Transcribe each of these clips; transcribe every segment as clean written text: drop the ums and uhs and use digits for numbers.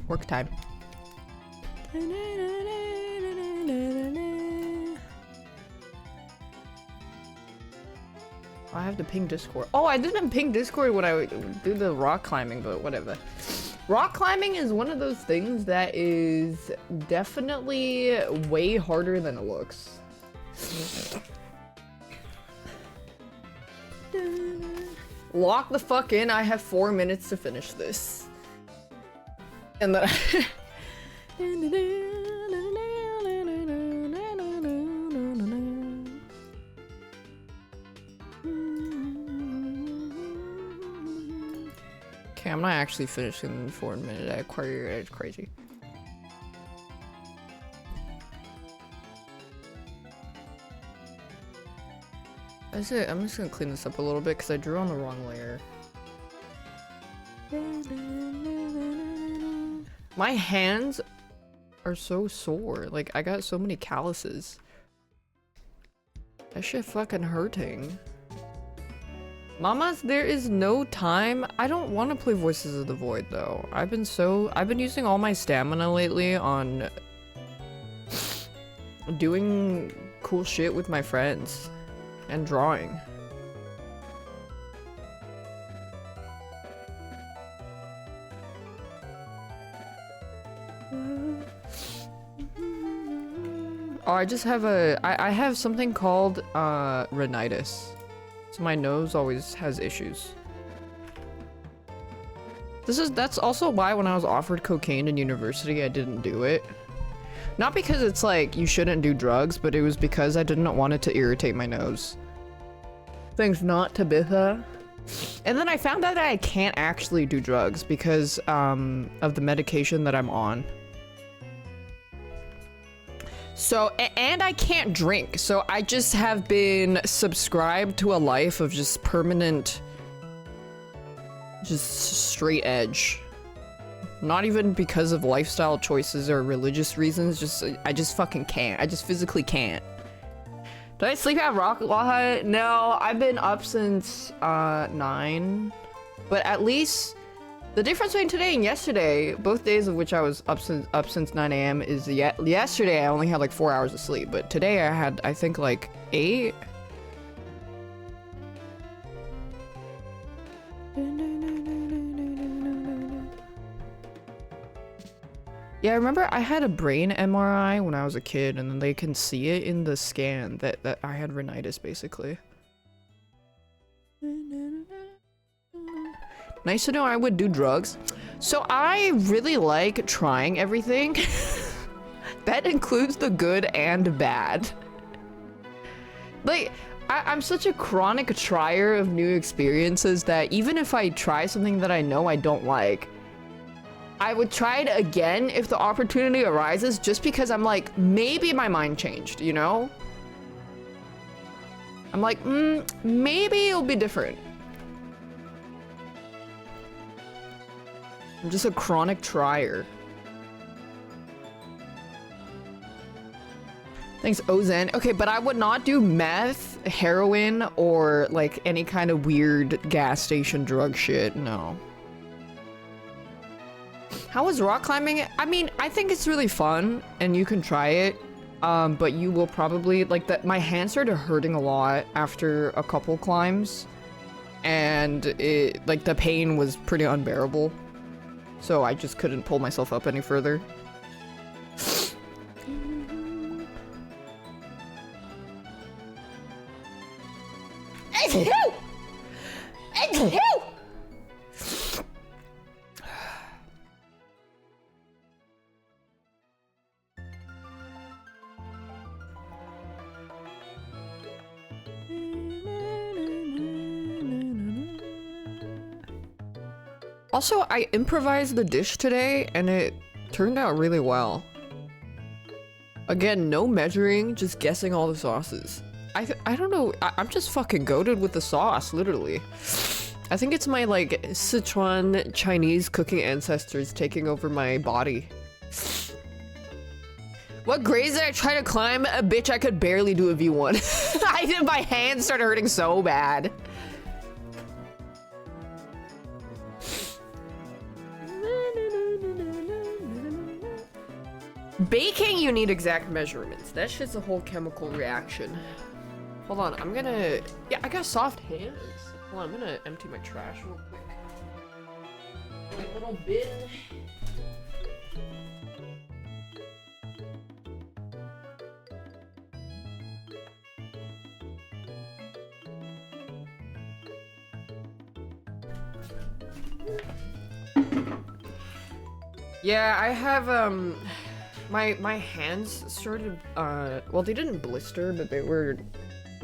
Work time. I have to ping Discord. Oh, I didn't ping Discord when I do the rock climbing, but whatever. Rock climbing is one of those things that is definitely way harder than it looks. Lock the fuck in. I have 4 minutes to finish this. And then okay, I'm not actually finishing in 4 minutes. I acquire it's crazy. That's it. I'm just gonna clean this up a little bit because I drew on the wrong layer. My hands are so sore. Like, I got so many calluses. That shit fucking hurting. Mamas, there is no time. I don't want to play Voices of the Void though. I've been using all my stamina lately on doing cool shit with my friends and drawing. Oh, I just have I have something called rhinitis. So my nose always has issues. That's also why when I was offered cocaine in university, I didn't do it. Not because it's like you shouldn't do drugs, but it was because I didn't want it to irritate my nose. Thanks not Tabitha. And then I found out that I can't actually do drugs because of the medication that I'm on. So, and I can't drink, so I just have been subscribed to a life of just permanent, just straight edge. Not even because of lifestyle choices or religious reasons, I just fucking can't. I just physically can't. Did I sleep at Rocket Hut? No, I've been up since 9, but at least the difference between today and yesterday, both days of which I was up since 9 a.m. is yesterday I only had like 4 hours of sleep, but today I had, I think, like 8. Yeah, I remember I had a brain MRI when I was a kid, and then they can see it in the scan that I had rhinitis, basically. Nice to know I would do drugs. So I really like trying everything. That includes the good and bad. Like, I'm such a chronic trier of new experiences that even if I try something that I know I don't like, I would try it again if the opportunity arises, just because I'm like, maybe my mind changed, you know? I'm like, maybe it'll be different. I'm just a chronic trier. Thanks, Ozen. Okay, but I would not do meth, heroin, or like any kind of weird gas station drug shit. No. How was rock climbing? I mean, I think it's really fun and you can try it. But you will probably like that. My hands started hurting a lot after a couple climbs, and it like the pain was pretty unbearable. So I just couldn't pull myself up any further. Also, I improvised the dish today, and it turned out really well. Again, no measuring, just guessing all the sauces. I don't know, I'm just fucking goated with the sauce, literally. I think it's my, like, Sichuan Chinese cooking ancestors taking over my body. What grades did I try to climb? Bitch, I could barely do a V1. My hands started hurting so bad. Baking, you need exact measurements. That shit's a whole chemical reaction. Hold on, I'm gonna... Yeah, I got soft hands. Hold on, I'm gonna empty my trash real quick. My little bin. Yeah, I have, my hands started, well, they didn't blister, but it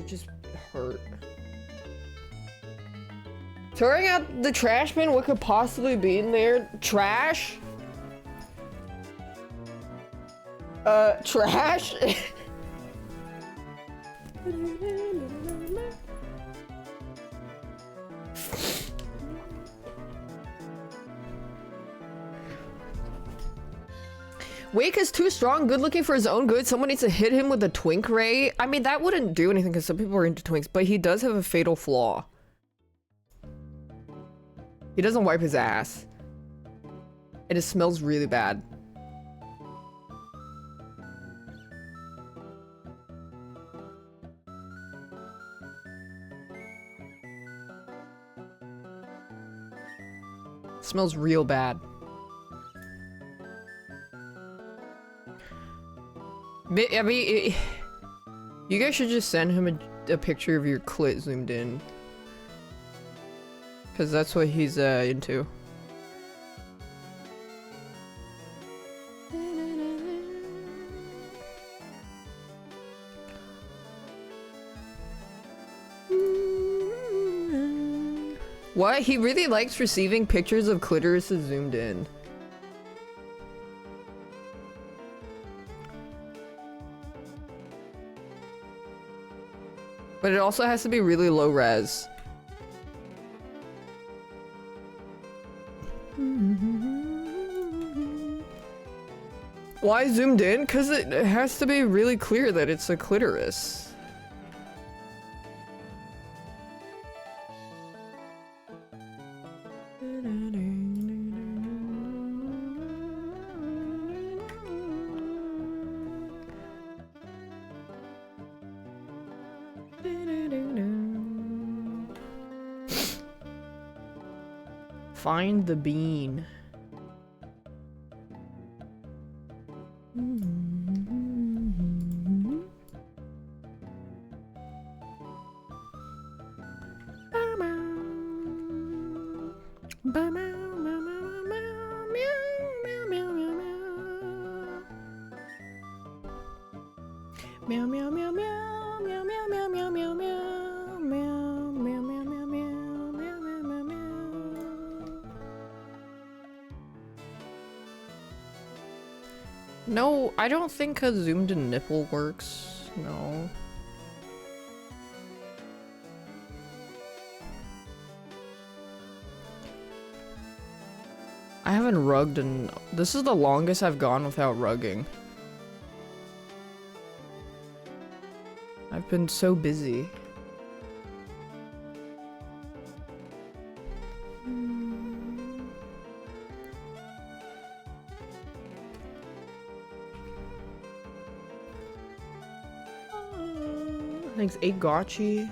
just hurt. Throwing out the trash bin, what could possibly be in there? Trash? Trash? Wake is too strong, good looking for his own good. Someone needs to hit him with a twink ray. I mean, that wouldn't do anything because some people are into twinks, but he does have a fatal flaw. He doesn't wipe his ass. And it smells really bad. It smells real bad. I mean, you guys should just send him a picture of your clit zoomed in. Because that's what he's into. What? He really likes receiving pictures of clitorises zoomed in. But it also has to be really low res. Why zoomed in? Because it has to be really clear that it's a clitoris. Find the bean. Meow meow meow meow meow meow meow meow meow meow meow meow meow meow meow meow meow meow. No, I don't think a zoomed in nipple works. No. I haven't rugged in... This is the longest I've gone without rugging. I've been so busy. Thanks, 8 gotchi.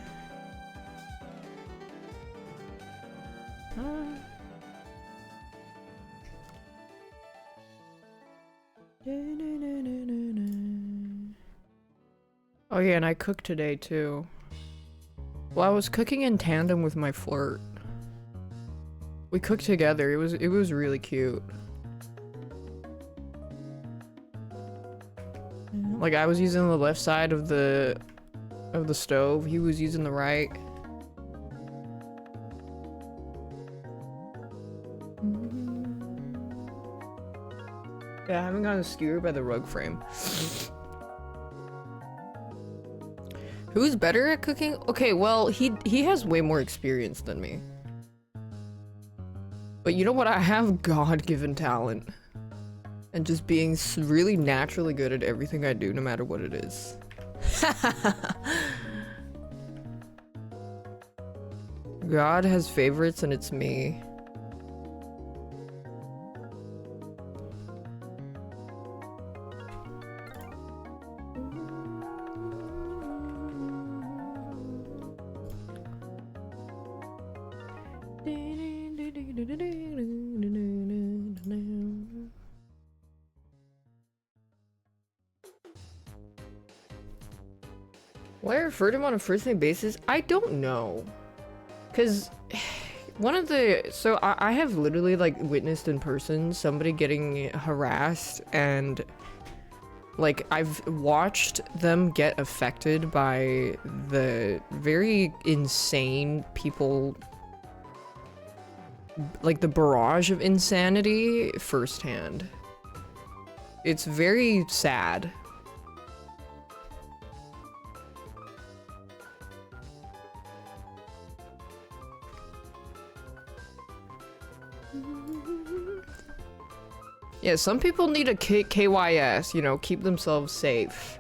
Oh yeah, and I cooked today too. Well, I was cooking in tandem with my flirt. We cooked together. It was really cute. Like I was using the left side of the stove. He was using the right. Yeah, I haven't gotten skewered by the rug frame. Who's better at cooking? Okay, well, he has way more experience than me. But you know what? I have God-given talent. And just being really naturally good at everything I do, no matter what it is. God has favorites and it's me. Why I refer to him on a first name basis? I don't know. Cause one of the, so I have literally like witnessed in person somebody getting harassed, and like I've watched them get affected by the very insane people, like the barrage of insanity firsthand. It's very sad. Yeah, some people need a KYS, you know, keep themselves safe.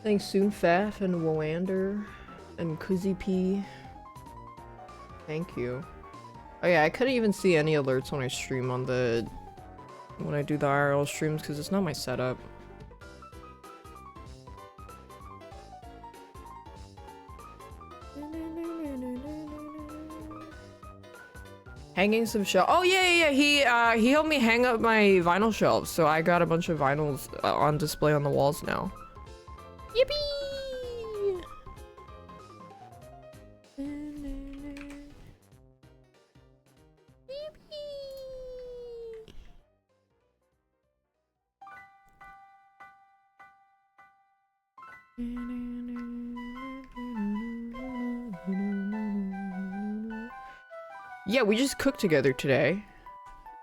Thanks Soonfaf and Woander and Kuzzy P. Thank you. Oh yeah, I couldn't even see any alerts when I stream on the... when I do the IRL streams because it's not my setup. Hanging some shelf. Oh yeah, he helped me hang up my vinyl shelves, so I got a bunch of vinyls on display on the walls now. Yippee! Yeah, we just cooked together today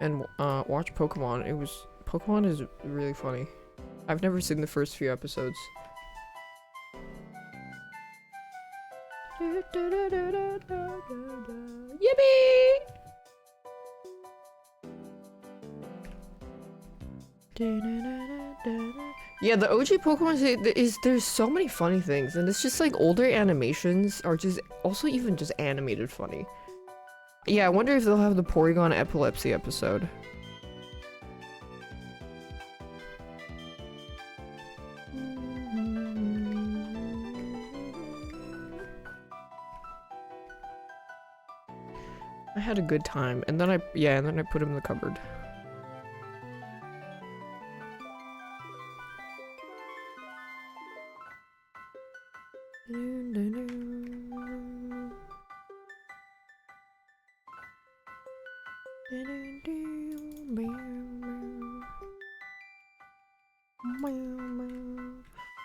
and watched Pokemon. Pokemon is really funny. I've never seen the first few episodes. Yippee! Yeah, the OG Pokemon there's so many funny things, and it's just like older animations are just also even just animated funny. Yeah, I wonder if they'll have the Porygon epilepsy episode. I had a good time, and then I put him in the cupboard.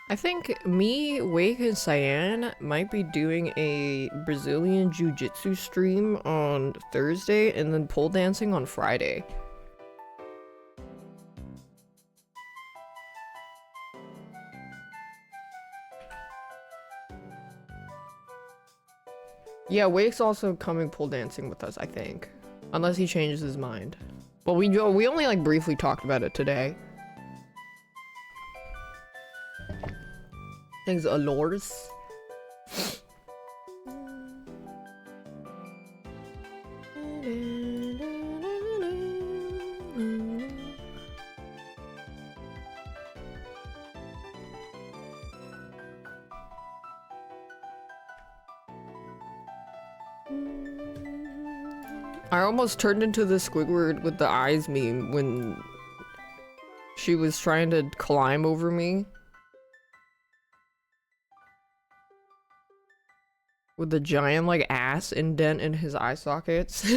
I think me, Wake, and Cyan might be doing a Brazilian Jiu-Jitsu stream on Thursday and then pole dancing on Friday. Yeah, Wake's also coming pole dancing with us, I think. Unless he changes his mind. Well, we only like briefly talked about it today. Thanks, Allures. I almost turned into the Squidward with the eyes meme when she was trying to climb over me. With the giant, like, ass indent in his eye sockets.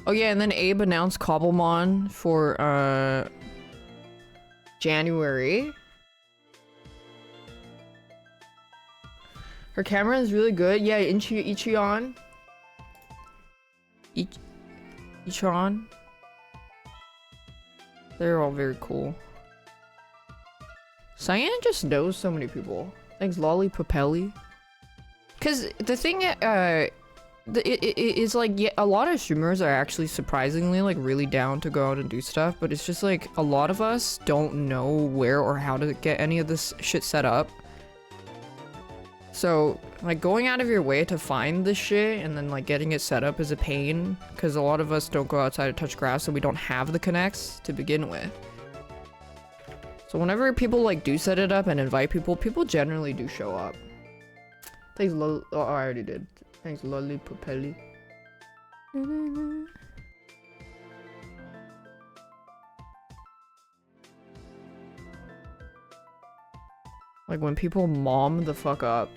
Oh yeah, and then Abe announced Cobblemon for, January. Her camera is really good. Yeah, Ichion. Ichion. They're all very cool. Cyan just knows so many people. Thanks, Lolly Papelli. Cause the thing, it's like, yeah, a lot of streamers are actually surprisingly like really down to go out and do stuff, but it's just like a lot of us don't know where or how to get any of this shit set up. So, like, going out of your way to find this shit and then, like, getting it set up is a pain, because a lot of us don't go outside to touch grass, so we don't have the connects to begin with. So whenever people, like, do set it up and invite people, people generally do show up. Thanks, oh, I already did. Thanks, Lolly Popelli. Like, when people mom the fuck up.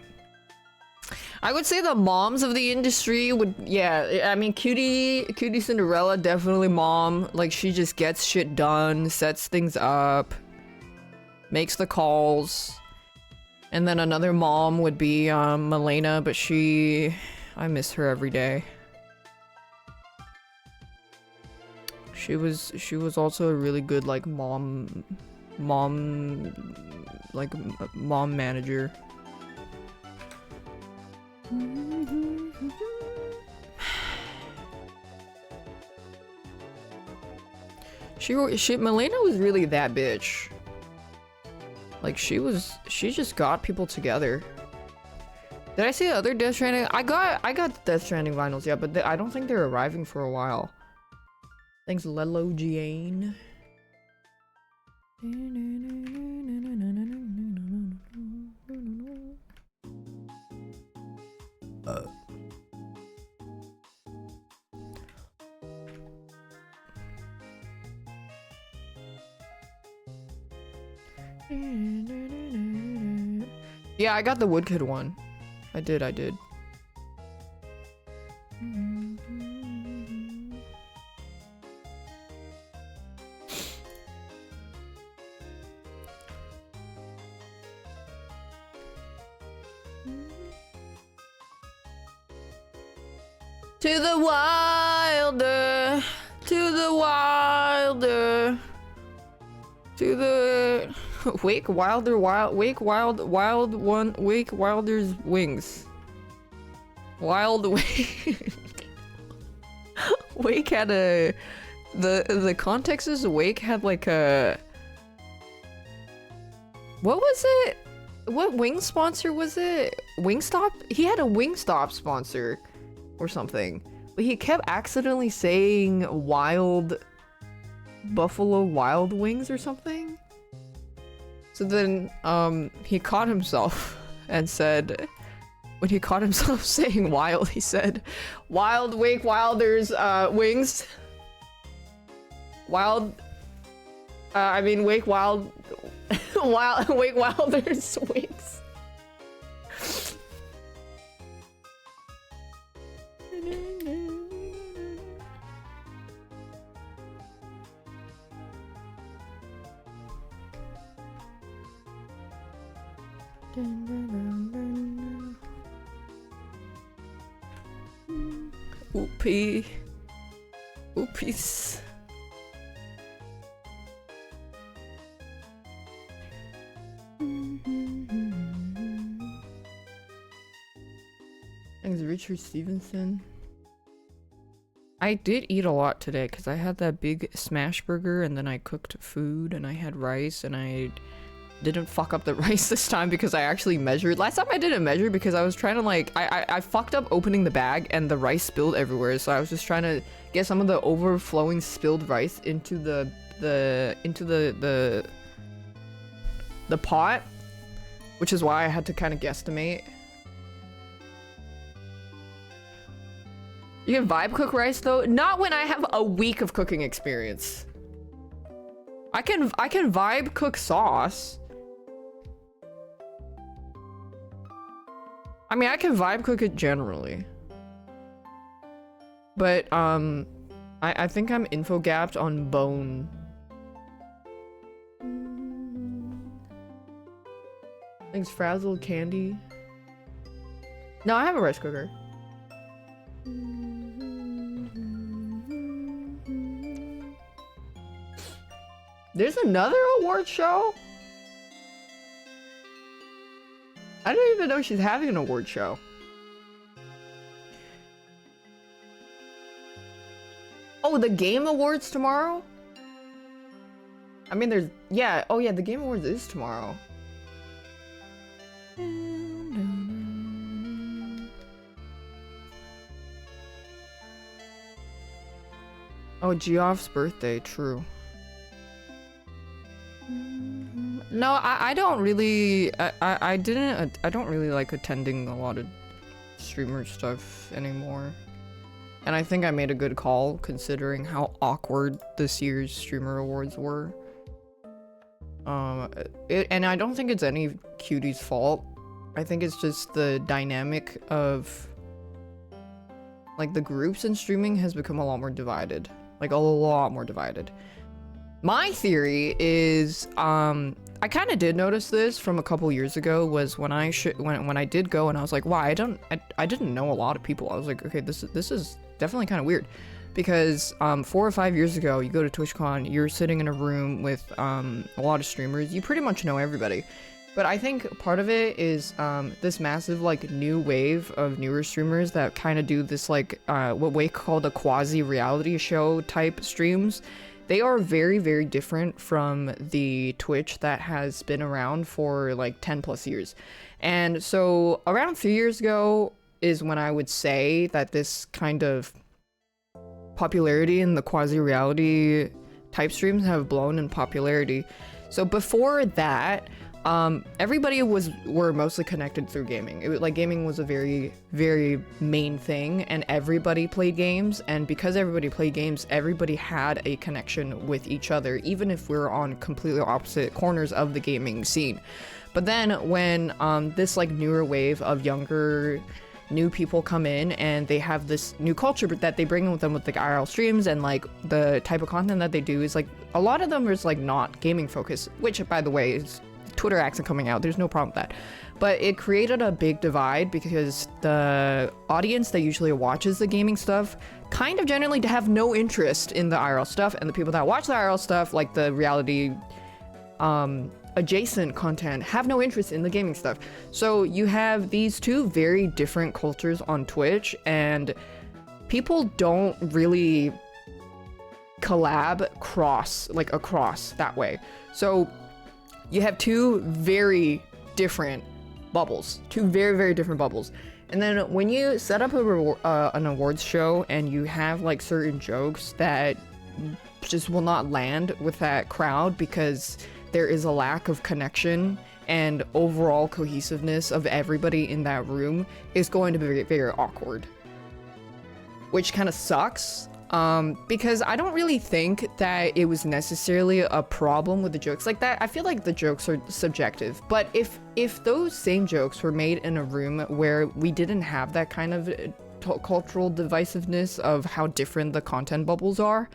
I would say the moms of the industry would, yeah, I mean, Cutie Cinderella, definitely mom. Like, she just gets shit done, sets things up, makes the calls. And then another mom would be, Milena, but I miss her every day. She was also a really good, like, mom manager. Milena was really that bitch. Like, she just got people together. Did I see the other Death Stranding? I got Death Stranding vinyls, yeah, but I don't think they're arriving for a while. Thanks, Lelo Jane. Yeah, I got the Woodkid one. I did. To the wilder, to the wilder, to the wake wilder, wake wilder's wings. Wild wake. Wake had a the context is Wake had like a, what was it? What wing sponsor was it? Wingstop? He had a Wingstop sponsor or something, but he kept accidentally saying wild Buffalo Wild Wings or something. So then he caught himself and said, when he caught himself saying wild, he said, wild Wake Wilder's wings. Wild, I mean Wake Wild, Wake Wilder's wings. Oopie. Oopies. Thanks, Richard Stevenson. I did eat a lot today because I had that big smash burger and then I cooked food and I had rice and I didn't fuck up the rice this time because I actually measured. Last time I didn't measure because I was trying to like, I fucked up opening the bag and the rice spilled everywhere. So I was just trying to get some of the overflowing spilled rice into the pot, which is why I had to kind of guesstimate. You can vibe cook rice though? Not when I have a week of cooking experience. I can vibe cook sauce. I mean, I can vibe cook it generally. But, I think I'm info-gapped on bone. Thanks, Frazzled Candy. No, I have a rice cooker. There's another award show? I didn't even know she's having an award show. Oh, the Game Awards tomorrow? I mean, there's... Yeah, oh yeah, the Game Awards is tomorrow. Oh, Geoff's birthday, true. No, I don't really, I don't really like attending a lot of streamer stuff anymore. And I think I made a good call considering how awkward this year's streamer awards were. And I don't think it's any cutie's fault. I think it's just the dynamic of like the groups in streaming has become a lot more divided. Like a lot more divided. My theory is, I kind of did notice this from a couple years ago, was when I did go and I was like, wow, I didn't know a lot of people. I was like, okay, this is definitely kind of weird, because 4 or 5 years ago, you go to TwitchCon, you're sitting in a room with a lot of streamers, you pretty much know everybody. But I think part of it is this massive like new wave of newer streamers that kind of do this like what we call the quasi-reality show type streams. They are very, very different from the Twitch that has been around for like 10 plus years. And so around 3 years ago is when I would say that this kind of popularity in the quasi-reality type streams have blown in popularity. So before that, everybody were mostly connected through gaming. Gaming was a very, very main thing, and everybody played games, and because everybody played games, everybody had a connection with each other, even if we were on completely opposite corners of the gaming scene. But then when this like newer wave of younger new people come in and they have this new culture that they bring with them with like IRL streams, and like the type of content that they do is like a lot of them is like not gaming focused, which by the way is Twitter accent coming out, there's no problem with that. But it created a big divide because the audience that usually watches the gaming stuff kind of generally have no interest in the IRL stuff, and the people that watch the IRL stuff, like the reality adjacent content, have no interest in the gaming stuff. So you have these two very different cultures on Twitch, and people don't really collab across that way. So you have two very different bubbles, and then when you set up an awards show and you have like certain jokes that just will not land with that crowd because there is a lack of connection and overall cohesiveness of everybody in that room, is going to be very, very awkward, which kind of sucks. Because I don't really think that it was necessarily a problem with the jokes like that. I feel like the jokes are subjective, but if those same jokes were made in a room where we didn't have that kind of cultural divisiveness of how different the content bubbles are,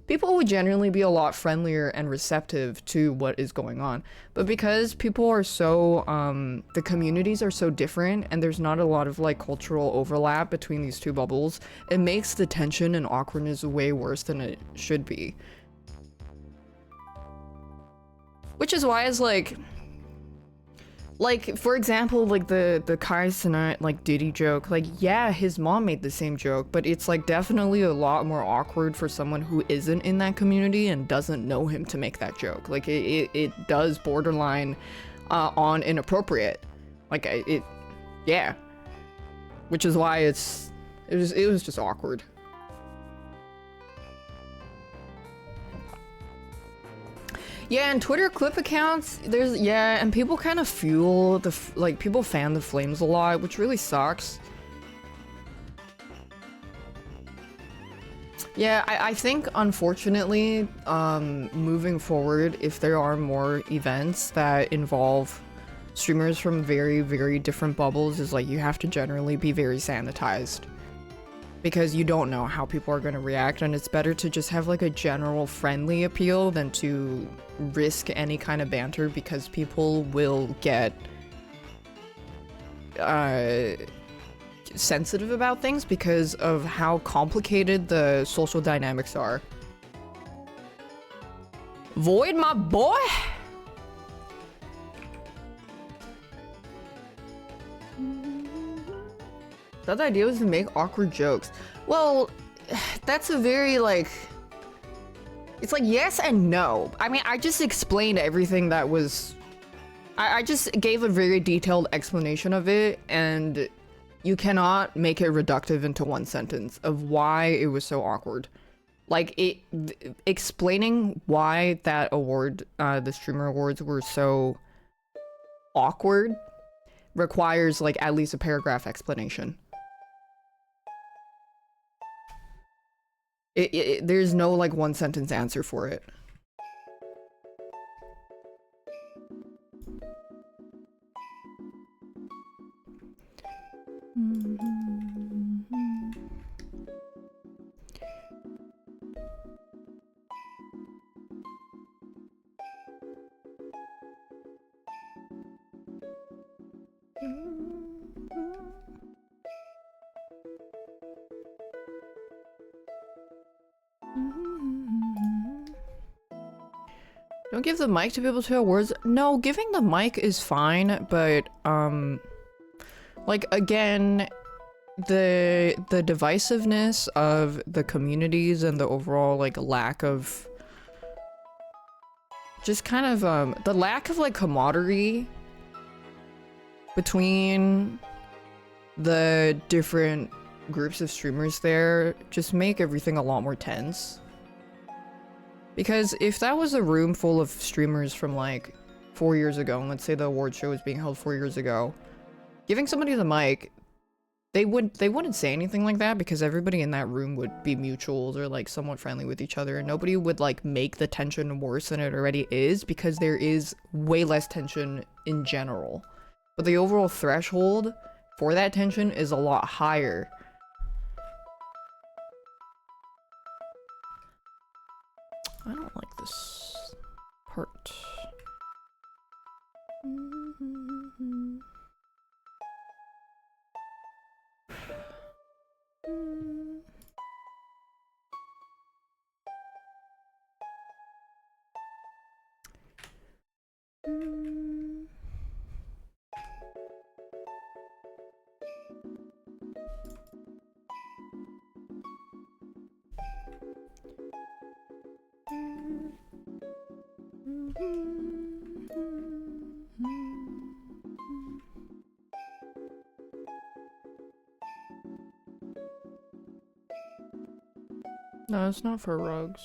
people would generally be a lot friendlier and receptive to what is going on. But because people are so, the communities are so different and there's not a lot of like cultural overlap between these two bubbles, it makes the tension and awkwardness way worse than it should be. Which is why it's like for example, like the Kai Cenat like Diddy joke, like yeah, his mom made the same joke, but it's like definitely a lot more awkward for someone who isn't in that community and doesn't know him to make that joke. Like it does borderline on inappropriate. Like yeah. Which is why it was just awkward. Yeah, and Twitter clip accounts, and people kind of fuel people fan the flames a lot, which really sucks. Yeah, I think unfortunately, moving forward, if there are more events that involve streamers from very, very different bubbles, is like you have to generally be very sanitized. Because you don't know how people are going to react, and it's better to just have like a general friendly appeal than to risk any kind of banter, because people will get sensitive about things because of how complicated the social dynamics are. Void, my boy! The other idea was to make awkward jokes. Well, that's a very like... It's like yes and no. I mean, I just explained everything that was... I just gave a very detailed explanation of it, and you cannot make it reductive into one sentence of why it was so awkward. Like, explaining why that award, the streamer awards were so awkward requires, like, at least a paragraph explanation. There's no, like, one sentence answer for it. Don't give the mic to people to awards. No, giving the mic is fine, but like, again, the divisiveness of the communities and the overall, like, lack of just kind of the lack of, like, camaraderie between the different groups of streamers there just make everything a lot more tense. Because if that was a room full of streamers from, like, 4 years ago, and let's say the award show was being held 4 years ago, giving somebody the mic, they wouldn't say anything like that because everybody in that room would be mutuals or, like, somewhat friendly with each other, and nobody would, like, make the tension worse than it already is because there is way less tension in general. But the overall threshold for that tension is a lot higher. I don't like this part. No, it's not for rugs.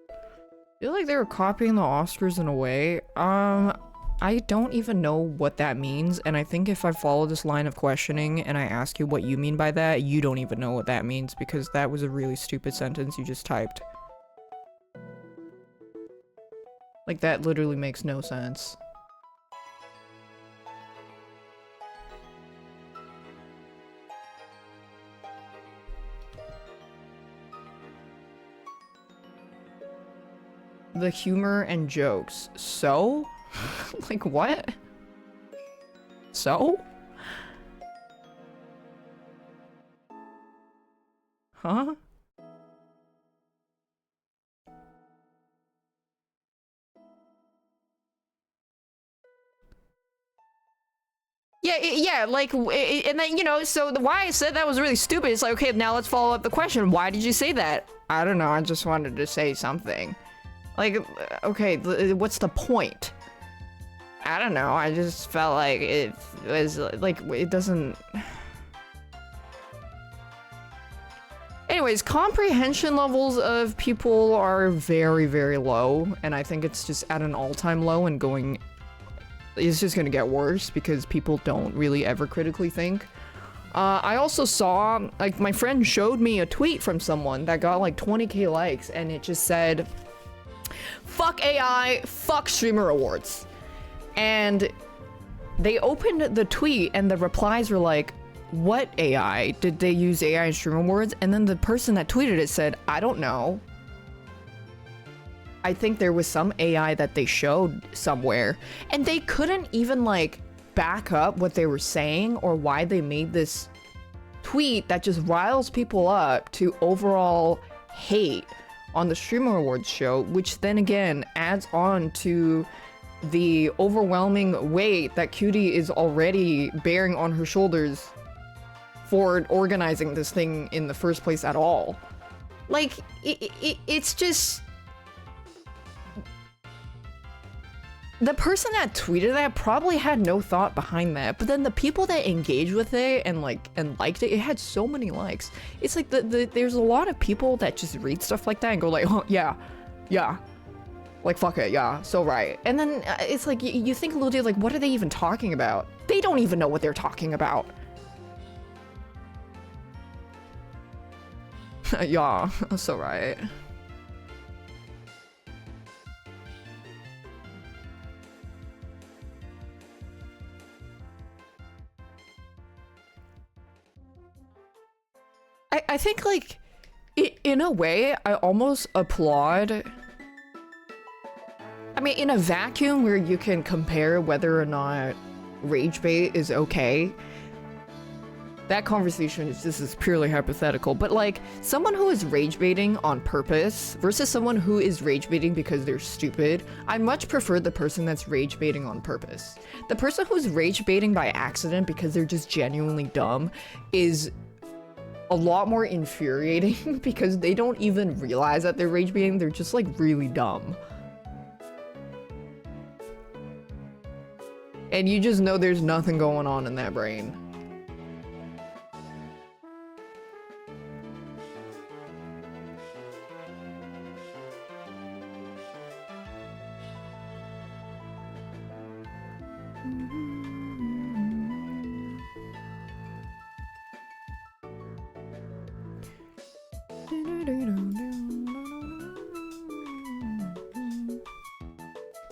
I feel like they were copying the Oscars in a way. I don't even know what that means, and I think if I follow this line of questioning and I ask you what you mean by that, you don't even know what that means because that was a really stupid sentence you just typed. Like, that literally makes no sense. The humor and jokes. So? Like, what? So? Huh? Yeah, like, and then, you know, so why I said that was really stupid. It's like, okay, now let's follow up the question. Why did you say that? I don't know, I just wanted to say something. Like, okay, what's the point? I don't know, I just felt like it was, like, it doesn't... Anyways, comprehension levels of people are very, very low, and I think it's just at an all-time low and going... It's just gonna get worse because people don't really ever critically think. I also saw, like, my friend showed me a tweet from someone that got like 20k likes, and it just said, "Fuck AI, fuck streamer awards." And they opened the tweet and the replies were like, "What AI? Did they use AI in streamer awards?" And then the person that tweeted it said, "I don't know. I think there was some AI that they showed somewhere," and they couldn't even, like, back up what they were saying or why they made this tweet that just riles people up to overall hate on the streamer awards show, which then again adds on to the overwhelming weight that Cutie is already bearing on her shoulders for organizing this thing in the first place at all. Like, it's just... the person that tweeted that probably had no thought behind that, but then the people that engaged with it and liked it, it had so many likes. It's like there's a lot of people that just read stuff like that and go like, oh yeah, like fuck it, yeah, so right. And then it's like you think a little bit like, what are they even talking about? They don't even know what they're talking about. Yeah, so right. I think, like, in a way, I almost applaud. I mean, in a vacuum where you can compare whether or not rage bait is okay, that conversation is, this is purely hypothetical, but like, someone who is rage baiting on purpose versus someone who is rage baiting because they're stupid, I much prefer the person that's rage baiting on purpose. The person who's rage baiting by accident because they're just genuinely dumb is a lot more infuriating because they don't even realize that they're rage baiting, they're just like really dumb. And you just know there's nothing going on in that brain.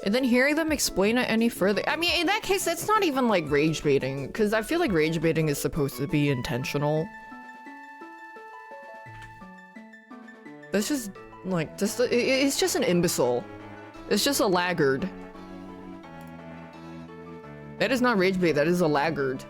And then hearing them explain it any further, I mean, in that case, that's not even like rage baiting, because I feel like rage baiting is supposed to be intentional. That's just like, it's just an imbecile. It's just a laggard. That is not rage bait, that is a laggard.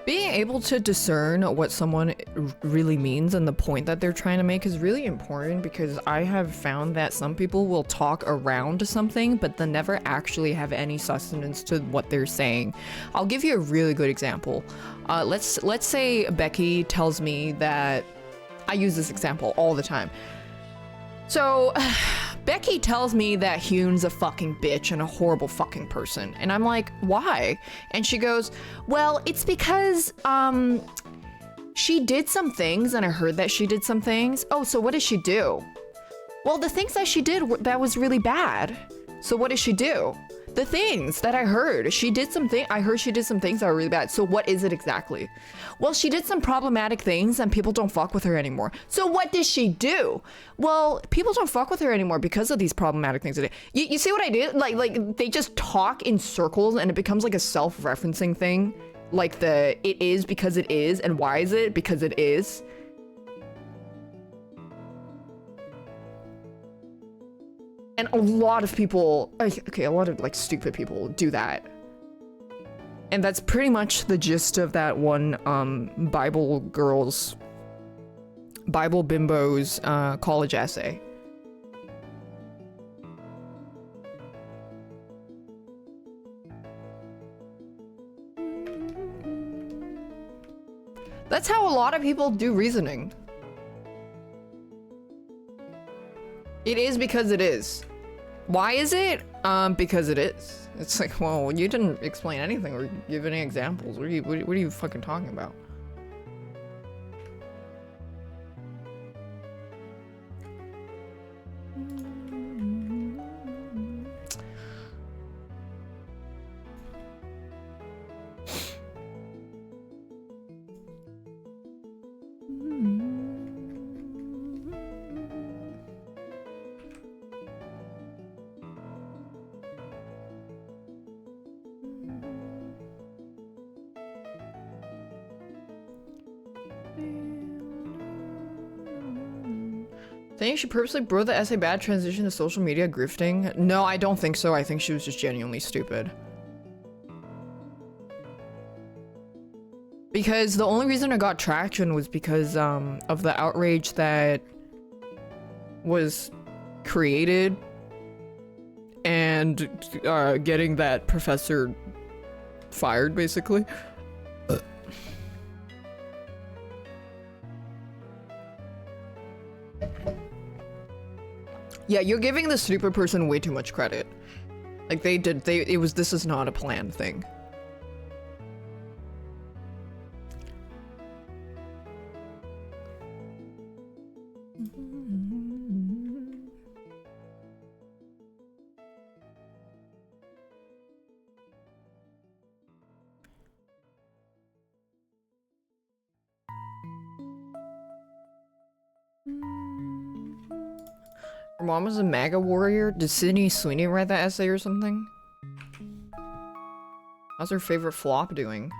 Being able to discern what someone really means and the point that they're trying to make is really important, because I have found that some people will talk around something but then never actually have any sustenance to what they're saying. I'll give you a really good example. Let's say Becky tells me that, I use this example all the time. So Becky tells me that Hyun's a fucking bitch and a horrible fucking person. And I'm like, why? And she goes, well, it's because, she did some things and I heard that she did some things. Oh, so what did she do? Well, the things that she did, that was really bad. So what did she do? The things that I heard, I heard she did some things that were really bad. So what is it exactly? Well, she did some problematic things and people don't fuck with her anymore. So what did she do? Well, people don't fuck with her anymore because of these problematic things. You see what I did? Like they just talk in circles and it becomes like a self-referencing thing. Like it is because it is, and why is it? Because it is. And a lot of people, okay, a lot of like stupid people do that. And that's pretty much the gist of that one Bible Bimbos college essay. That's how a lot of people do reasoning. It is because it is. Why is it? Because it is. It's like, well, you didn't explain anything or give any examples. What are you fucking talking about? Think she purposely wrote the essay bad transition to social media grifting? No, I don't think so. I think she was just genuinely stupid. Because the only reason I got traction was because of the outrage that was created, and and getting that professor fired, basically. Yeah, you're giving the stupid person way too much credit. Like this is not a planned thing. Her mom was a MAGA warrior? Did Sydney Sweeney write that essay or something? How's her favorite flop doing?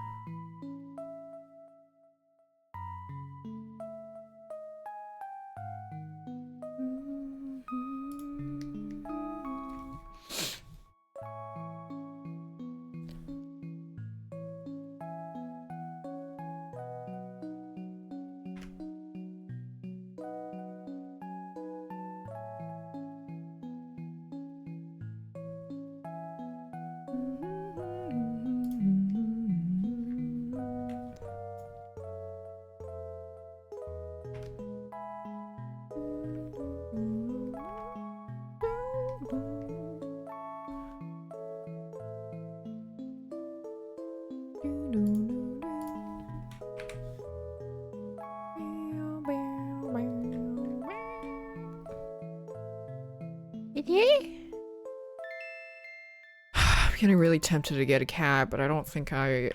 I'm getting really tempted to get a cat, but I don't think I...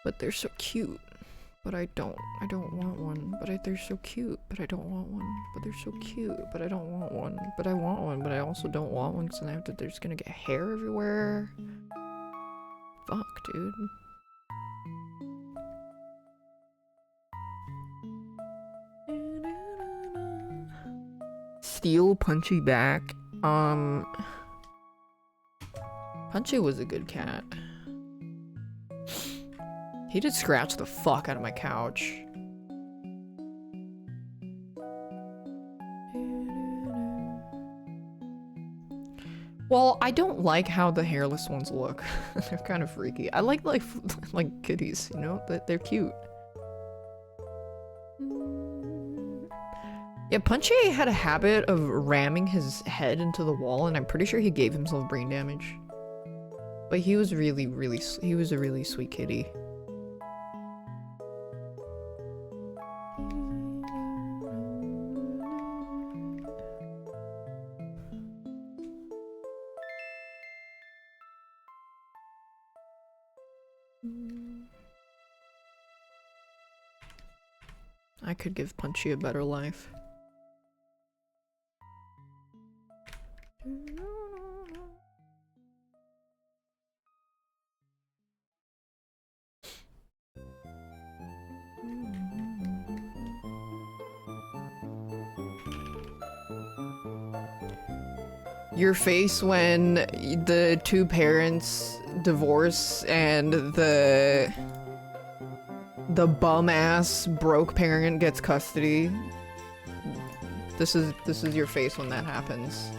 But they're so cute. But I don't want one. But they're so cute, but I don't want one. But they're so cute, but I don't want one. But I want one, but I also don't want one because then there's gonna get hair everywhere. Fuck, dude. Steal Punchy back. Punchy was a good cat. He did scratch the fuck out of my couch. Well, I don't like how the hairless ones look. They're kind of freaky. I like kitties, you know? They're cute. Yeah, Punchy had a habit of ramming his head into the wall, and I'm pretty sure he gave himself brain damage. But he was he was a really sweet kitty. I could give Punchy a better life. Your face when the two parents divorce and the bum-ass broke parent gets custody. This is your face when that happens.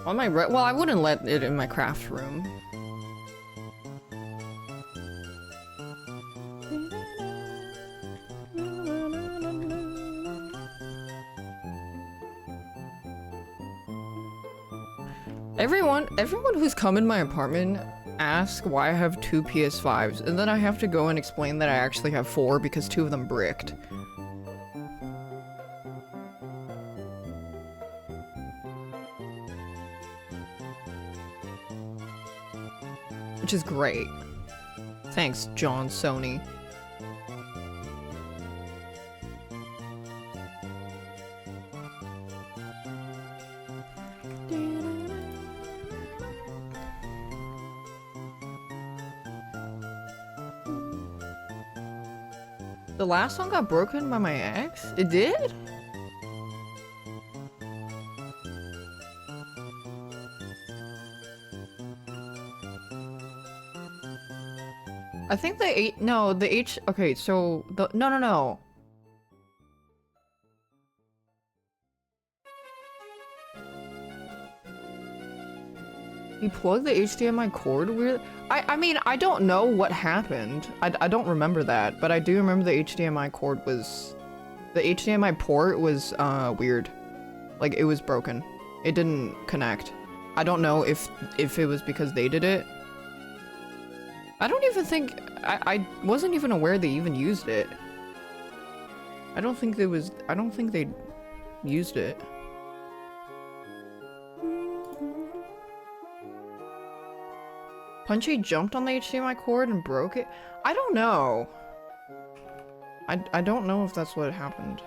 On my well, I wouldn't let it in my craft room. Everyone who's come in my apartment asks why I have 2 PS5s, and then I have to go and explain that I actually have 4 because 2 of them bricked. Which is great. Thanks, John Sony. The last one got broken by my ex? It did? I think okay, so no. He plugged the HDMI cord weird. I mean, I don't know what happened. I don't remember that, but I do remember the HDMI port was weird. Like, it was broken. It didn't connect. I don't know if it was because they did it. I don't even think I wasn't even aware they even used it. I don't think they used it. Punchy jumped on the HDMI cord and broke it? I don't know. I don't know if that's what happened.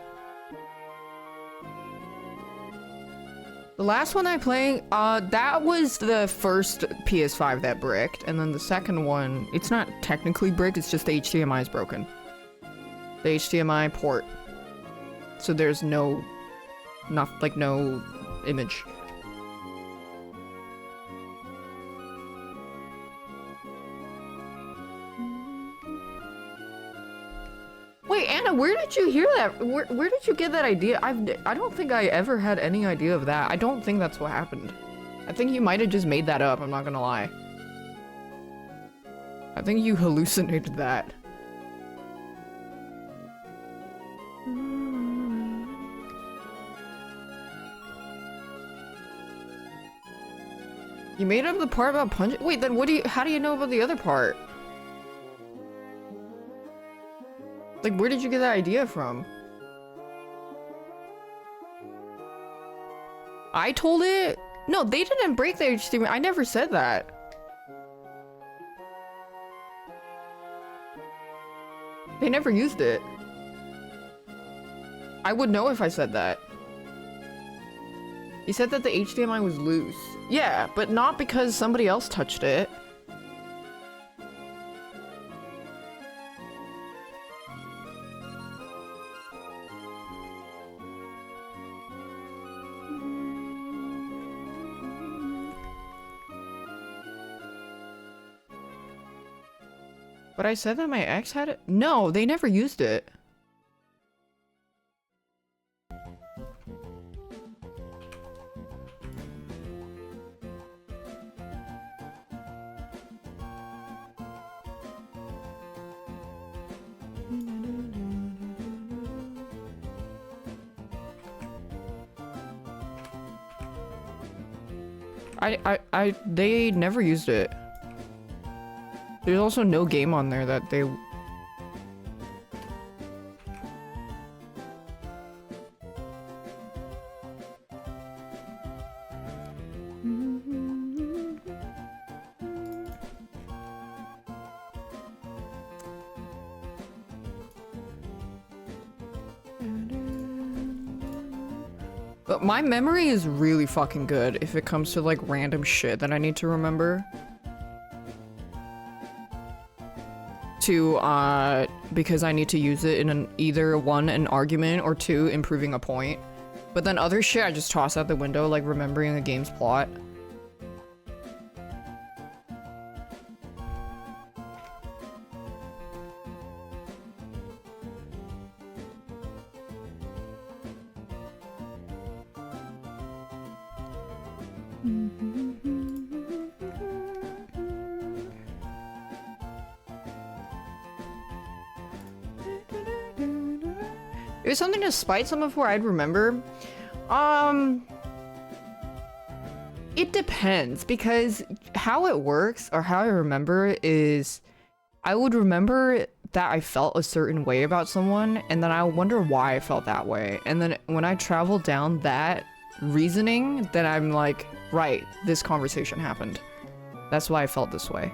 The last one I played, that was the first PS5 that bricked, and then the second one, it's not technically bricked, it's just the HDMI is broken. The HDMI port. So there's no image. Wait, Anna, where did you hear that? Where did you get that idea? I don't think I ever had any idea of that. I don't think that's what happened. I think you might have just made that up, I'm not gonna lie. I think you hallucinated that. You made up the part about punching? Wait, then how do you know about the other part? Like, where did you get that idea from? I told it? No, they didn't break the HDMI. I never said that. They never used it. I would know if I said that. He said that the HDMI was loose. Yeah, but not because somebody else touched it. But I said that my ex had it? No, they never used it. They never used it. There's also no game on there that they... But my memory is really fucking good if it comes to like random shit that I need to remember. Because I need to use it in either one, an argument, or two, improving a point. But then other shit I just toss out the window, like remembering a game's plot. It was something to spite someone for, I'd remember. It depends, because how it works, or how I remember it, is I would remember that I felt a certain way about someone, and then I wonder why I felt that way. And then when I travel down that reasoning, then I'm like, right, this conversation happened. That's why I felt this way.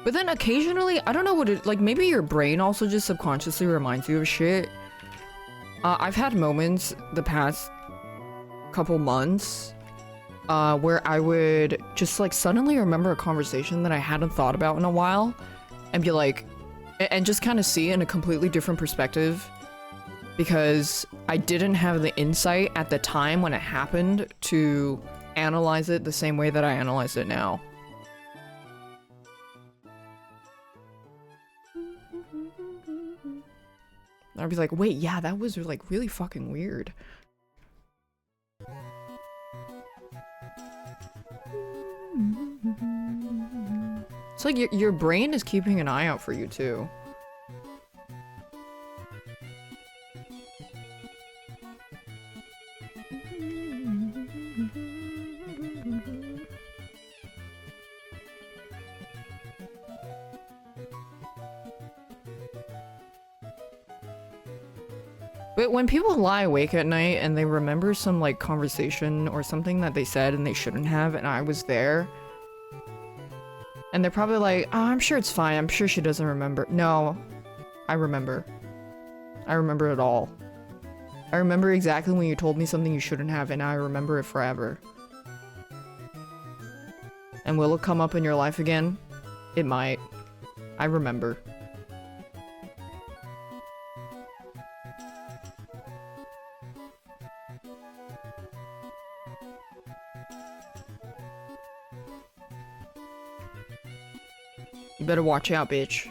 But then occasionally, I don't know what it, like, maybe your brain also just subconsciously reminds you of shit. I've had moments the past couple months where I would just like suddenly remember a conversation that I hadn't thought about in a while and be like, and just kind of see it in a completely different perspective because I didn't have the insight at the time when it happened to analyze it the same way that I analyze it now. I'd be like, wait, yeah, that was like really fucking weird. It's like your brain is keeping an eye out for you too. But when people lie awake at night and they remember some like conversation or something that they said and they shouldn't have and I was there, and they're probably like, oh, I'm sure it's fine, I'm sure she doesn't remember. No, I remember. I remember it all. I remember exactly when you told me something you shouldn't have and I remember it forever. And will it come up in your life again? It might. I remember. You better watch out, bitch.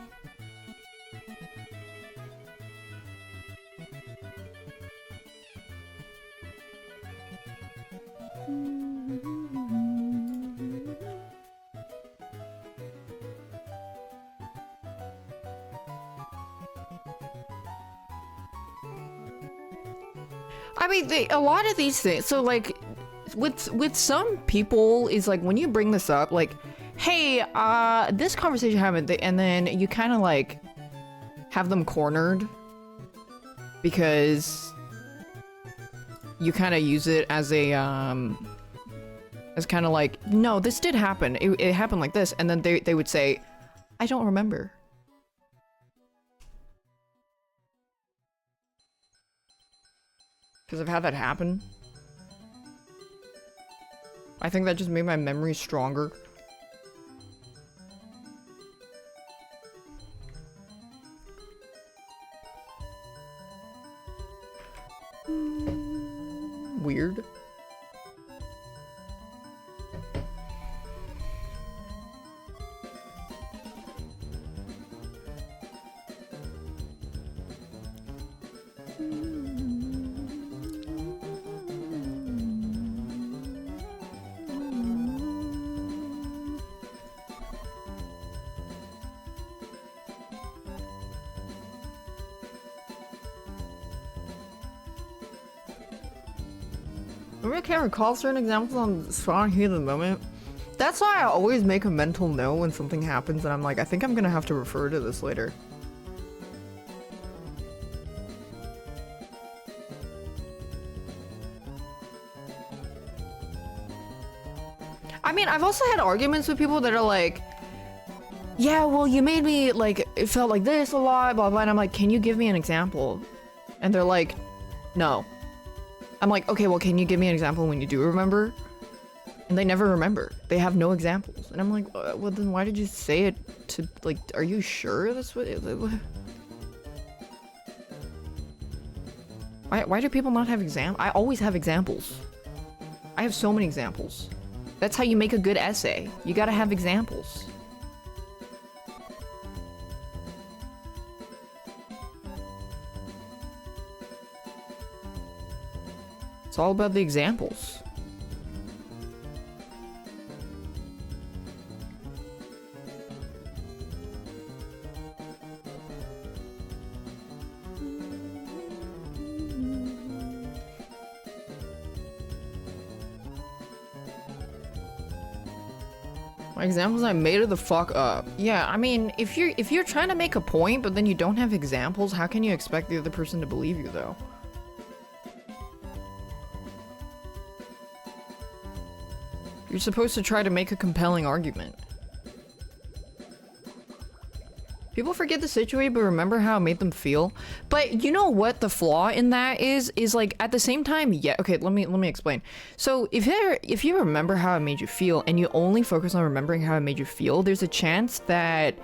I mean, a lot of these things, so like, with some people, is like, when you bring this up, like, hey, this conversation happened, and then you kind of like have them cornered because you kind of use it as a as kind of like, no, this did happen, it happened like this, and then they would say, I don't remember. Because I've had that happen. I think that just made my memory stronger. Weird. I really can't recall certain examples on strong heat of the moment. That's why I always make a mental note when something happens and I'm like, I think I'm gonna have to refer to this later. I mean, I've also had arguments with people that are like, yeah, well, you made me, like, it felt like this a lot, blah, blah, and I'm like, can you give me an example? And they're like, no. I'm like, okay, well, can you give me an example when you do remember? And they never remember. They have no examples. And I'm like, well, then why did you say it to, like, are you sure that's what? Why do people not have examples? I always have examples. I have so many examples. That's how you make a good essay. You gotta have examples. It's all about the examples. My examples I made it the fuck up. Yeah, I mean, if you're trying to make a point but then you don't have examples, how can you expect the other person to believe you though? You're supposed to try to make a compelling argument. People forget the situation, but remember how it made them feel. But you know what the flaw in that is like at the same time, yeah, okay, let me explain. So if you remember how it made you feel and you only focus on remembering how it made you feel, there's a chance that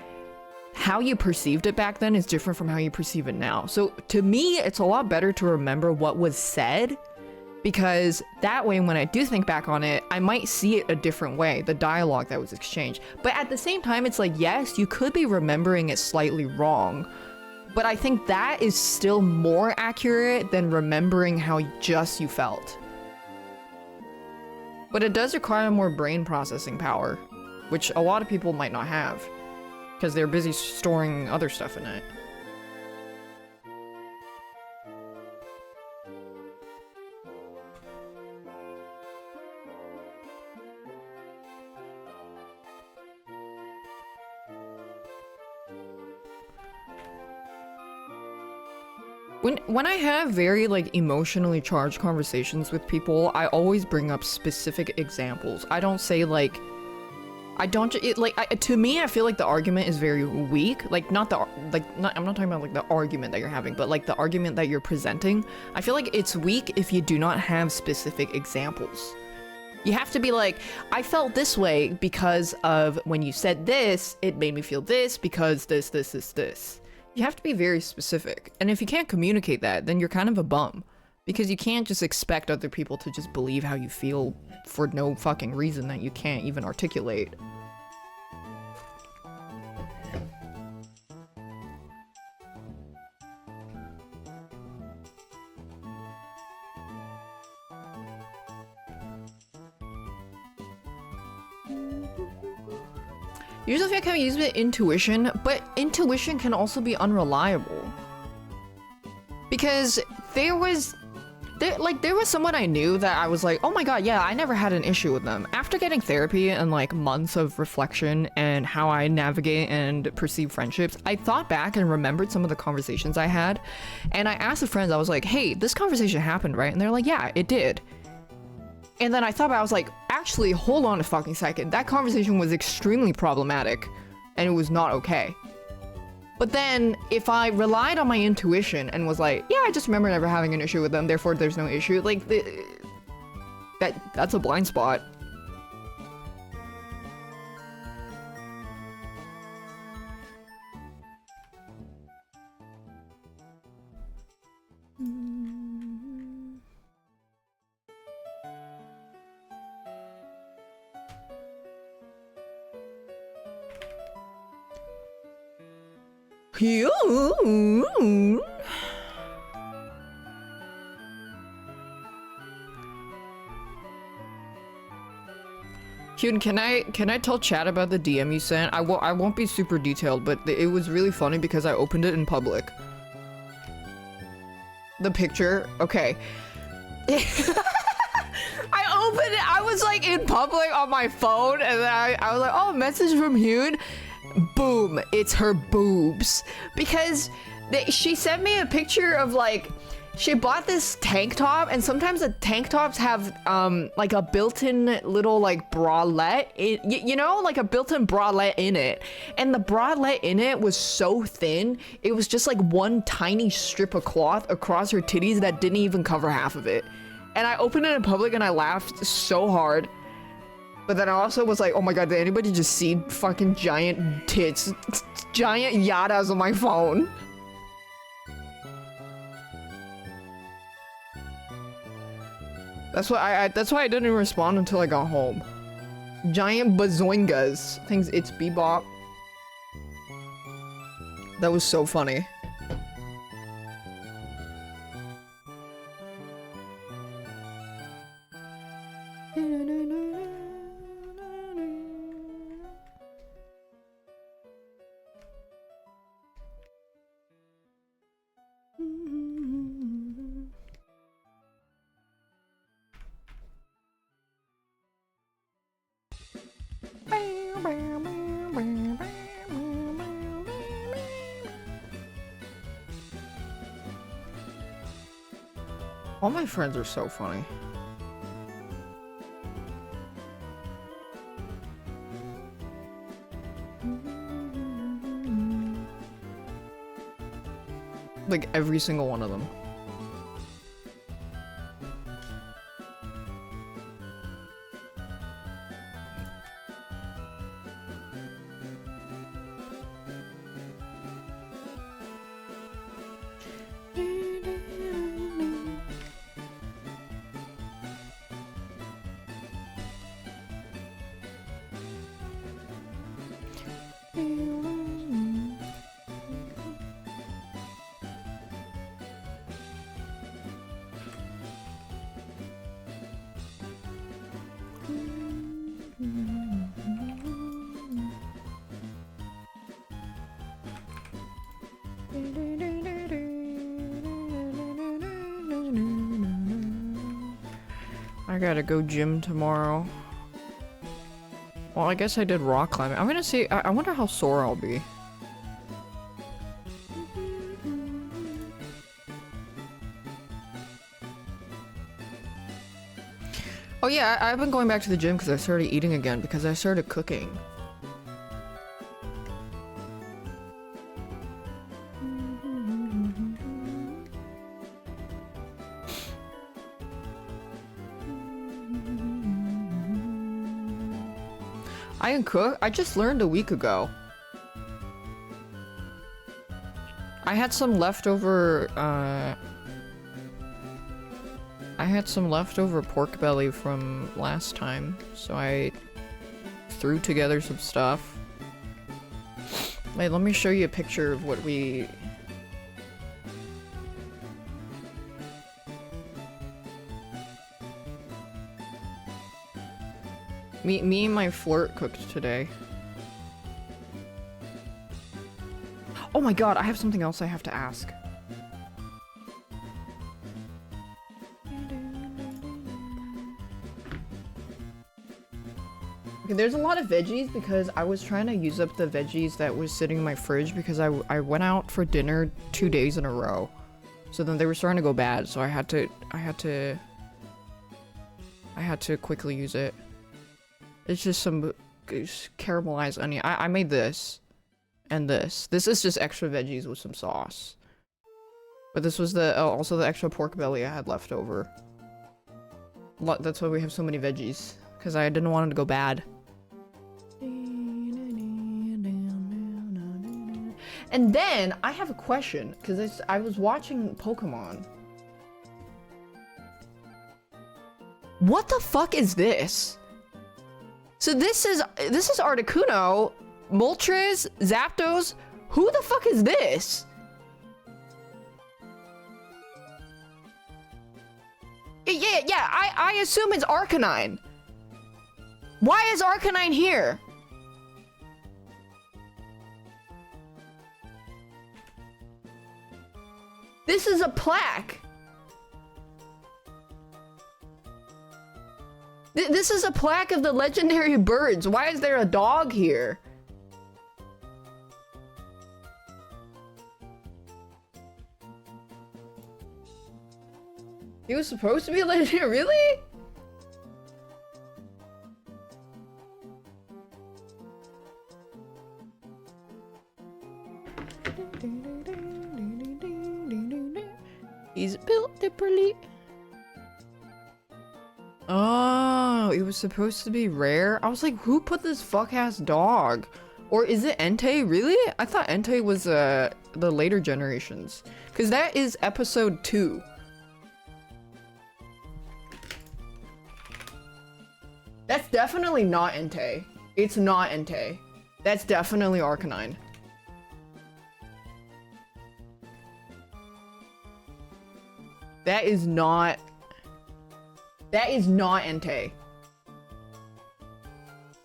how you perceived it back then is different from how you perceive it now. So to me, it's a lot better to remember what was said, because that way when I do think back on it, I might see it a different way, the dialogue that was exchanged. But at the same time, it's like, yes, you could be remembering it slightly wrong, but I think that is still more accurate than remembering how just you felt. But it does require more brain processing power, which a lot of people might not have, because they're busy storing other stuff in it. When I have very like emotionally charged conversations with people, I always bring up specific examples. I don't say like, to me, I feel like the argument is very weak. Like I'm not talking about like the argument that you're having, but like the argument that you're presenting. I feel like it's weak if you do not have specific examples. You have to be like, I felt this way because of when you said this, it made me feel this because this. You have to be very specific. And if you can't communicate that, then you're kind of a bum. Because you can't just expect other people to just believe how you feel for no fucking reason that you can't even articulate. Usually I can use it intuition, but intuition can also be unreliable. Because there was someone I knew that I was like, oh my god, yeah, I never had an issue with them. After getting therapy and like months of reflection and how I navigate and perceive friendships, I thought back and remembered some of the conversations I had. And I asked the friends, I was like, hey, this conversation happened, right? And they're like, yeah, it did. And then I thought about it, I was like, actually, hold on a fucking second. That conversation was extremely problematic and it was not okay. But then if I relied on my intuition and was like, yeah, I just remember never having an issue with them, therefore there's no issue, like, that's a blind spot. Hyun, can I tell chat about the DM you sent? I won't be super detailed, but it was really funny because I opened it in public. The picture, okay. I opened it, I was like in public on my phone, and then I was like, oh, message from Hyun. Boom, it's her boobs. Because she sent me a picture of like, she bought this tank top, and sometimes the tank tops have like a built-in little like bralette, you know, like a built-in bralette in it. And the bralette in it was so thin, it was just like one tiny strip of cloth across her titties that didn't even cover half of it. And I opened it in public and I laughed so hard. But then I also was like, oh my god, did anybody just see fucking giant tits, giant yadas on my phone? That's why I didn't respond until I got home. Giant bazoingas. Things, it's bebop. That was so funny. All my friends are so funny. Like every single one of them. I gotta go gym tomorrow. Well, I guess I did rock climbing. I'm gonna see. I wonder how sore I'll be. Oh yeah, I've been going back to the gym because I started eating again because I started cooking. I can cook? I just learned a week ago. I had some leftover, pork belly from last time, so I threw together some stuff. Wait, let me show you a picture of what we... Me and my flirt cooked today. Oh my god, I have something else I have to ask. Okay, there's a lot of veggies because I was trying to use up the veggies that was sitting in my fridge because I went out for dinner 2 days in a row. So then they were starting to go bad, so I had to quickly use it. It's just some caramelized onion. I made this. And this. This is just extra veggies with some sauce. But this was the also the extra pork belly I had left over. That's why we have so many veggies. Because I didn't want it to go bad. And then, I have a question. Because I was watching Pokemon. What the fuck is this? So this is Articuno, Moltres, Zapdos. Who the fuck is this? Yeah, I assume it's Arcanine. Why is Arcanine here? This is a plaque. This is a plaque of the legendary birds. Why is there a dog here? He was supposed to be a legendary, really? He's built differently. Oh, it was supposed to be rare? I was like, who put this fuck-ass dog? Or is it Entei? Really? I thought Entei was the later generations. Because that is episode 2. That's definitely not Entei. It's not Entei. That's definitely Arcanine. That is not Entei.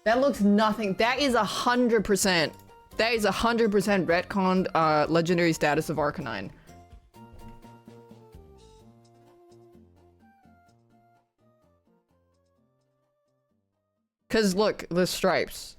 That looks nothing. That is 100%. That is 100% retconned legendary status of Arcanine. Cause look, the stripes.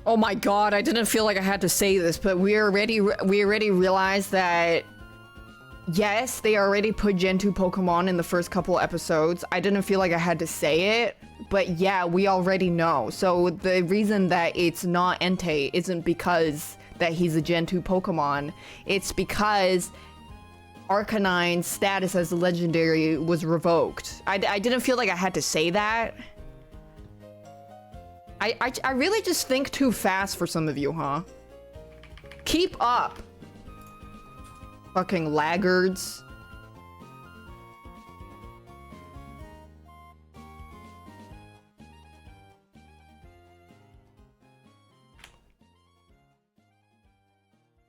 Oh my god, I didn't feel like I had to say this, but we already realized that yes, they already put Gen 2 Pokemon in the first couple episodes. I didn't feel like I had to say it, but yeah, we already know. So the reason that it's not Entei isn't because that he's a Gen 2 Pokemon. It's because Arcanine's status as a legendary was revoked. I didn't feel like I had to say that. I really just think too fast for some of you, huh? Keep up. Fucking laggards.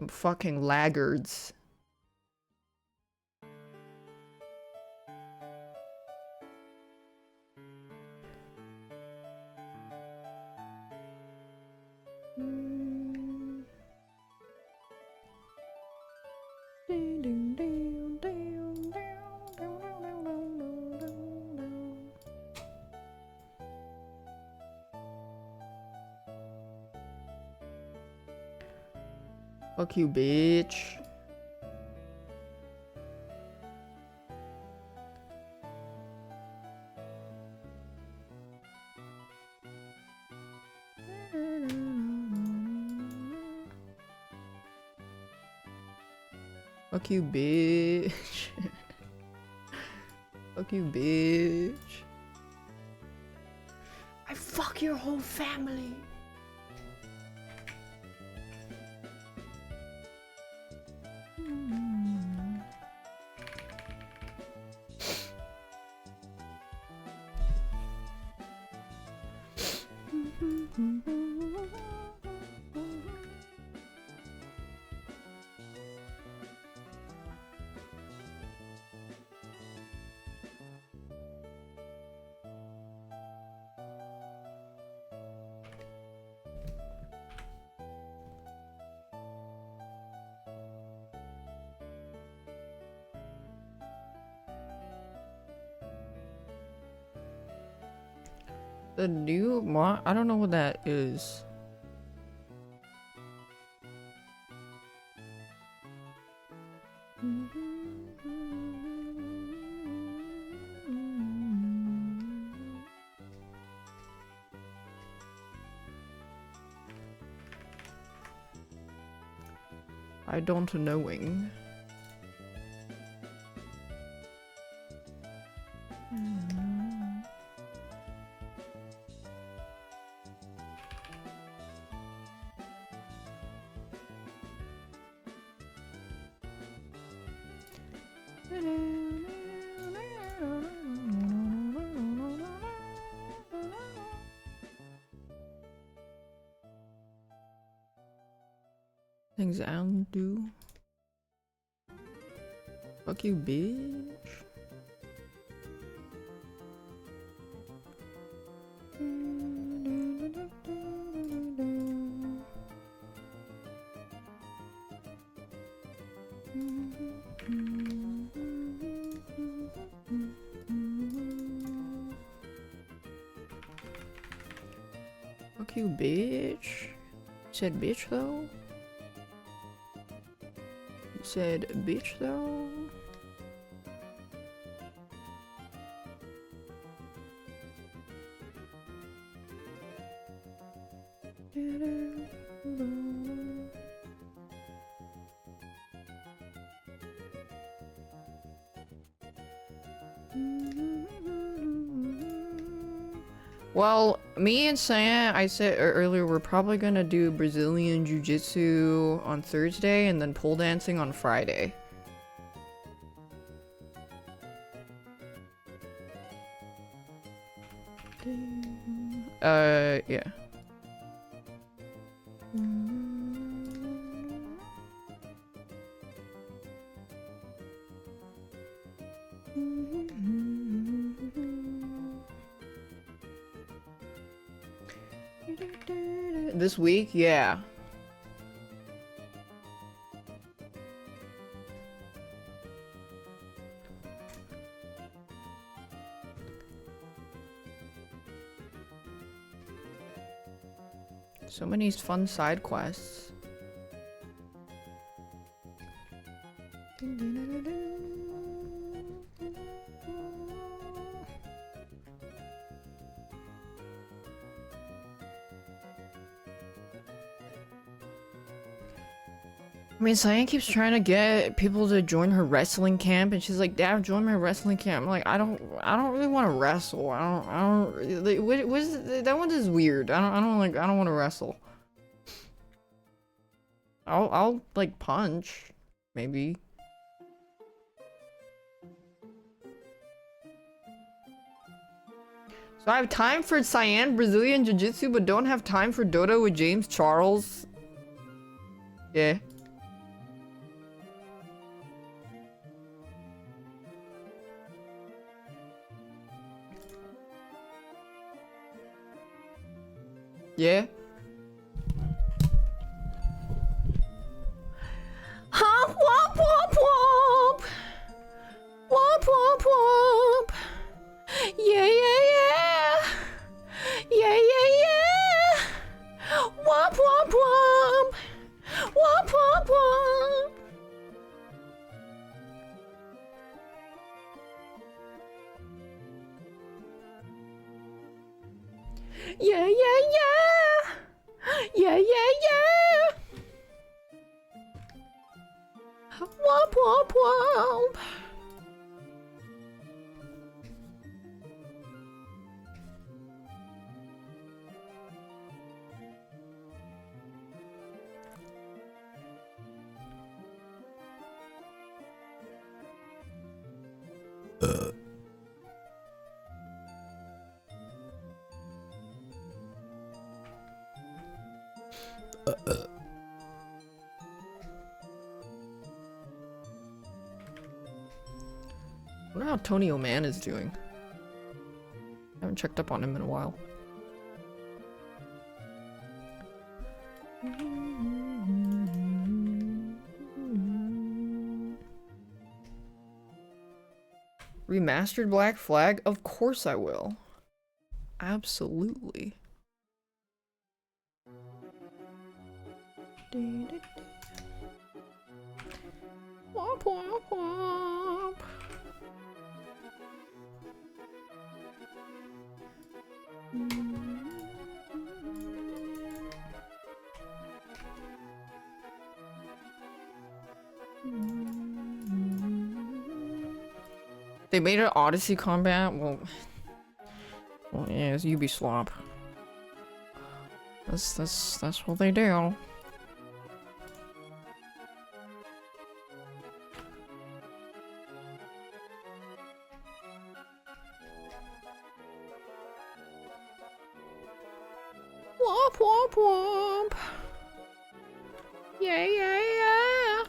Fucking laggards. Fuck you, bitch. Fuck you, bitch. Fuck you, bitch. I fuck your whole family. The new mod? I don't know what that is. I don't knowing. Things I don't do. Fuck you, bitch. Fuck you, bitch. Said bitch though. Said bitch though. Well, me and Saya, I said earlier, we're probably gonna do Brazilian Jiu-Jitsu on Thursday and then pole dancing on Friday. Yeah. This week? Yeah. So many fun side quests. I mean, Cyan keeps trying to get people to join her wrestling camp, and she's like, "Daph, join my wrestling camp." I'm like, I don't really want to wrestle. I don't. Like, what is that one? Is weird. I don't want to wrestle. I'll like punch, maybe. So I have time for Cyan Brazilian Jiu-Jitsu, but don't have time for Dota with James Charles. Yeah. Yeah. Hop, womp, womp, womp. Womp, womp, womp. Yeah, yeah, yeah. Yeah, yeah, yeah. Womp, womp, womp. Womp, womp, womp. Yeah, yeah, yeah. Yeah, yeah, yeah. Womp, womp, womp. I wonder how Tony Oman is doing. I haven't checked up on him in a while. Remastered Black Flag? Of course I will. Absolutely. Womp womp womp. They made it Odyssey combat? Well, yeah, it's Ubisoft. That's what they do. Womp womp womp. Yeah, yeah, yeah.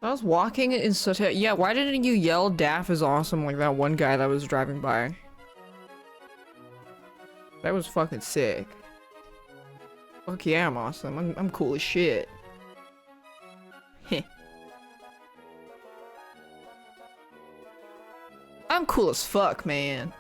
I was walking in such a— yeah, why didn't you yell Daph is awesome like that one guy that was driving by? That was fucking sick. Fuck yeah, I'm awesome. I'm cool as shit. Heh. I'm cool as fuck, man.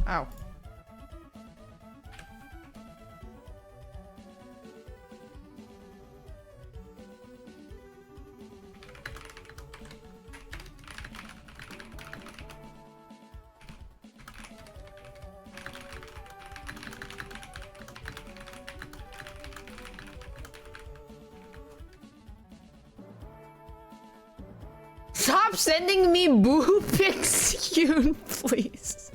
Ow. Stop sending me boo pics, Yoon, please.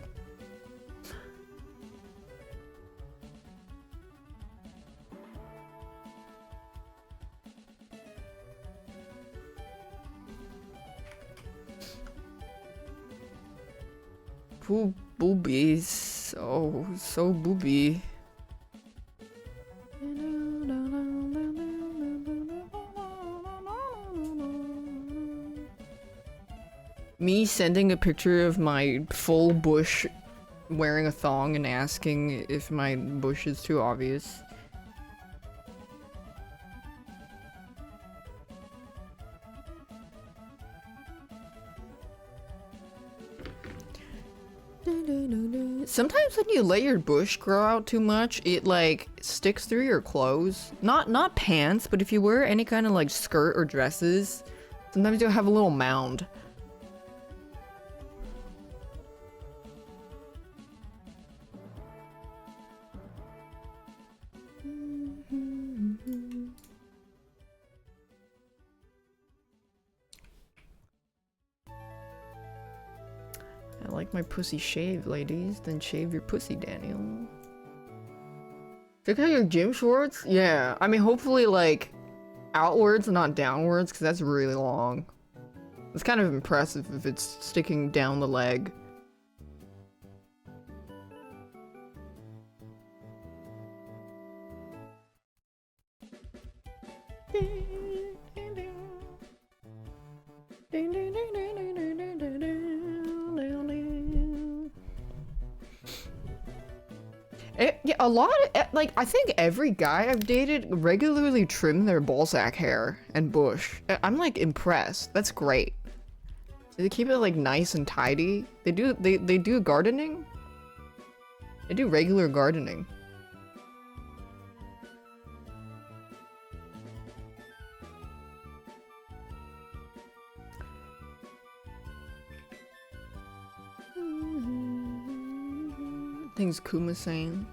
Boobies. Oh, so booby. Me sending a picture of my full bush wearing a thong and asking if my bush is too obvious. Sometimes when you let your bush grow out too much, it like sticks through your clothes. Not pants, but if you wear any kind of like skirt or dresses, sometimes you'll have a little mound. I like my pussy shaved, ladies. Then shave your pussy, Daniel. Check out your gym shorts? Yeah, I mean, hopefully, like, outwards, not downwards, because that's really long. It's kind of impressive if it's sticking down the leg. Yeah, a lot of, like, I think every guy I've dated regularly trim their ballsack hair and bush. I'm, like, impressed. That's great. They keep it, like, nice and tidy. They do gardening? They do regular gardening. Things Kuma saying.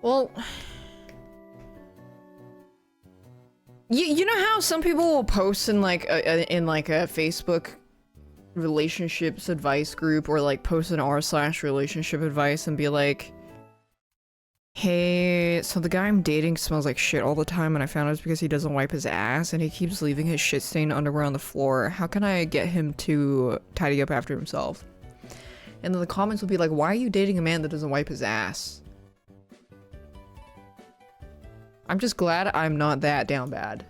Well, you know how some people will post in like a Facebook relationships advice group, or like post an r/relationship advice and be like, hey, so the guy I'm dating smells like shit all the time, and I found out it's because he doesn't wipe his ass and he keeps leaving his shit stained underwear on the floor. How can I get him to tidy up after himself? And then the comments will be like, why are you dating a man that doesn't wipe his ass? I'm just glad I'm not that down bad.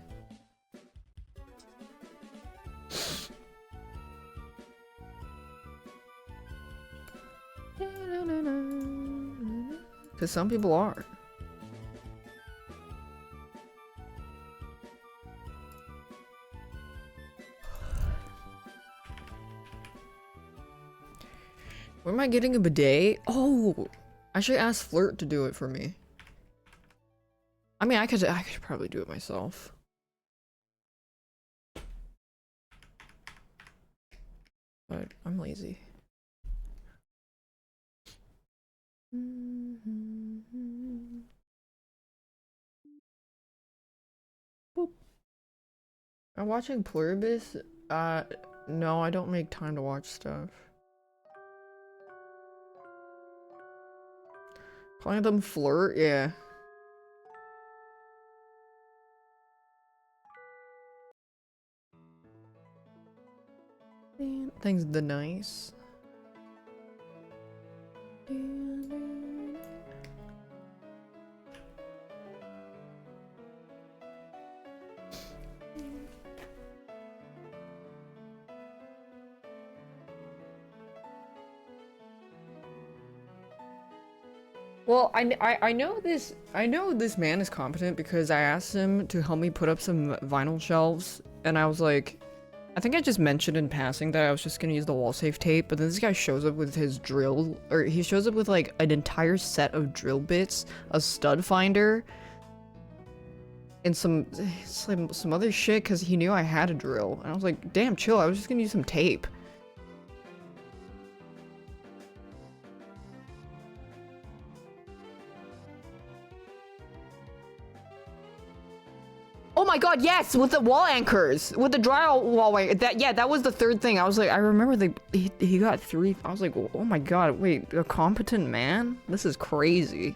Because some people are. Where am I getting a bidet? Oh, I should ask Flirt to do it for me. I mean, I could probably do it myself. But I'm lazy. Boop. I'm watching Pluribus. No, I don't make time to watch stuff. Calling them Flirt? Yeah. Thanks, the nice. Well, I know this man is competent because I asked him to help me put up some vinyl shelves, and I was like, I think I just mentioned in passing that I was just gonna use the wall safe tape, but then this guy shows up with his drill, or he shows up with like an entire set of drill bits, a stud finder, and some other shit because he knew I had a drill, and I was like, damn, chill, I was just gonna use some tape. Oh my god, yes, with the wall anchors, with the drywall anchor. That was the third thing. I was like, I remember he got 3. I was like, oh my god, wait, a competent man? This is crazy.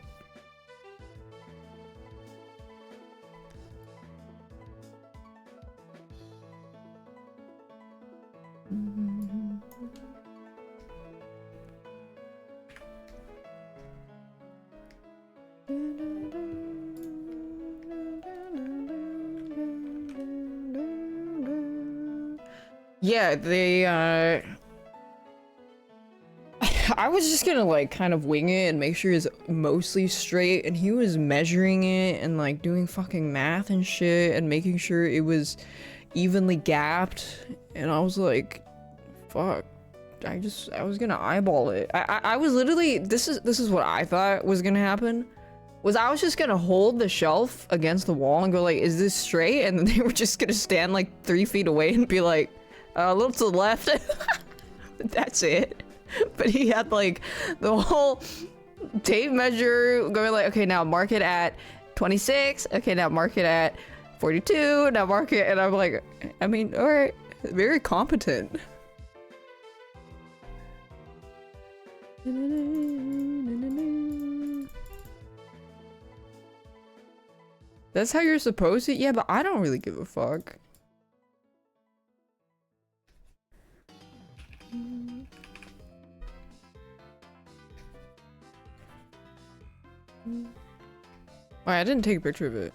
Yeah, I was just gonna like kind of wing it and make sure it's mostly straight, and he was measuring it and like doing fucking math and shit and making sure it was evenly gapped, and I was like, fuck. I was gonna eyeball it. I was literally, this is what I thought was gonna happen. Was I was just gonna hold the shelf against the wall and go like, is this straight? And then they were just gonna stand like 3 feet away and be like, a little to the left. That's it. But he had like the whole tape measure going like, okay, now mark it at 26. Okay, now mark it at 42. Now mark it, and I'm like, I mean, all right, very competent. That's how you're supposed to? Yeah, but I don't really give a fuck. Wait, I didn't take a picture of it.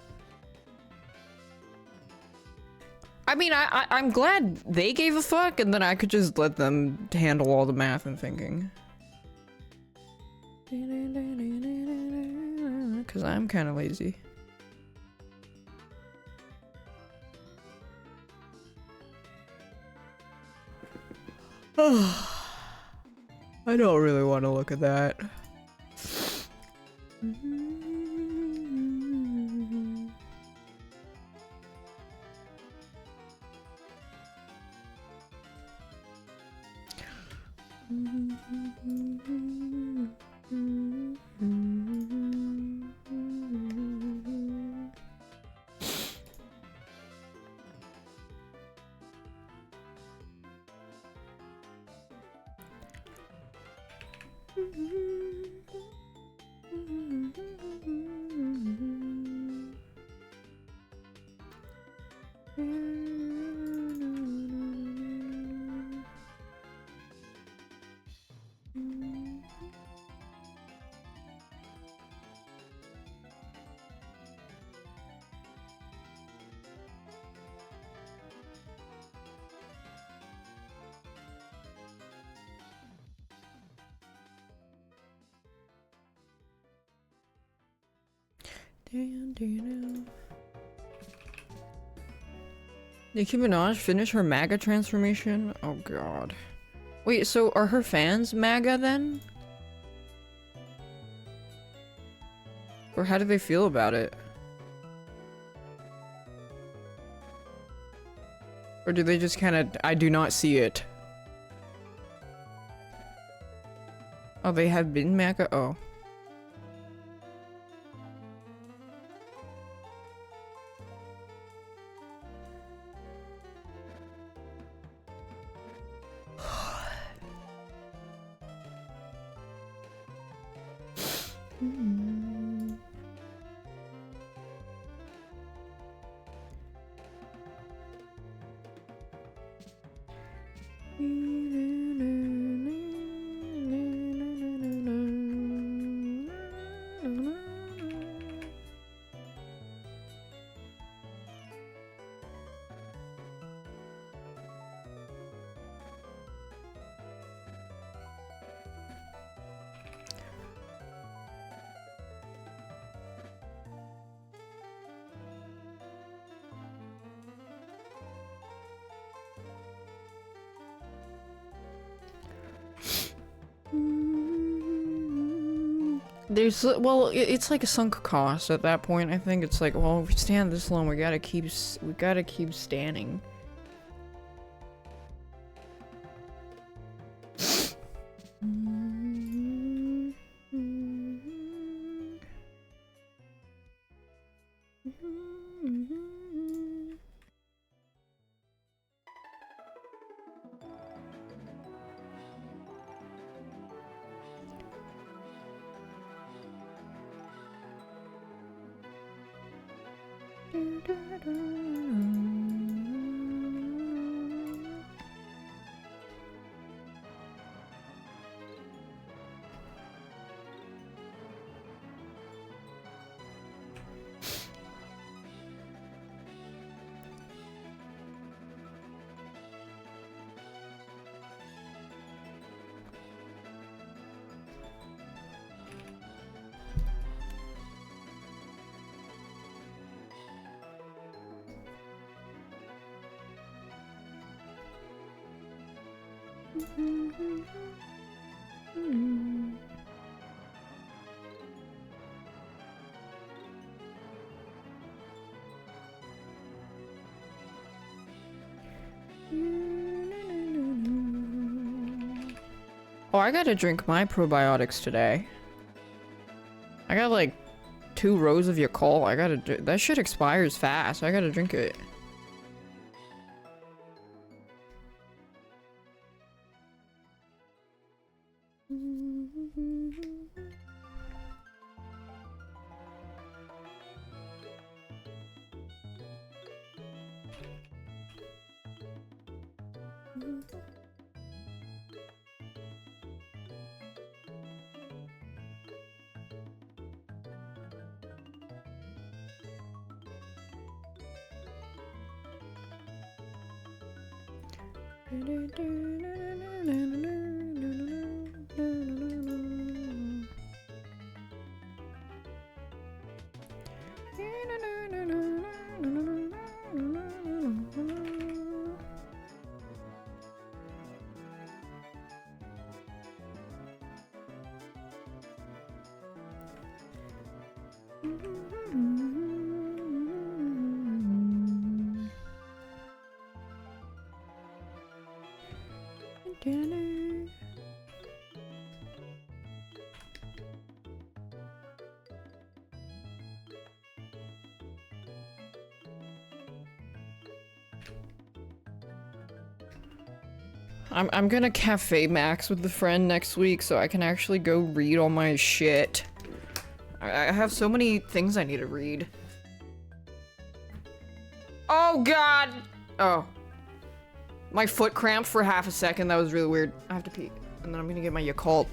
I mean, I'm glad they gave a fuck, and then I could just let them handle all the math and thinking. Because I'm kind of lazy. I don't really want to look at that. Nicki Minaj finished her MAGA transformation? Oh god. Wait, so are her fans MAGA then? Or how do they feel about it? Or do they just kind of, I do not see it? Oh, they have been MAGA? Oh. There's, well, it's like a sunk cost at that point. I think it's like, well, if we stand this long, we gotta keep standing. Oh, I gotta drink my probiotics today. I got like 2 rows of Yakult. I gotta that shit expires fast. I gotta drink it. I'm gonna cafe max with the friend next week so I can actually go read all my shit. I have so many things I need to read. Oh god! Oh. My foot cramped for half a second. That was really weird. I have to pee. And then I'm gonna get my Yakult.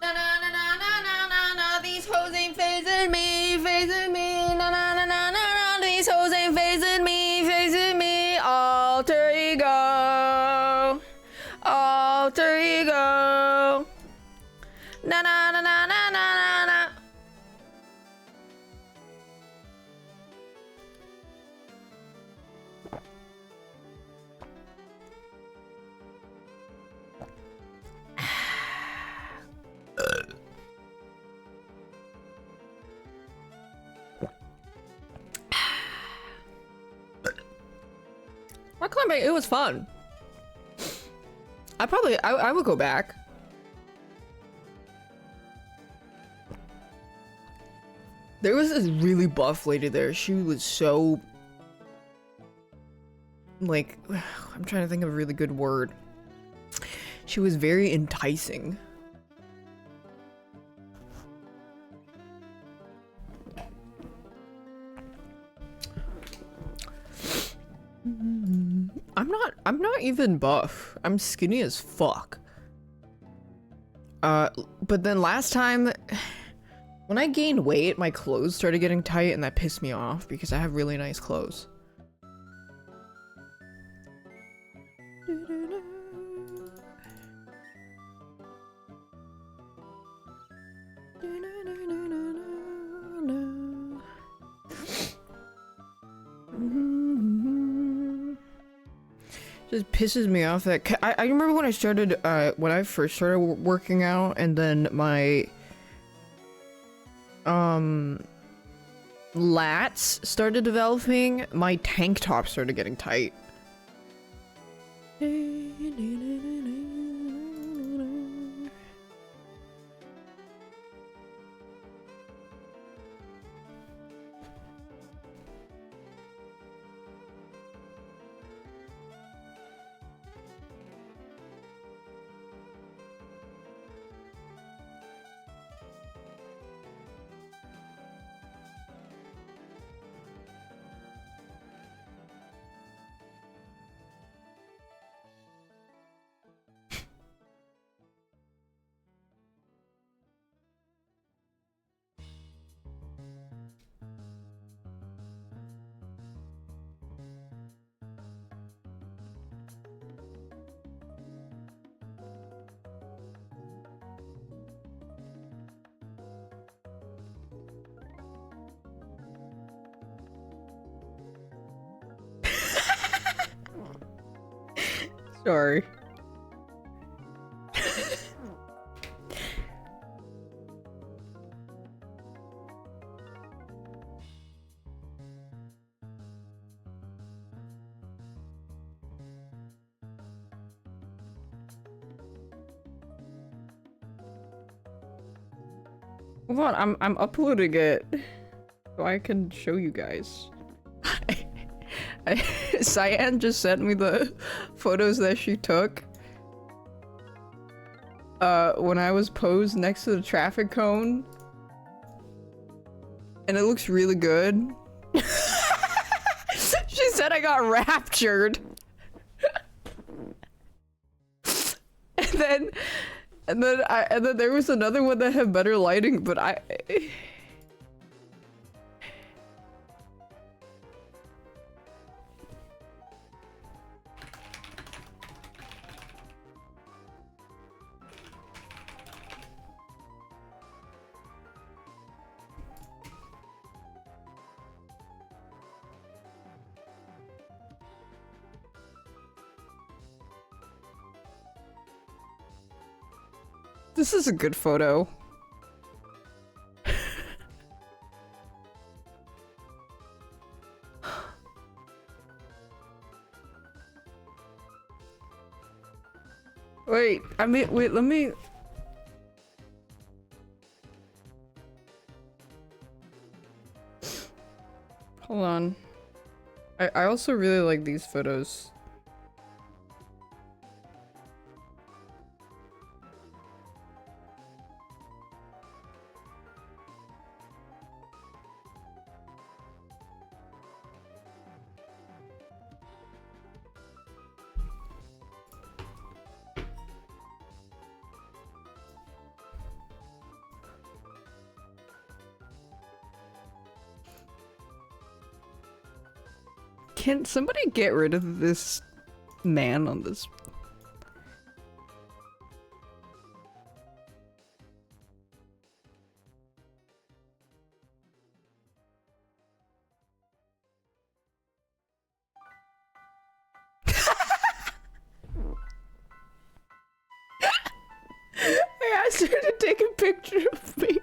Na na na na na na na na. These hoes ain't phasing me, phasing me. Na na na na na na. These hoes ain't phasing me, phasing me. Alter ego, alter ego. Na na na na na na na. Rock climbing, it was fun. I would go back. There was this really buff lady there. She was so... like, I'm trying to think of a really good word. She was very enticing. I'm not even buff. I'm skinny as fuck. But then last time when I gained weight, my clothes started getting tight and that pissed me off because I have really nice clothes. Just pisses me off that I remember when I started when I first started working out, and then my lats started developing, my tank top started getting tight. Sorry. Hold on, I'm uploading it so I can show you guys. Cyan just sent me the photos that she took when I was posed next to the traffic cone, and it looks really good. She said I got raptured. and then there was another one that had better lighting, but this is a good photo. Wait, wait, let me... Hold on. I also really like these photos. Can somebody get rid of this man on this? I asked her to take a picture of me.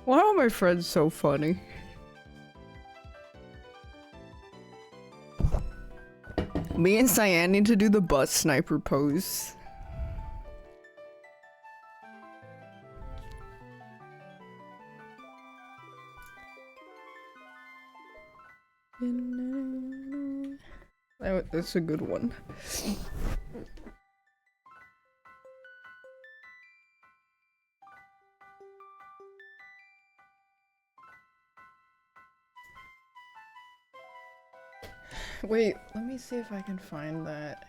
Why are my friends so funny? Me and Cyan need to do the bus sniper pose. That's a good one. Wait, let me see if I can find that.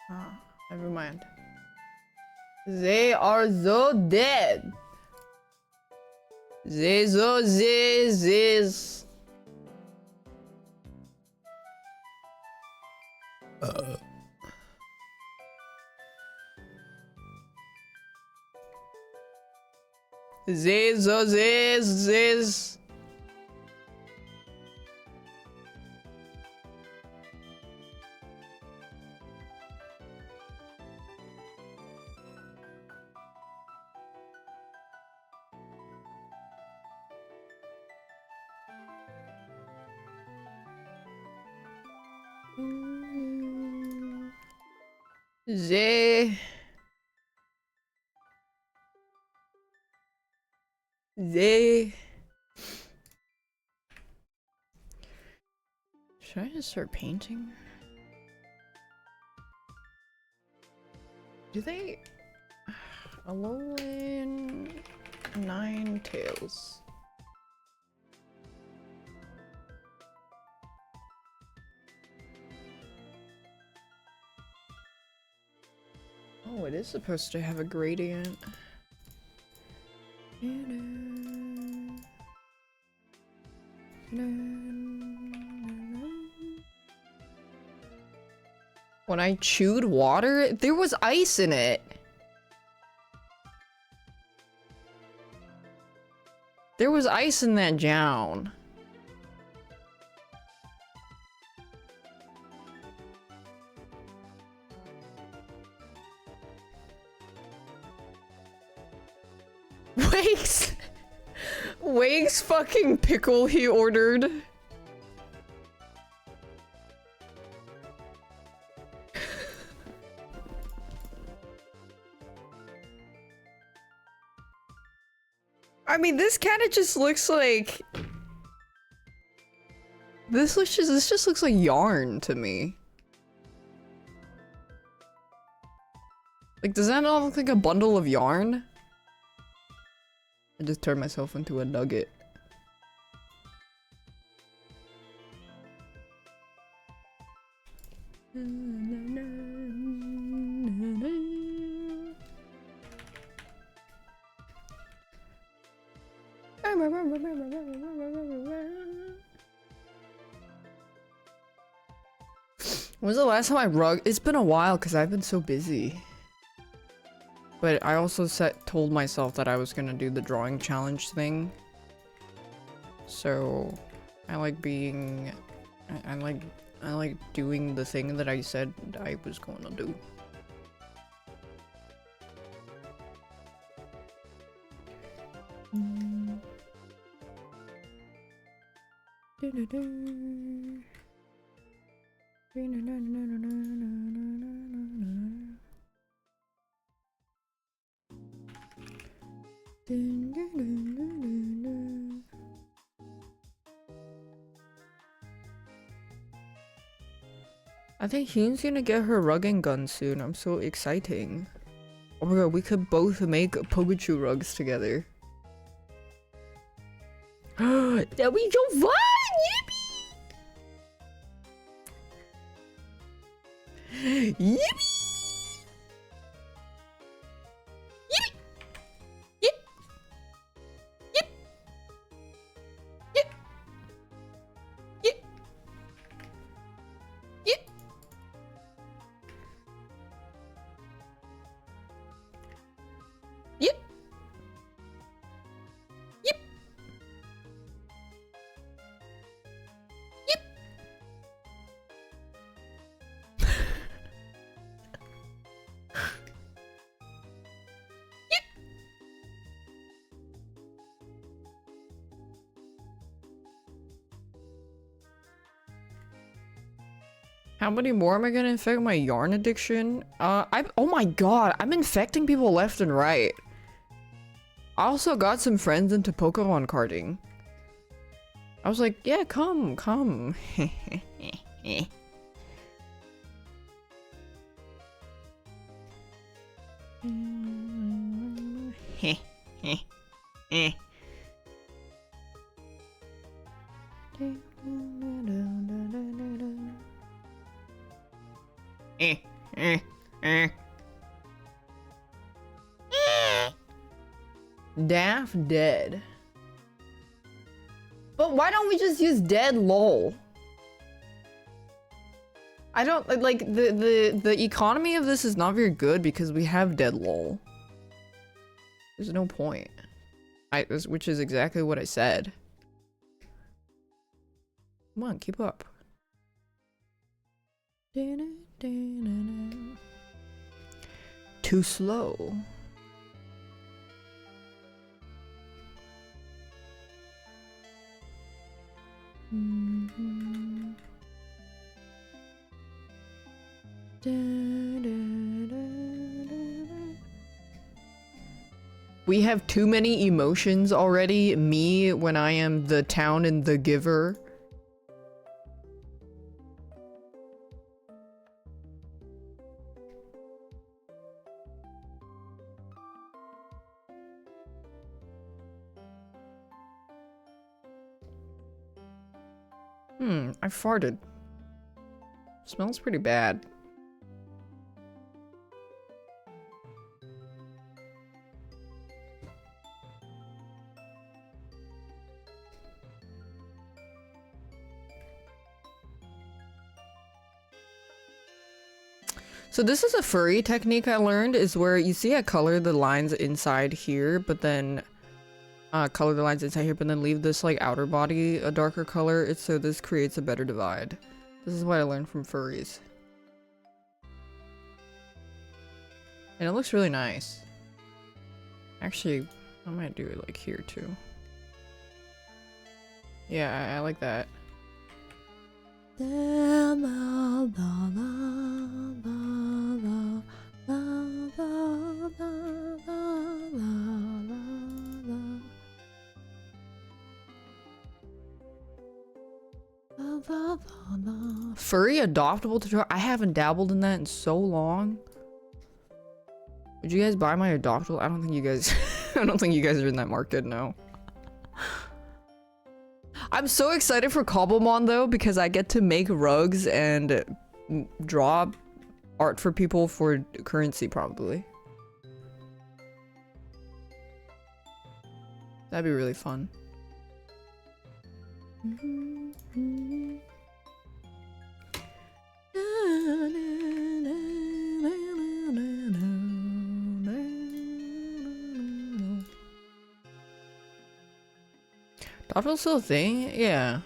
Ah, never mind. They are so dead. They so this. They so this. They should I just start painting? Do they Alolan Ninetales? Oh, it is supposed to have a gradient. When I chewed water, there was ice in it. There was ice in that jown. Wake's fucking pickle he ordered. I mean, this kind of just looks like... This just looks like yarn to me. Like, does that not look like a bundle of yarn? I just turned myself into a nugget. When's the last time I rug? It's been a while because I've been so busy. But I also told myself that I was gonna do the drawing challenge thing. So I like being, I like doing the thing that I said I was going to do. I think Hune's gonna get her rugging gun soon. I'm so exciting. Oh my god, we could both make Pikachu rugs together. That'd be so fun! Yippee! Yippee! How many more am I gonna infect my yarn addiction? Oh my god, I'm infecting people left and right. I also got some friends into Pokemon carding. I was like, yeah, come. Daph dead. But why don't we just use dead lol? I don't like the economy of this is not very good because we have dead lol. There's no point. Which is exactly what I said. Come on, keep up. Too slow. We have too many emotions already. Me when I am the town and the giver. I farted. Smells pretty bad. So this is a furry technique I learned, is where you see I color the lines inside here, but then color the lines inside here, but then leave this like outer body a darker color. It's so this creates a better divide. This is what I learned from furries. And it looks really nice. Actually, I might do it like here too. Yeah, I like that. Furry adoptable tutorial? I haven't dabbled in that in so long. Would you guys buy my adoptable? I don't think you guys I don't think you guys are in that market, no. I'm so excited for Cobblemon though, because I get to make rugs and draw art for people for currency probably. That'd be really fun. Adoptable still a thing? Yeah,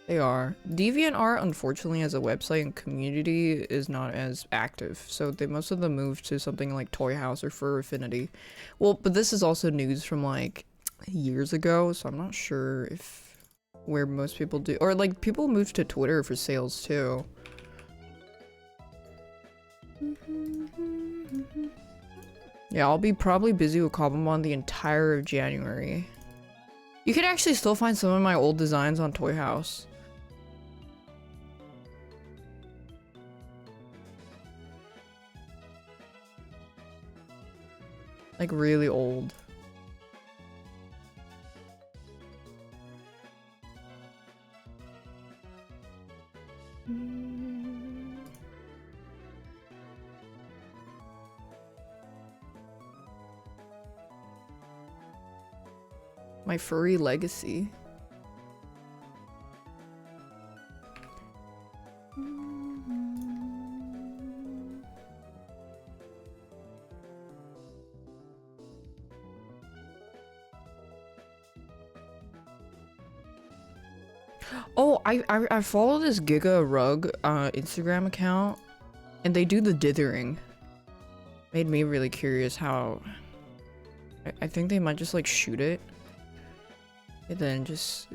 they are. DeviantArt, unfortunately, as a website and community, is not as active. So most of them moved to something like Toy House or Fur Affinity. Well, but this is also news from like years ago, so I'm not sure if where most people do, or like people moved to Twitter for sales too. Yeah, I'll be probably busy with Cobblemon the entire of January. You can actually still find some of my old designs on Toy House. Like really old. My furry legacy. Oh, I follow this Giga Rug Instagram account, and they do the dithering. Made me really curious how. I think they might just like shoot it. And then just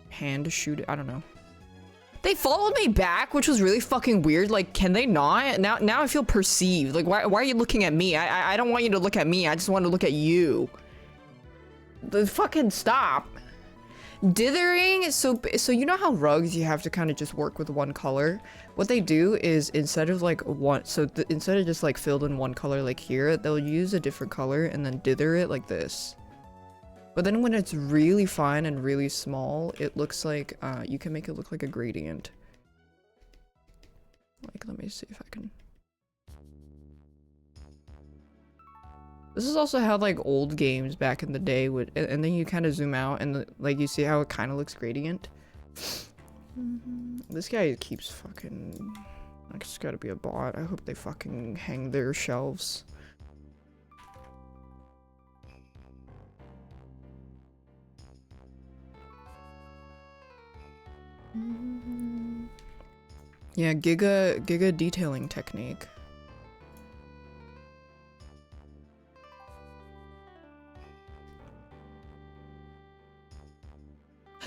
hand shoot it. I don't know. They followed me back, which was really fucking weird. Like, can they not? Now I feel perceived. Like, why are you looking at me? I don't want you to look at me. I just want to look at you. The fucking stop. Dithering, so you know how rugs you have to kind of just work with one color? What they do is instead of like instead of just like filled in one color like here, they'll use a different color and then dither it like this. But then when it's really fine and really small, it looks like you can make it look like a gradient. Like, let me see if I can. This is also how like old games back in the day would, and then you kind of zoom out and like you see how it kind of looks gradient. This guy keeps fucking, I just gotta be a bot. I hope they fucking hang their shelves. Yeah, giga detailing technique.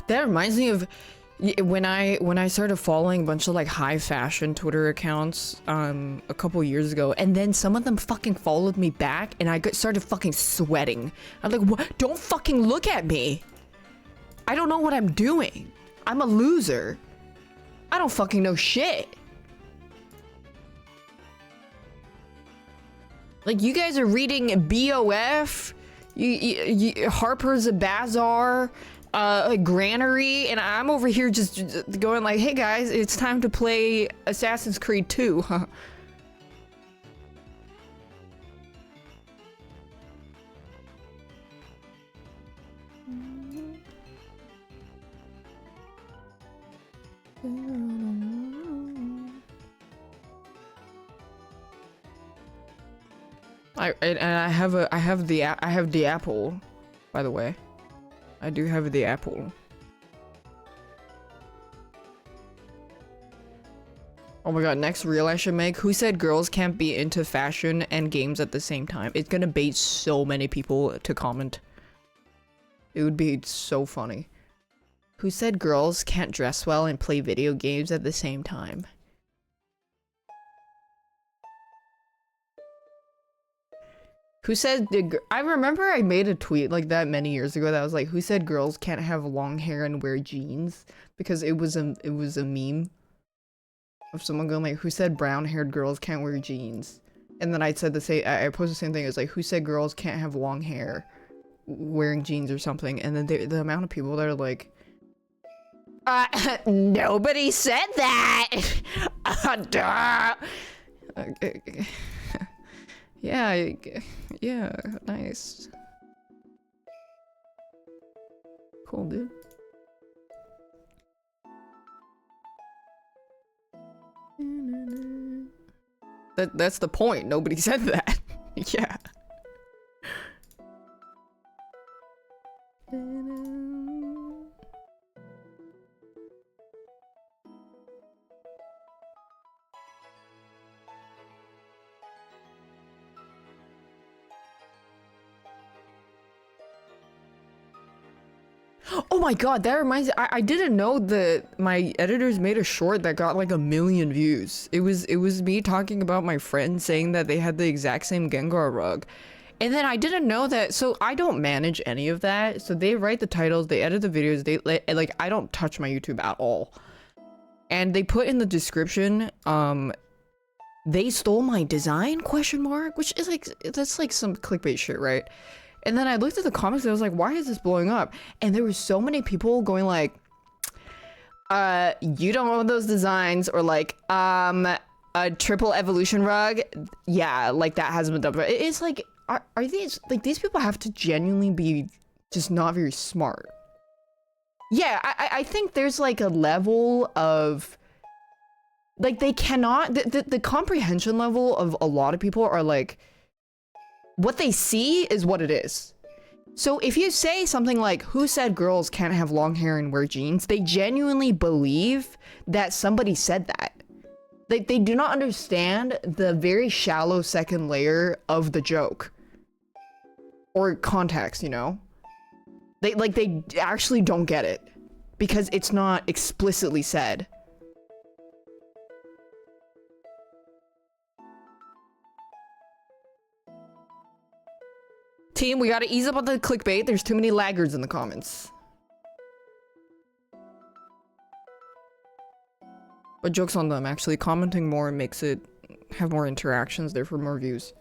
That reminds me of when I started following a bunch of like high fashion Twitter accounts a couple years ago, and then some of them fucking followed me back and I started fucking sweating. I'm like, what? Don't fucking look at me. I don't know what I'm doing. I'm a loser. I don't fucking know shit. Like, you guys are reading BOF, Harper's Bazaar, Granary, and I'm over here just going like, hey guys, it's time to play Assassin's Creed 2. I have the apple, by the way. I do have the apple. Oh my god, next reel I should make. Who said girls can't be into fashion and games at the same time? It's gonna bait so many people to comment. It would be so funny. Who said girls can't dress well and play video games at the same time? Who said I remember I made a tweet like that many years ago that was like, who said girls can't have long hair and wear jeans? Because it was a meme of someone going like, who said brown-haired girls can't wear jeans? And then I said the same, I posted the same thing. It was like, who said girls can't have long hair wearing jeans or something? And then the amount of people that are like, nobody said that. Duh. Yeah, nice. Cool, dude. That's the point. Nobody said that. Yeah. Oh my god, that reminds me, I didn't know that my editors made a short that got like 1 million views. It was me talking about my friend saying that they had the exact same Gengar rug. And then I didn't know that, so I don't manage any of that. So they write the titles, they edit the videos, like I don't touch my YouTube at all. And they put in the description, they stole my design, question mark, which is like, that's like some clickbait shit, right? And then I looked at the comments and I was like, why is this blowing up? And there were so many people going like, you don't own those designs, or like, a triple evolution rug. Yeah, like that hasn't been done. But it's like, are these, like, these people have to genuinely be just not very smart. Yeah, I think there's like a level of, like, they cannot, the comprehension level of a lot of people are like, what they see is what it is. So if you say something like, who said girls can't have long hair and wear jeans? They genuinely believe that somebody said that. They do not understand the very shallow second layer of the joke. Or context, you know? They actually don't get it. Because it's not explicitly said. Team, we gotta ease up on the clickbait. There's too many laggards in the comments. But joke's on them, actually. Commenting more makes it have more interactions, therefore more views.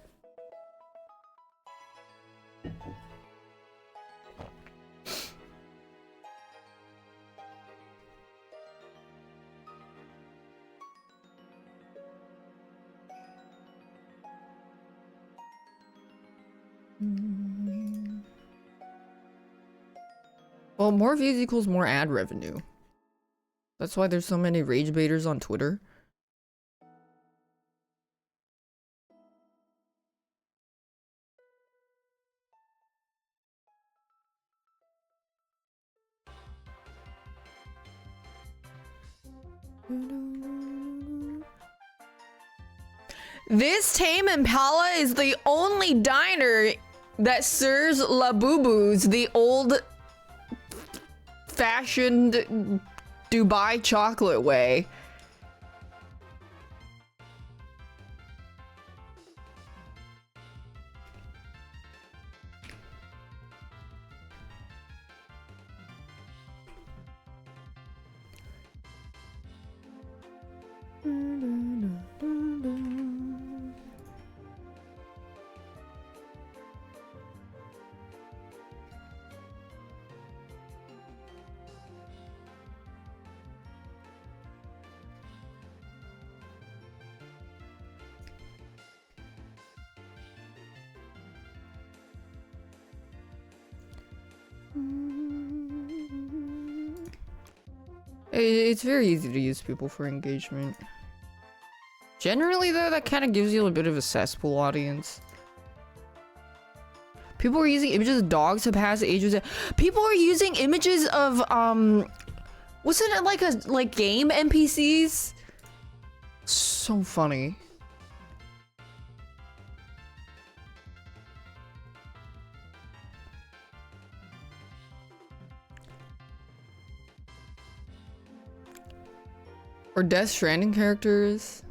Well, more views equals more ad revenue. That's why there's so many rage baiters on Twitter. This Tame Impala is the only diner that serves Labubus the old-fashioned Dubai chocolate way. It's very easy to use people for engagement. Generally, though, that kind of gives you a bit of a cesspool audience. People are using images of dogs to pass ages. People are using images of, wasn't it like game NPCs? So funny. Or Death Stranding characters.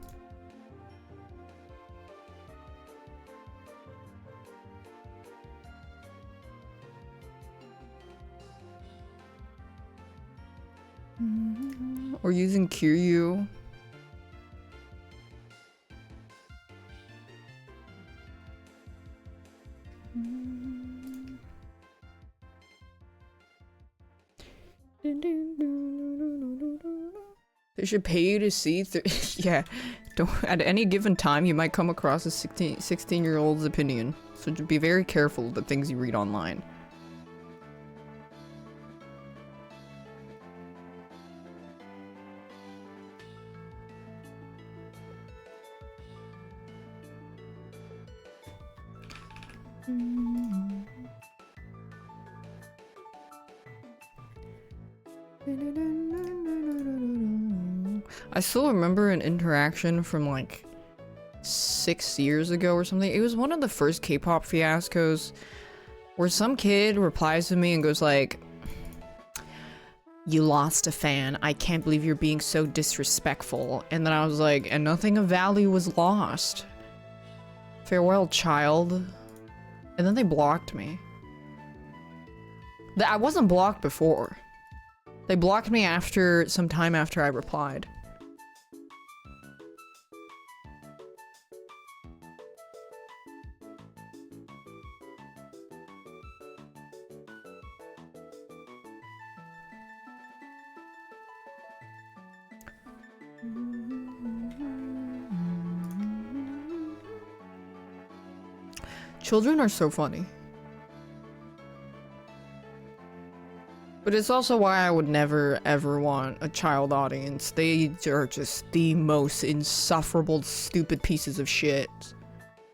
Or using Kiryu. They should pay you to see yeah, don't at any given time you might come across a 16-year-old's opinion, so just be very careful of the things you read online. I still remember an interaction from like 6 years ago or something. It was one of the first K-pop fiascos where some kid replies to me and goes like, "You lost a fan. I can't believe you're being so disrespectful." And then I was like, "And nothing of value was lost. Farewell, child." And then they blocked me. I wasn't blocked before. They blocked me after some time after I replied. Children are so funny. But it's also why I would never ever want a child audience. They are just the most insufferable, stupid pieces of shit.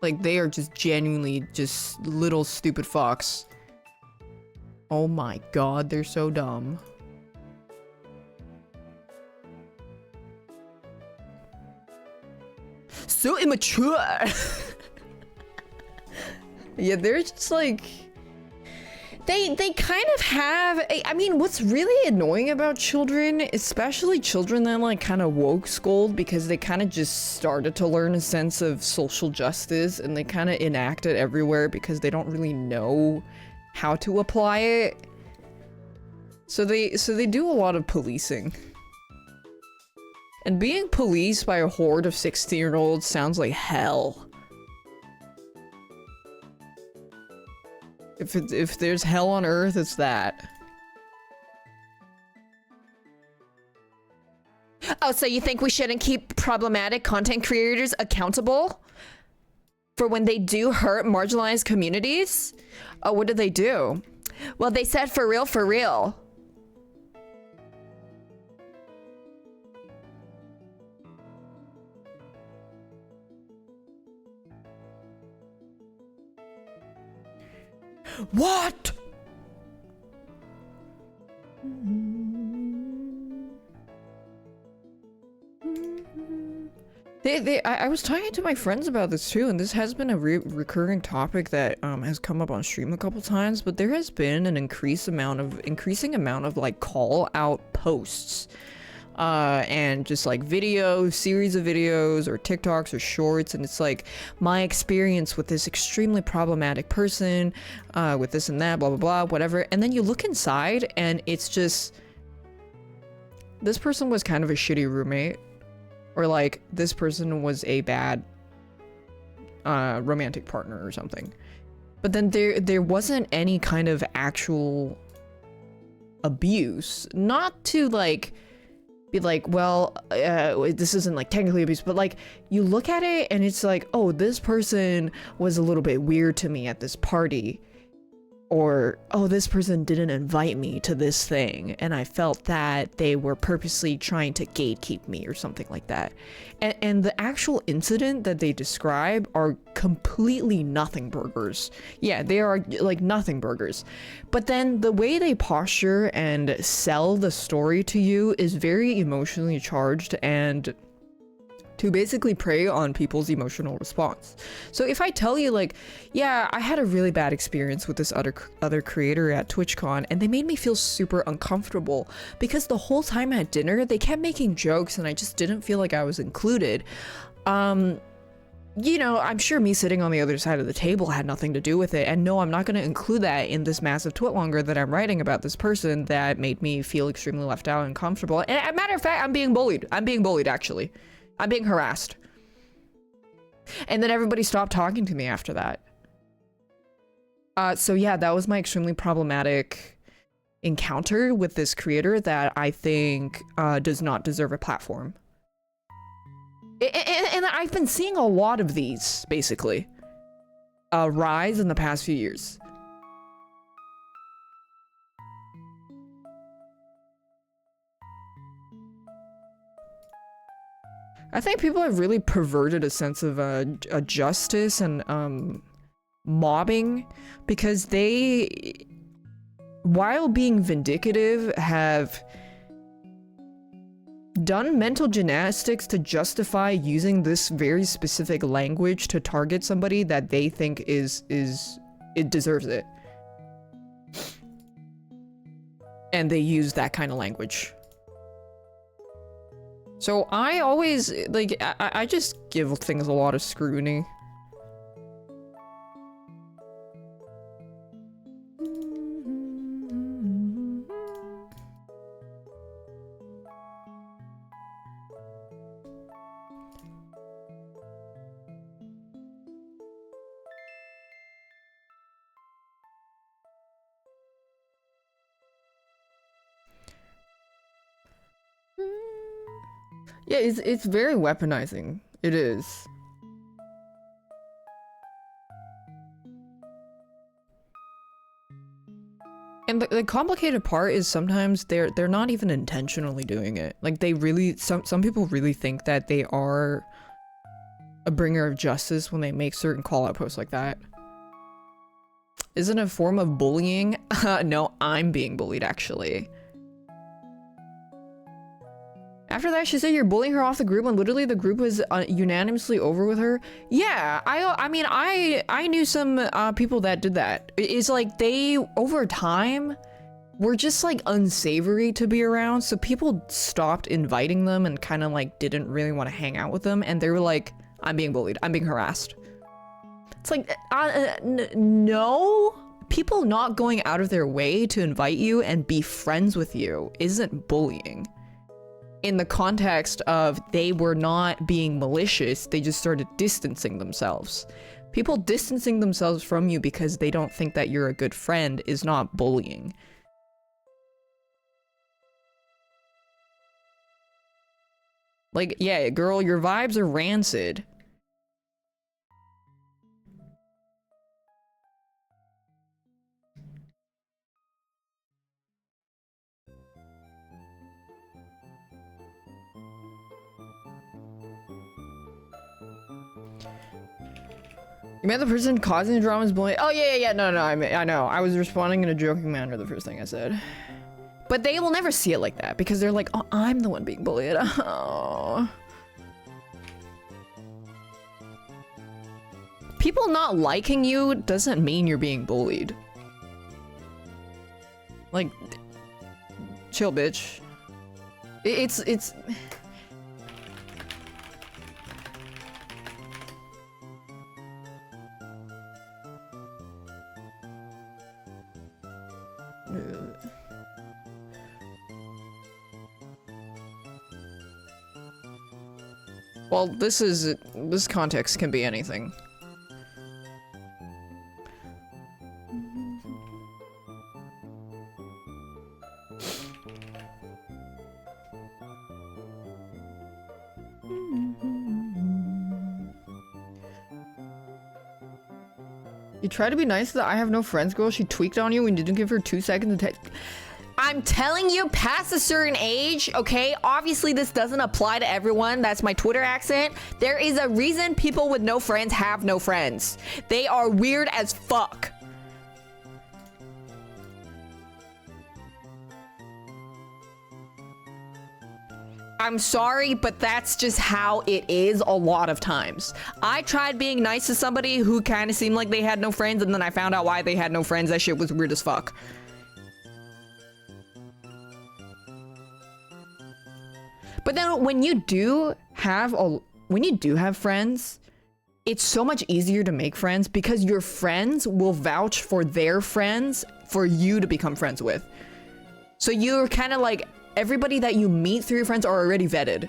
Like, they are just genuinely just little stupid fucks. Oh my god, they're so dumb. So immature! Yeah, they're just like... They kind of have, I mean, what's really annoying about children, especially children that like kind of woke schooled because they kind of just started to learn a sense of social justice and they kind of enact it everywhere because they don't really know how to apply it. So they do a lot of policing. And being policed by a horde of 16-year-olds sounds like hell. If there's hell on earth, it's that. Oh, so you think we shouldn't keep problematic content creators accountable for when they do hurt marginalized communities? Oh, what did they do? Well, they said for real, for real. What? I was talking to my friends about this too, and this has been a recurring topic that has come up on stream a couple times, but there has been an increasing amount of like call out posts and just like videos, series of videos or TikToks or shorts, and it's like my experience with this extremely problematic person with this and that, blah blah blah, whatever. And then you look inside and it's just, this person was kind of a shitty roommate, or like this person was a bad romantic partner or something. But then there wasn't any kind of actual abuse, not to like be like, well, this isn't like technically abuse, but like you look at it and it's like, oh, this person was a little bit weird to me at this party, or oh, this person didn't invite me to this thing and I felt that they were purposely trying to gatekeep me or something like that. And the actual incident that they describe are completely nothing burgers. Yeah, they are like nothing burgers. But then the way they posture and sell the story to you is very emotionally charged and to basically prey on people's emotional response. So if I tell you like, yeah, I had a really bad experience with this other creator at TwitchCon and they made me feel super uncomfortable because the whole time at dinner they kept making jokes and I just didn't feel like I was included. You know, I'm sure me sitting on the other side of the table had nothing to do with it, and no, I'm not going to include that in this massive twitlonger that I'm writing about this person that made me feel extremely left out and uncomfortable. And as a matter of fact, I'm being bullied. I'm being bullied, actually. I'm being harassed. And then everybody stopped talking to me after that. So yeah, that was my extremely problematic encounter with this creator that I think does not deserve a platform. And I've been seeing a lot of these, basically, rise in the past few years. I think people have really perverted a sense of a justice and mobbing because they, while being vindicative, have done mental gymnastics to justify using this very specific language to target somebody that they think it deserves it. And they use that kind of language. So I always, like, I just give things a lot of scrutiny. Yeah, it's very weaponizing. It is. And the complicated part is sometimes they're not even intentionally doing it. Like they really, some people really think that they are a bringer of justice when they make certain call-out posts like that. Isn't it a form of bullying? No, I'm being bullied actually. After that, she said you're bullying her off the group when literally the group was unanimously over with her. Yeah, I mean, I knew some people that did that. It's like they, over time, were just like unsavory to be around. So people stopped inviting them and kind of like didn't really want to hang out with them. And they were like, I'm being bullied. I'm being harassed. It's like, no. People not going out of their way to invite you and be friends with you isn't bullying. In the context of they were not being malicious, they just started distancing themselves. People distancing themselves from you because they don't think that you're a good friend is not bullying. Like, yeah, girl, your vibes are rancid. You meant the person causing the drama is bullying? Oh, yeah, no, I know. I was responding in a joking manner, the first thing I said. But they will never see it like that, because they're like, oh, I'm the one being bullied. Oh. People not liking you doesn't mean you're being bullied. Like, chill, bitch. It's... Well, this context can be anything. You try to be nice to the I have no friends girl. She tweaked on you and you didn't give her 2 seconds to text. I'm telling you, past a certain age, okay? Obviously, this doesn't apply to everyone. That's my Twitter accent. There is a reason people with no friends have no friends. They are weird as fuck. I'm sorry, but that's just how it is a lot of times. I tried being nice to somebody who kind of seemed like they had no friends, and then I found out why they had no friends. That shit was weird as fuck. But then when you do have friends, it's so much easier to make friends because your friends will vouch for their friends for you to become friends with. So you're kind of like, everybody that you meet through your friends are already vetted.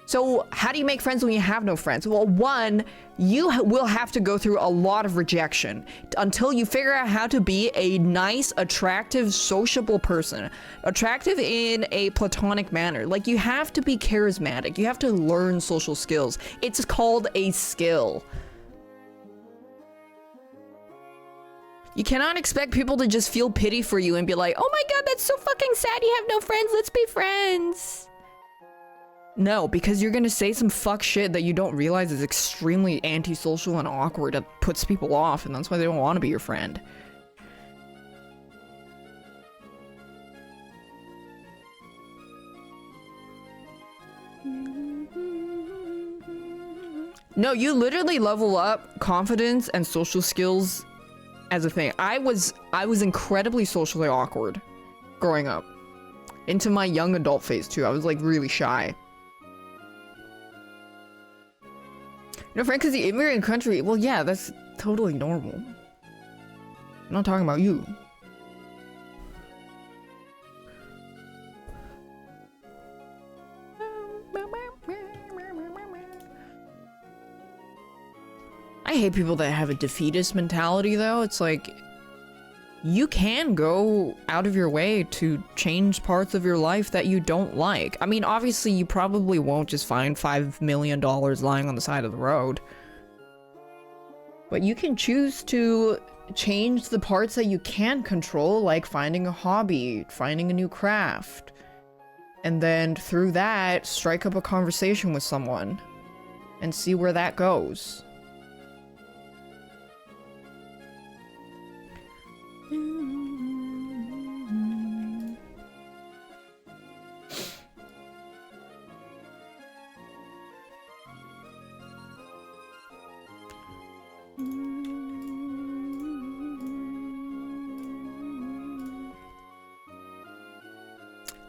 So how do you make friends when you have no friends? Well, one, you will have to go through a lot of rejection until you figure out how to be a nice, attractive, sociable person. Attractive in a platonic manner. Like, you have to be charismatic. You have to learn social skills. It's called a skill. You cannot expect people to just feel pity for you and be like, oh my god, that's so fucking sad you have no friends, let's be friends. No, because you're gonna say some fuck shit that you don't realize is extremely antisocial and awkward that puts people off, and that's why they don't want to be your friend. No, you literally level up confidence and social skills as a thing. I was incredibly socially awkward growing up. Into my young adult phase too. I was like really shy. No, friend, because the immigrant country, well, yeah, that's totally normal. I'm not talking about you. I hate people that have a defeatist mentality, though. It's like, you can go out of your way to change parts of your life that you don't like. I mean, obviously, you probably won't just find $5 million lying on the side of the road. But you can choose to change the parts that you can control, like finding a hobby, finding a new craft. And then through that, strike up a conversation with someone and see where that goes.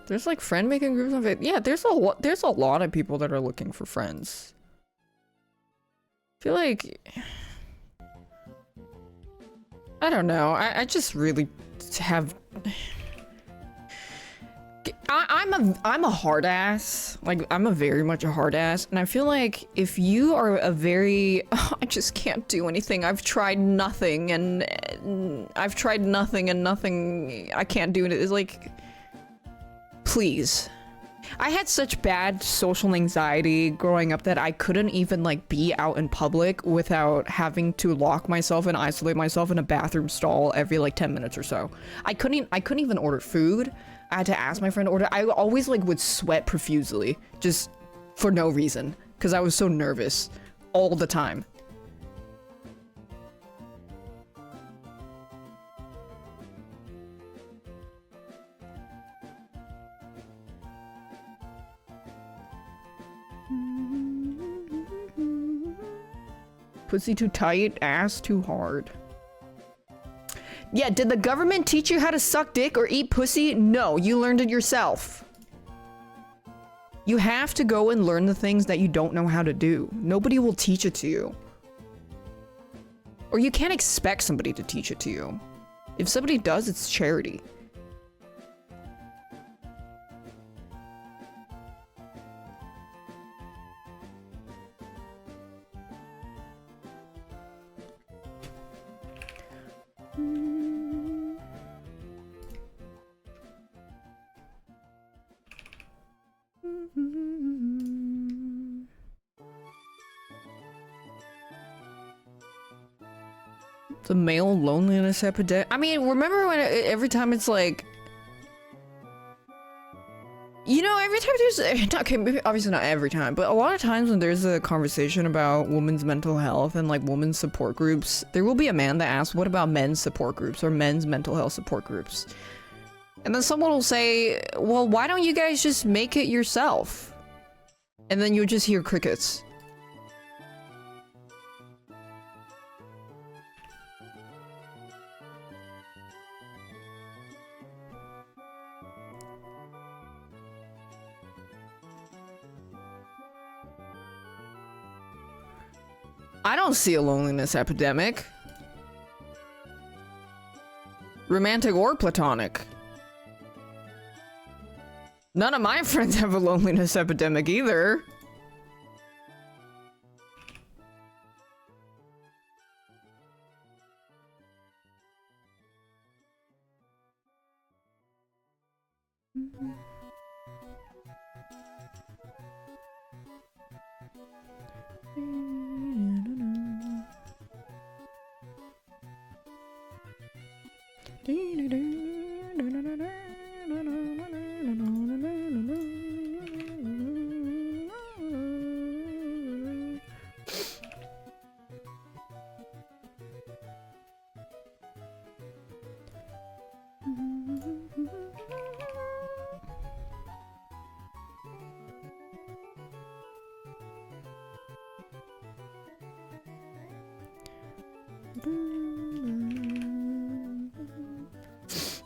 There's like friend making groups on Facebook. Yeah, there's a lot of people that are looking for friends. I feel like I don't know. I just really have I'm a hard ass. Like, I'm a very much a hard ass. And I feel like if you are a very, oh, I just can't do anything. I've tried nothing and I've tried nothing and nothing. I can't do it. It's like, please. I had such bad social anxiety growing up that I couldn't even like be out in public without having to lock myself and isolate myself in a bathroom stall every like 10 minutes or so. I couldn't even order food. I had to ask my friend to order. I always like would sweat profusely just for no reason because I was so nervous all the time. Pussy too tight, ass too hard. Yeah, did the government teach you how to suck dick or eat pussy? No, you learned it yourself. You have to go and learn the things that you don't know how to do. Nobody will teach it to you. Or you can't expect somebody to teach it to you. If somebody does, it's charity. The male loneliness epidemic. I mean, remember when every time it's like, you know, every time there's, okay, maybe obviously not every time, but a lot of times when there's a conversation about women's mental health and like women's support groups, there will be a man that asks, what about men's support groups or men's mental health support groups? And then someone will say, well, why don't you guys just make it yourself? And then you'll just hear crickets. I don't see a loneliness epidemic. Romantic or platonic. None of my friends have a loneliness epidemic either.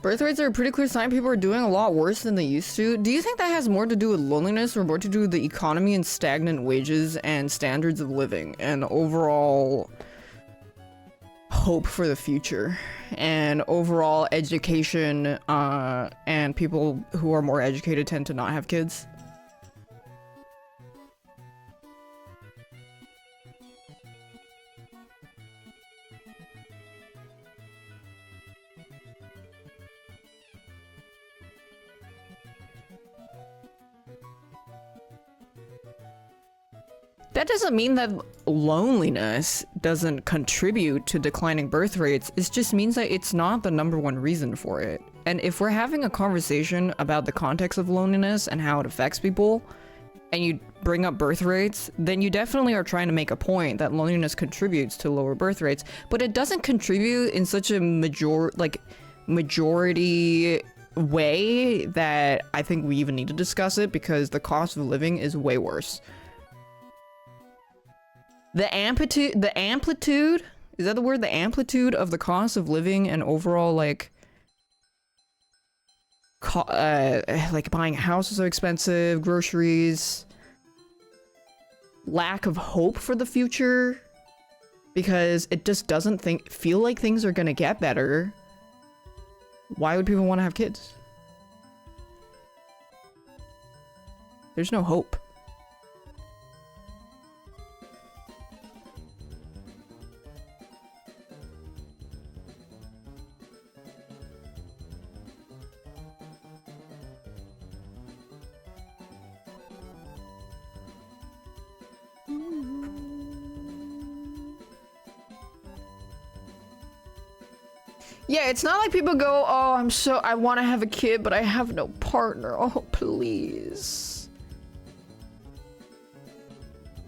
Birth rates are a pretty clear sign people are doing a lot worse than they used to. Do you think that has more to do with loneliness or more to do with the economy and stagnant wages and standards of living and overall hope for the future and overall education and people who are more educated tend to not have kids? That doesn't mean that loneliness doesn't contribute to declining birth rates. It just means that it's not the #1 reason for it. And if we're having a conversation about the context of loneliness and how it affects people, and you bring up birth rates, then you definitely are trying to make a point that loneliness contributes to lower birth rates, but it doesn't contribute in such a majority way that I think we even need to discuss it, because the cost of living is way worse. The amplitude, is that the word? The amplitude of the cost of living and overall, like, like buying houses are expensive, groceries, lack of hope for the future, because it just doesn't feel like things are gonna get better. Why would people want to have kids? There's no hope. Yeah, it's not like people go, oh, I want to have a kid, but I have no partner. Oh, please.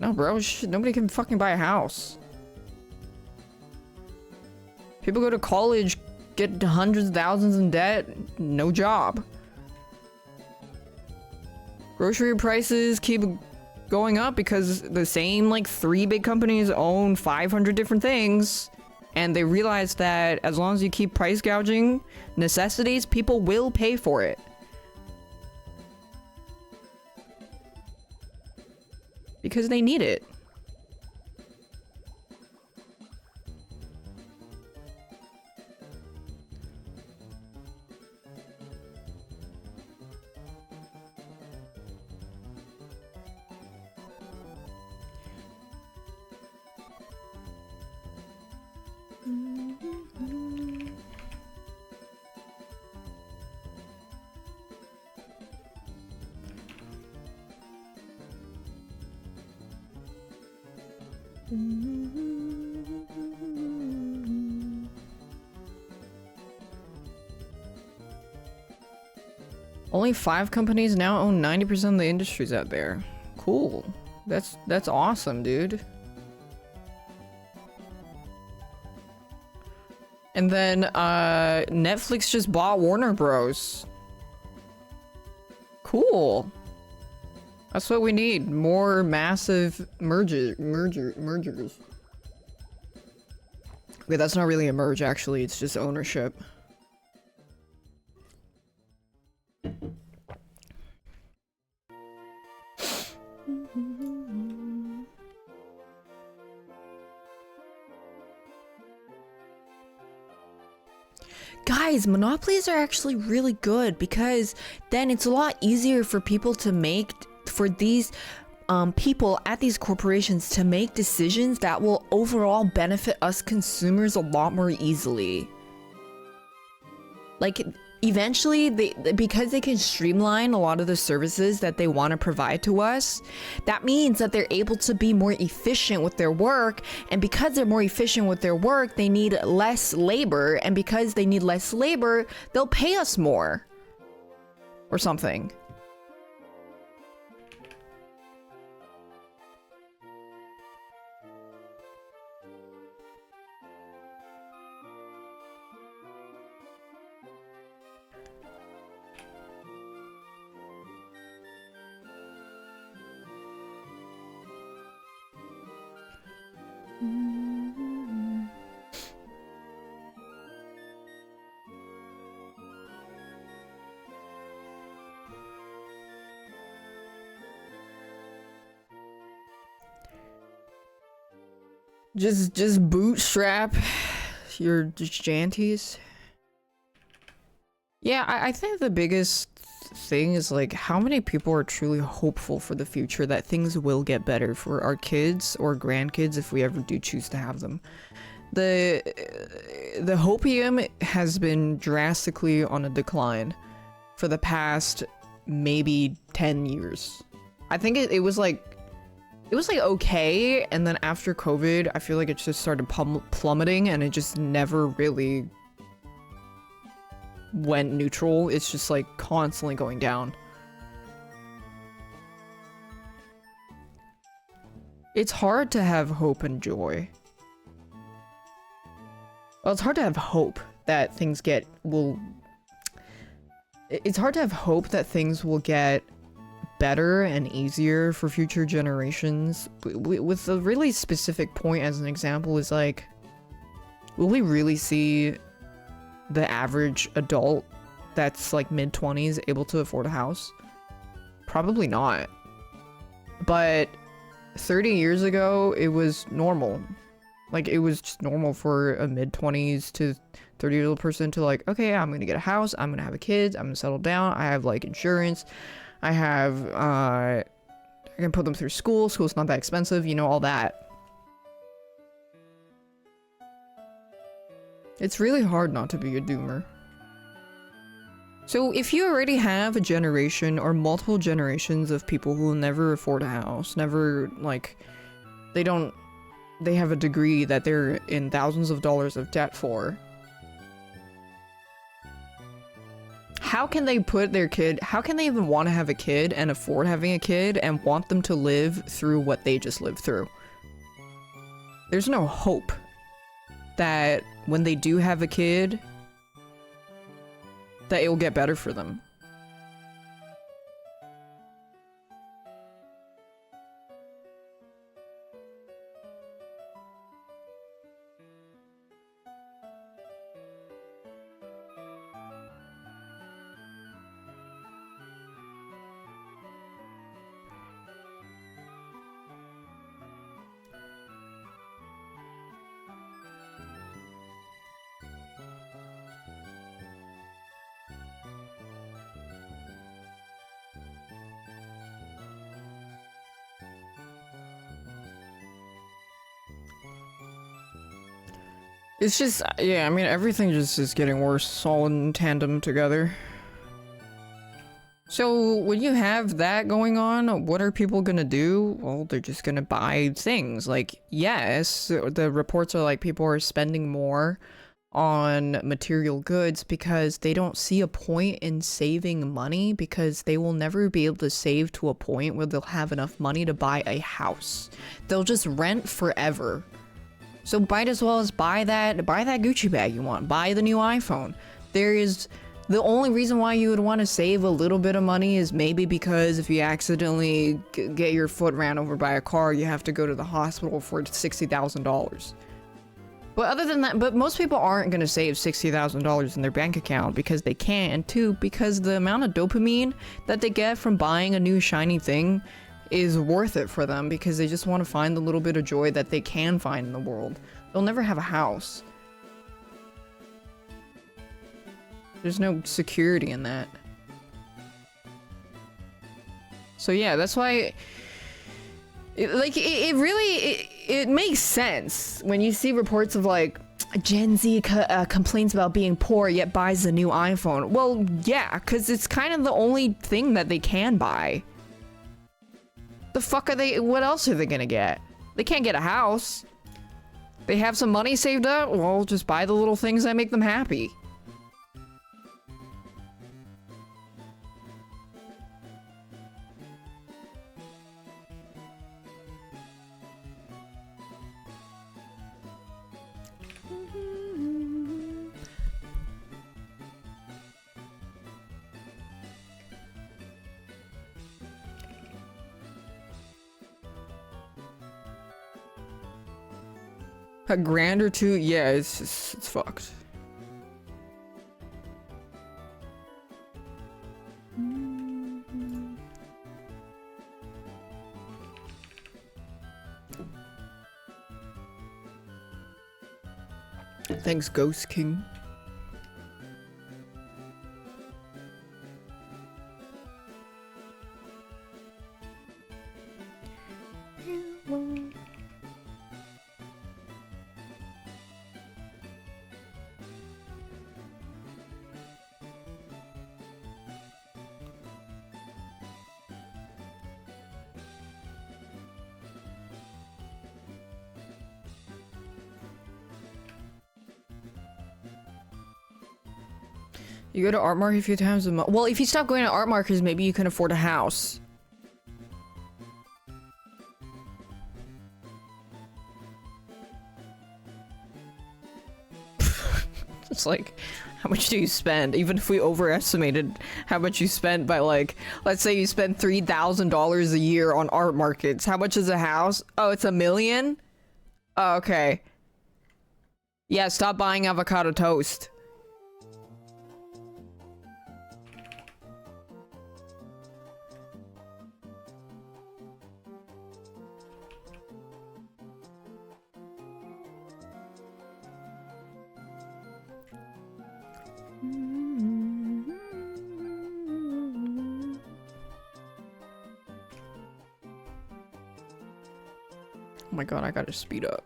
No, bro, nobody can fucking buy a house. People go to college, get hundreds of thousands in debt, no job. Grocery prices keep going up because the same, like, 3 big companies own 500 different things. And they realize that as long as you keep price gouging necessities, people will pay for it. Because they need it. Only 5 companies now own 90% of the industries out there. Cool. That's awesome, dude. And then Netflix just bought Warner Bros. Cool. That's what we need. More massive mergers. Wait, that's not really a merge, actually. It's just ownership. Guys, monopolies are actually really good because then it's a lot easier for people to make, for these people at these corporations to make decisions that will overall benefit us consumers a lot more easily. Like, eventually, because they can streamline a lot of the services that they want to provide to us, that means that they're able to be more efficient with their work, and because they're more efficient with their work, they need less labor, and because they need less labor, they'll pay us more. Or something. Just bootstrap your janties. Yeah, I think the biggest thing is, like, how many people are truly hopeful for the future that things will get better for our kids or grandkids if we ever do choose to have them. The hopium has been drastically on a decline for the past maybe 10 years. I think it was like okay, and then after COVID, I feel like it just started plummeting, and it just never really went neutral. It's just like constantly going down. It's hard to have hope and joy. Well, it's hard to have hope that things it's hard to have hope that things will get better and easier for future generations. With a really specific point as an example is, like, will we really see the average adult that's like mid-20s able to afford a house? Probably not. But 30 years ago, it was normal. Like, it was just normal for a mid-20s to 30-year-old person to like, okay, I'm gonna get a house, I'm gonna have a kid, I'm gonna settle down, I have like insurance, I have, I can put them through school, school's not that expensive, you know, all that. It's really hard not to be a doomer. So if you already have a generation or multiple generations of people who will never afford a house, never, like, they have a degree that they're in thousands of dollars of debt for, how can they put their kid, how can they even want to have a kid and afford having a kid and want them to live through what they just lived through? There's no hope that when they do have a kid, that it will get better for them. It's just, yeah, I mean, everything just is getting worse, all in tandem together. So, when you have that going on, what are people gonna do? Well, they're just gonna buy things. Like, yes, the reports are like people are spending more on material goods because they don't see a point in saving money, because they will never be able to save to a point where they'll have enough money to buy a house. They'll just rent forever. So might as well as buy that Gucci bag you want, buy the new iPhone. The only reason why you would want to save a little bit of money is maybe because if you accidentally get your foot ran over by a car, you have to go to the hospital for $60,000. But other than that, but most people aren't going to save $60,000 in their bank account because they can't, and two, because the amount of dopamine that they get from buying a new shiny thing is worth it for them, because they just want to find the little bit of joy that they can find in the world. They'll never have a house. There's no security in that. So yeah, that's why it really makes sense when you see reports of like Gen Z complains about being poor yet buys a new iPhone. Well, yeah, because it's kind of the only thing that they can buy. The fuck are they? What else are they gonna get? They can't get a house. They have some money saved up? Well, just buy the little things that make them happy. A grand or two? Yeah, it's fucked. Thanks, Ghost King. You go to Art Market a few times a month. Well, if you stop going to Art Markets, maybe you can afford a house. It's like, how much do you spend? Even if we overestimated how much you spent by, like, let's say you spend $3,000 a year on Art Markets. How much is a house? Oh, it's $1 million? Oh, okay. Yeah, stop buying avocado toast. my god, I gotta speed up.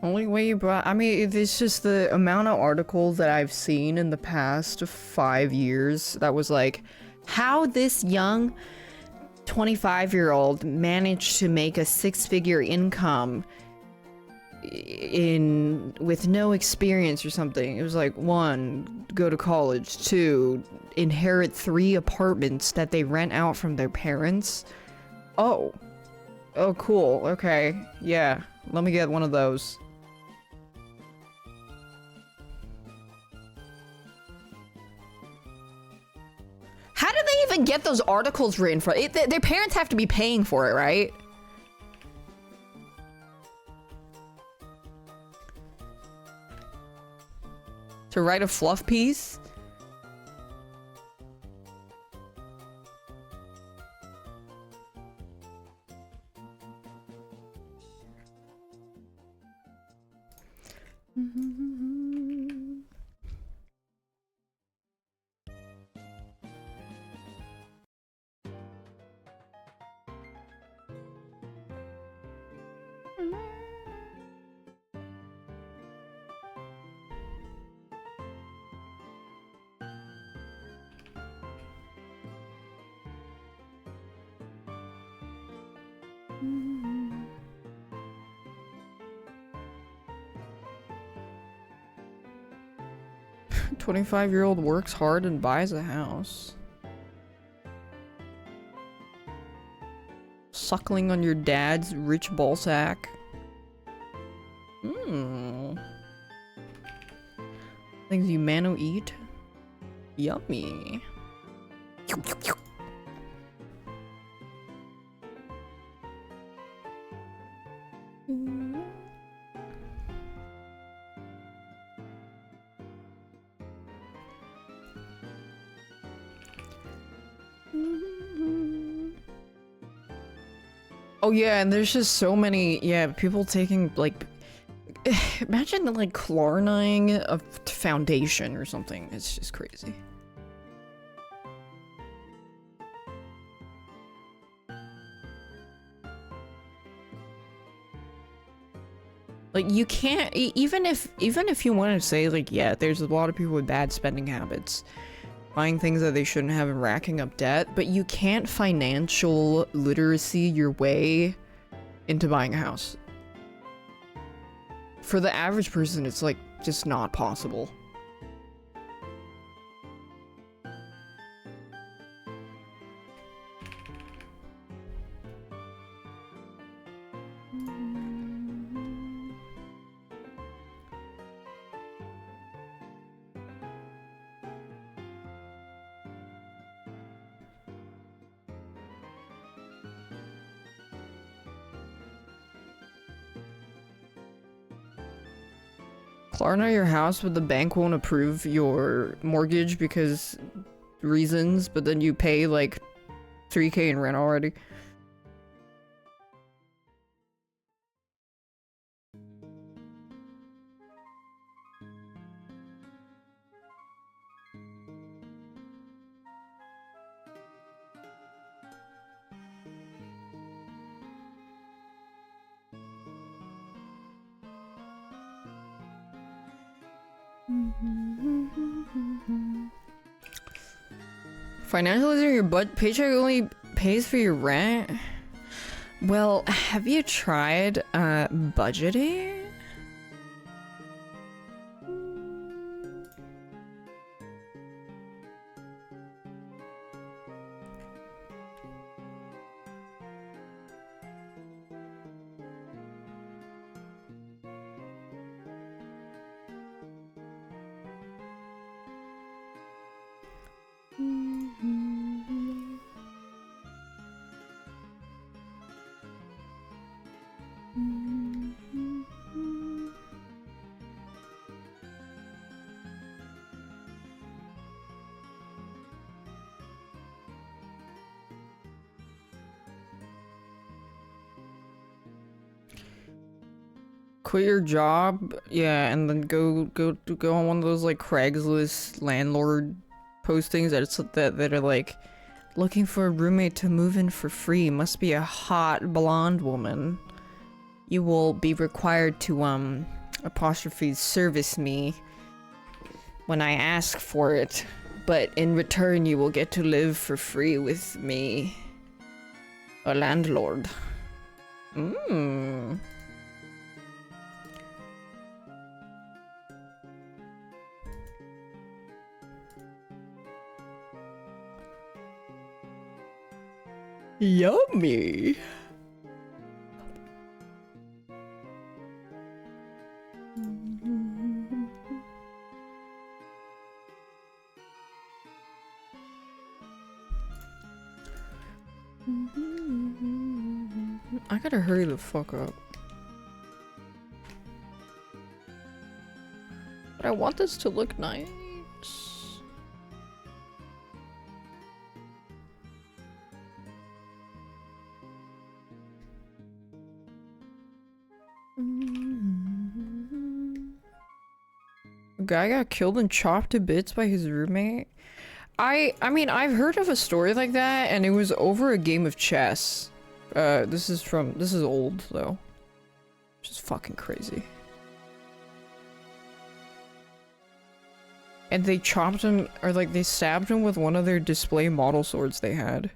Only way you brought, I mean, it's just the amount of articles that I've seen in the past 5 years that was like, how this young 25-year-old managed to make a 6-figure income with no experience or something. It was like, 1, go to college, 2, inherit 3 apartments that they rent out from their parents. Oh, cool, okay, yeah, let me get one of those. How do they even get those articles written for it? Their parents have to be paying for it, right? To write a fluff piece? A 25-year-old works hard and buys a house. Suckling on your dad's rich ballsack. Things you mano eat. Yummy. Oh yeah, and there's just so many, yeah, people taking, like, imagine, like, Klarnaing a foundation or something. It's just crazy. Like, you can't, even if you want to say, like, yeah, there's a lot of people with bad spending habits, buying things that they shouldn't have and racking up debt, but you can't financial literacy your way into buying a house. For the average person, it's, like, just not possible. Klarna your house, but the bank won't approve your mortgage because reasons, but then you pay like 3K in rent already. Financializing your paycheck only pays for your rent? Well, have you tried budgeting? Quit your job, yeah, and then go on one of those like Craigslist landlord postings that are like looking for a roommate to move in for free. Must be a hot blonde woman. You will be required to apostrophe service me when I ask for it, but in return you will get to live for free with me, a landlord. Mmm. Yummy. I gotta hurry the fuck up. But I want this to look nice. A guy got killed and chopped to bits by his roommate. I mean, I've heard of a story like that, and it was over a game of chess. This is old, though. Just fucking crazy. And they chopped him, or like, they stabbed him with one of their display model swords they had.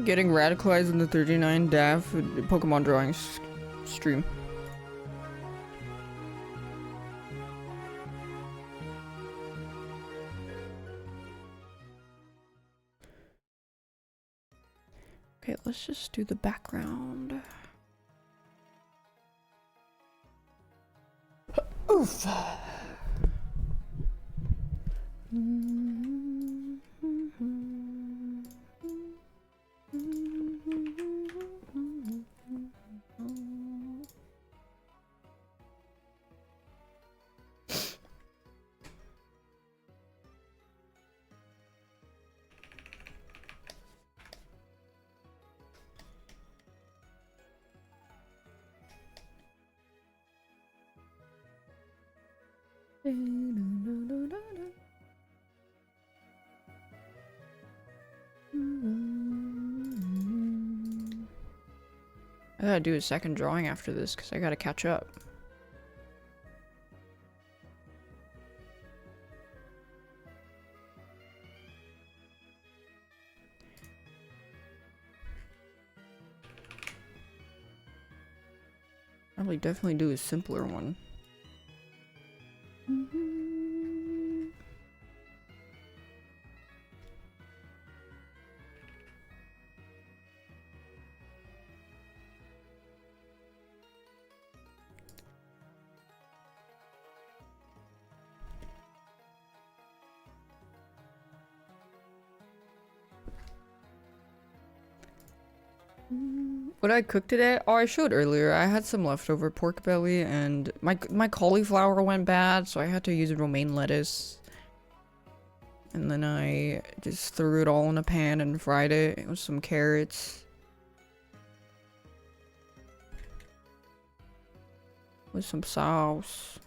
Getting radicalized in the 39 daph Pokemon drawing stream. Okay, let's just do the background. Oof. I gotta do a second drawing after this because I gotta catch up. Probably definitely do a simpler one. What I cooked today? Oh, I showed earlier. I had some leftover pork belly and my cauliflower went bad, so I had to use romaine lettuce. And then I just threw it all in a pan and fried it with some carrots. With some sauce.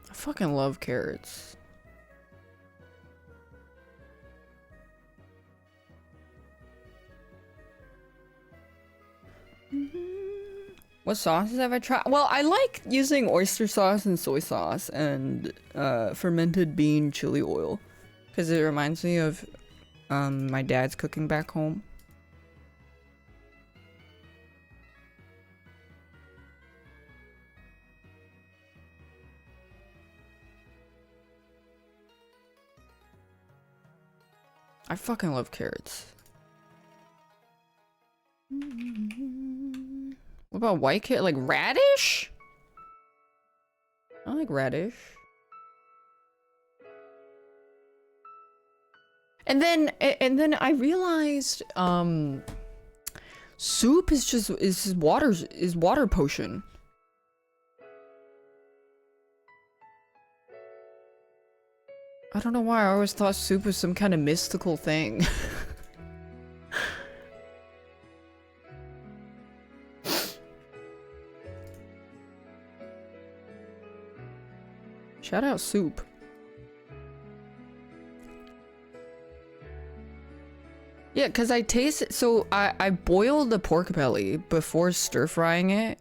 I fucking love carrots. What sauces have I tried? Well, I like using oyster sauce and soy sauce and fermented bean chili oil because it reminds me of my dad's cooking back home. I fucking love carrots. What about white carrot? Like radish? I like radish. And then I realized soup is water potion. I don't know why I always thought soup was some kind of mystical thing. Shout out soup. Yeah, because I tasted, so I boiled the pork belly before stir frying it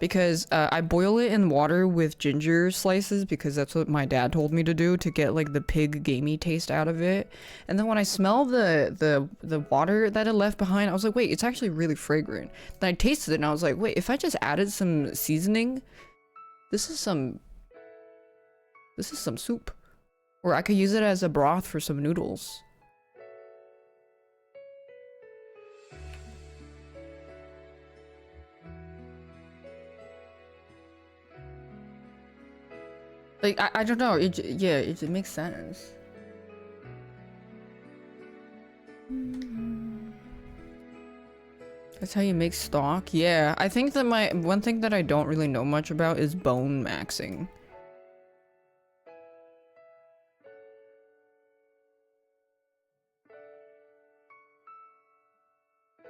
because I boil it in water with ginger slices because that's what my dad told me to do to get like the pig gamey taste out of it. And then when I smelled the water that it left behind, I was like, wait, it's actually really fragrant. Then I tasted it and I was like, wait, if I just added some seasoning, this is some soup. Or I could use it as a broth for some noodles. Like, I don't know, it makes sense. That's how you make stock? Yeah, I think that one thing that I don't really know much about is bone maxing.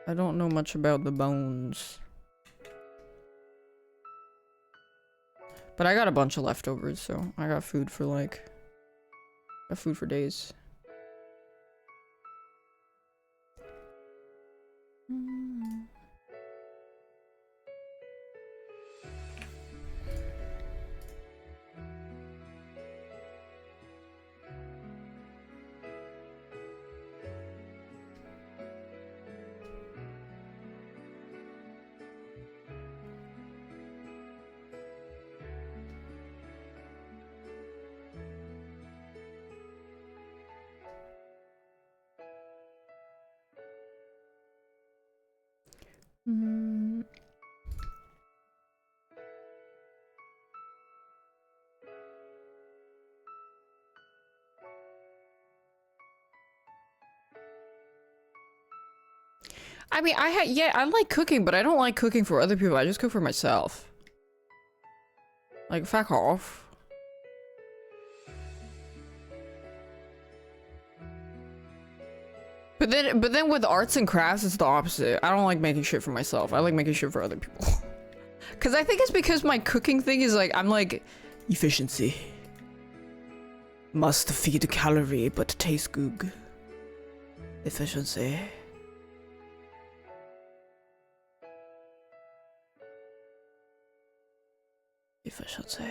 I don't know much about the bones. But I got a bunch of leftovers, so I got food for days. I mean, I like cooking, but I don't like cooking for other people. I just cook for myself. Like, fuck off. But then with arts and crafts, it's the opposite. I don't like making shit for myself. I like making shit for other people. Cause I think it's because my cooking thing is like, I'm like, efficiency. Must feed a calorie, but taste good. Efficiency. Efficiency.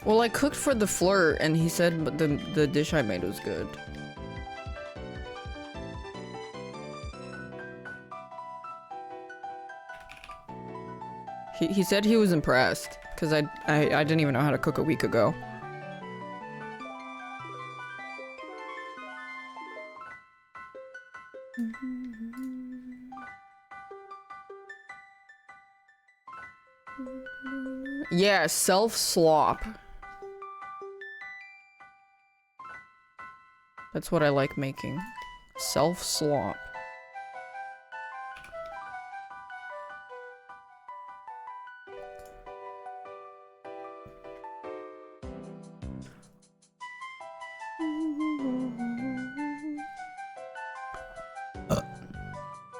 Well, I cooked for the flirt, and he said but the dish I made was good. He said he was impressed, because I didn't even know how to cook a week ago. Yeah, self-slop. That's what I like making. Self-slop.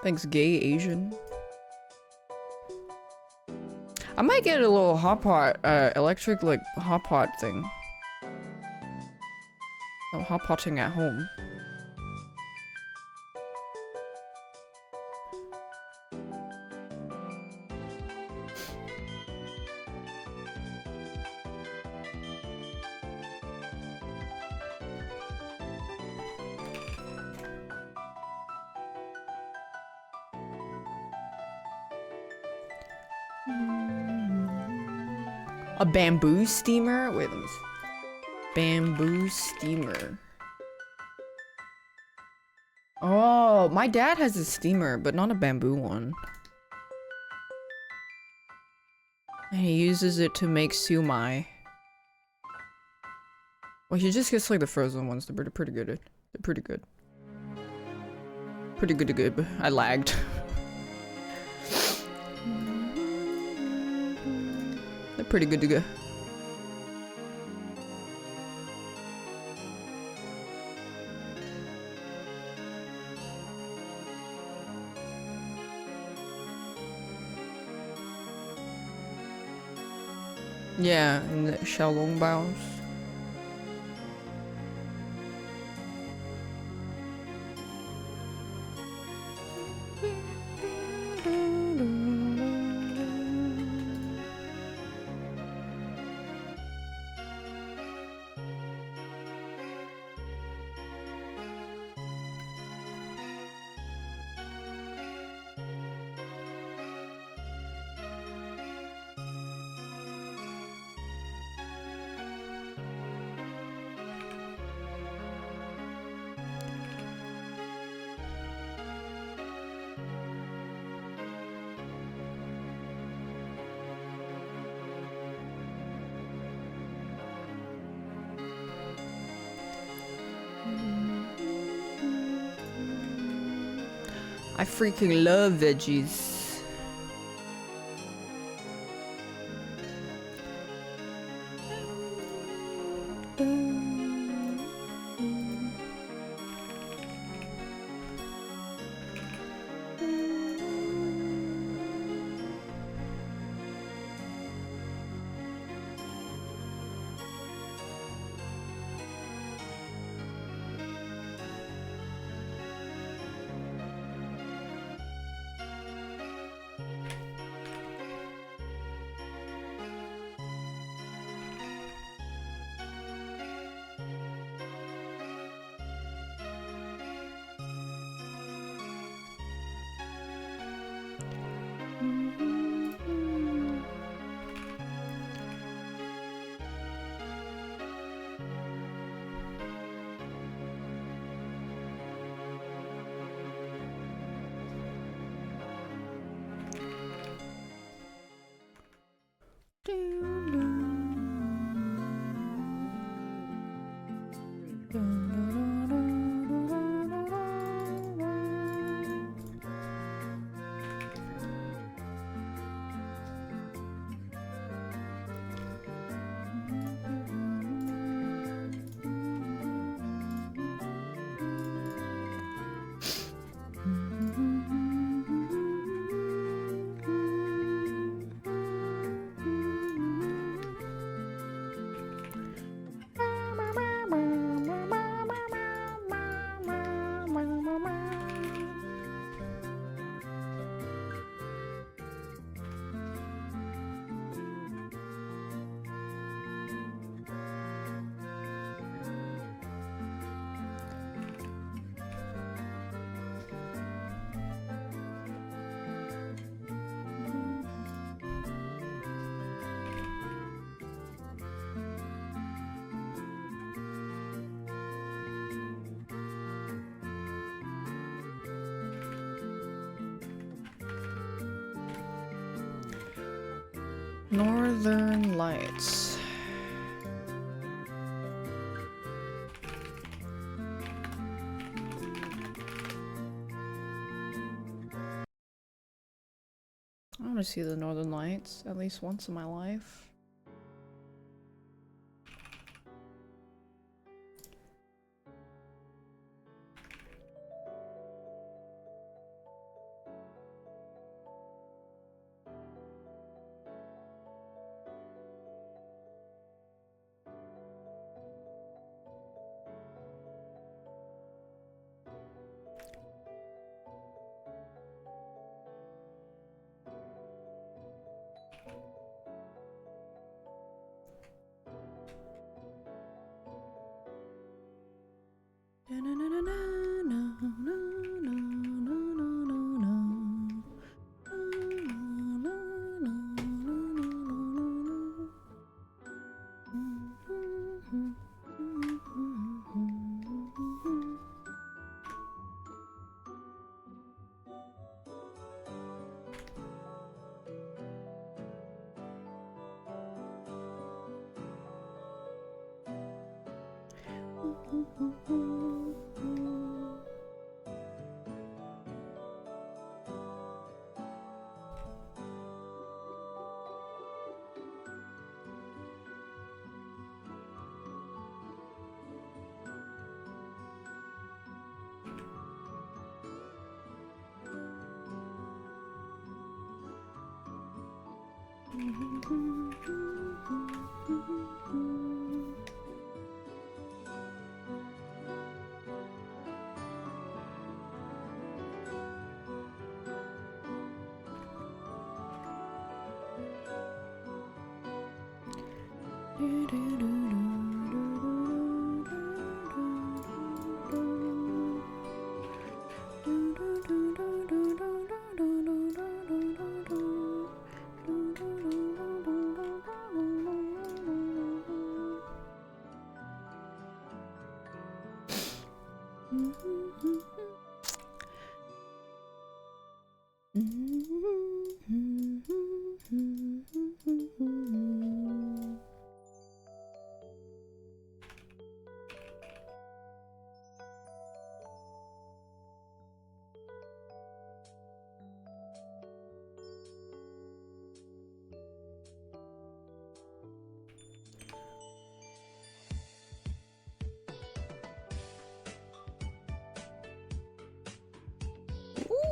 Thanks, gay Asian. I might get a little hot pot, electric, like, hot pot thing. Oh, hot potting at home. A bamboo steamer? Wait, let me see. Bamboo steamer. Oh, my dad has a steamer, but not a bamboo one. And he uses it to make siumai. Well, he just gets like the frozen ones. They're pretty good. They're pretty good. Pretty good to good. I lagged. They're pretty good to go. Yeah, in the Xiaolong Baos. I freaking love veggies. Northern Lights. I want to see the Northern Lights at least once in my life.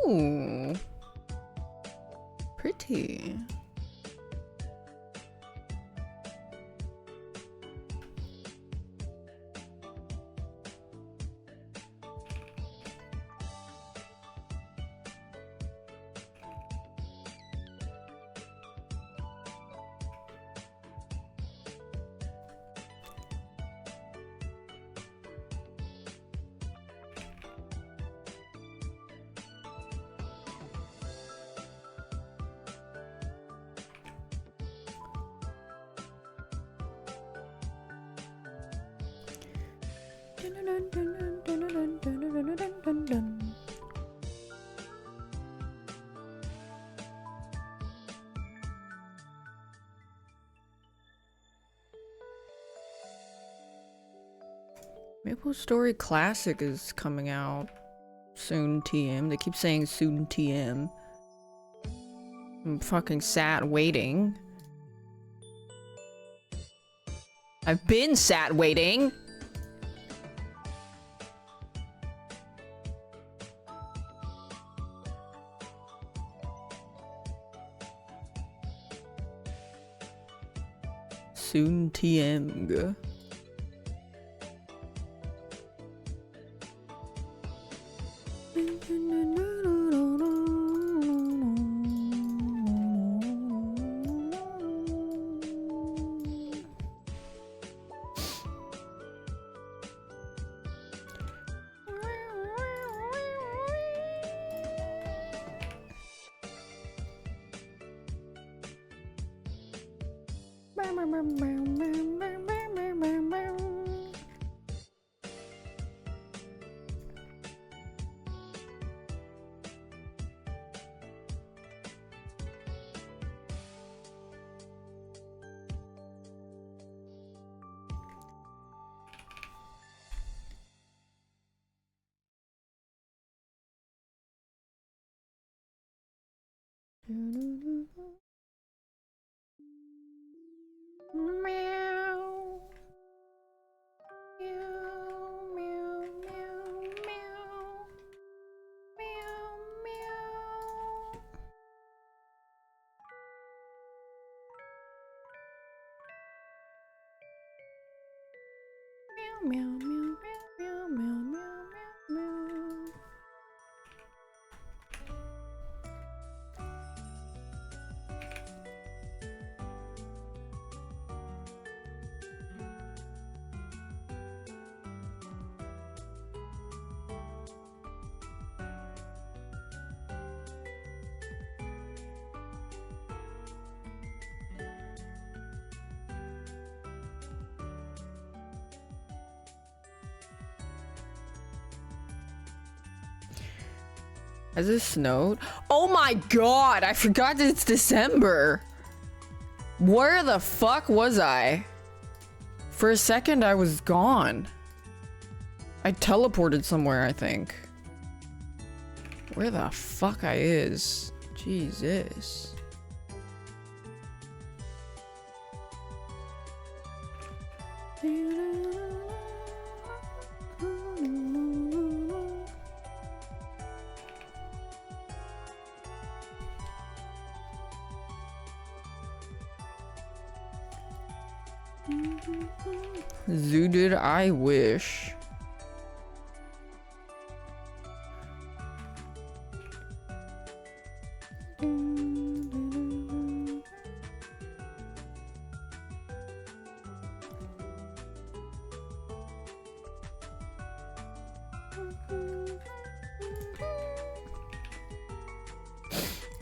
Ooh, pretty. Maple Story Classic is coming out soon, TM. They keep saying soon, TM. I'm fucking sat waiting. I've been sat waiting. Soon, TM. Has it snowed? Oh my god, I forgot that it's December. Where the fuck was I? For a second, I was gone. I teleported somewhere, I think. Where the fuck I is? Jesus. Zooted, I wish.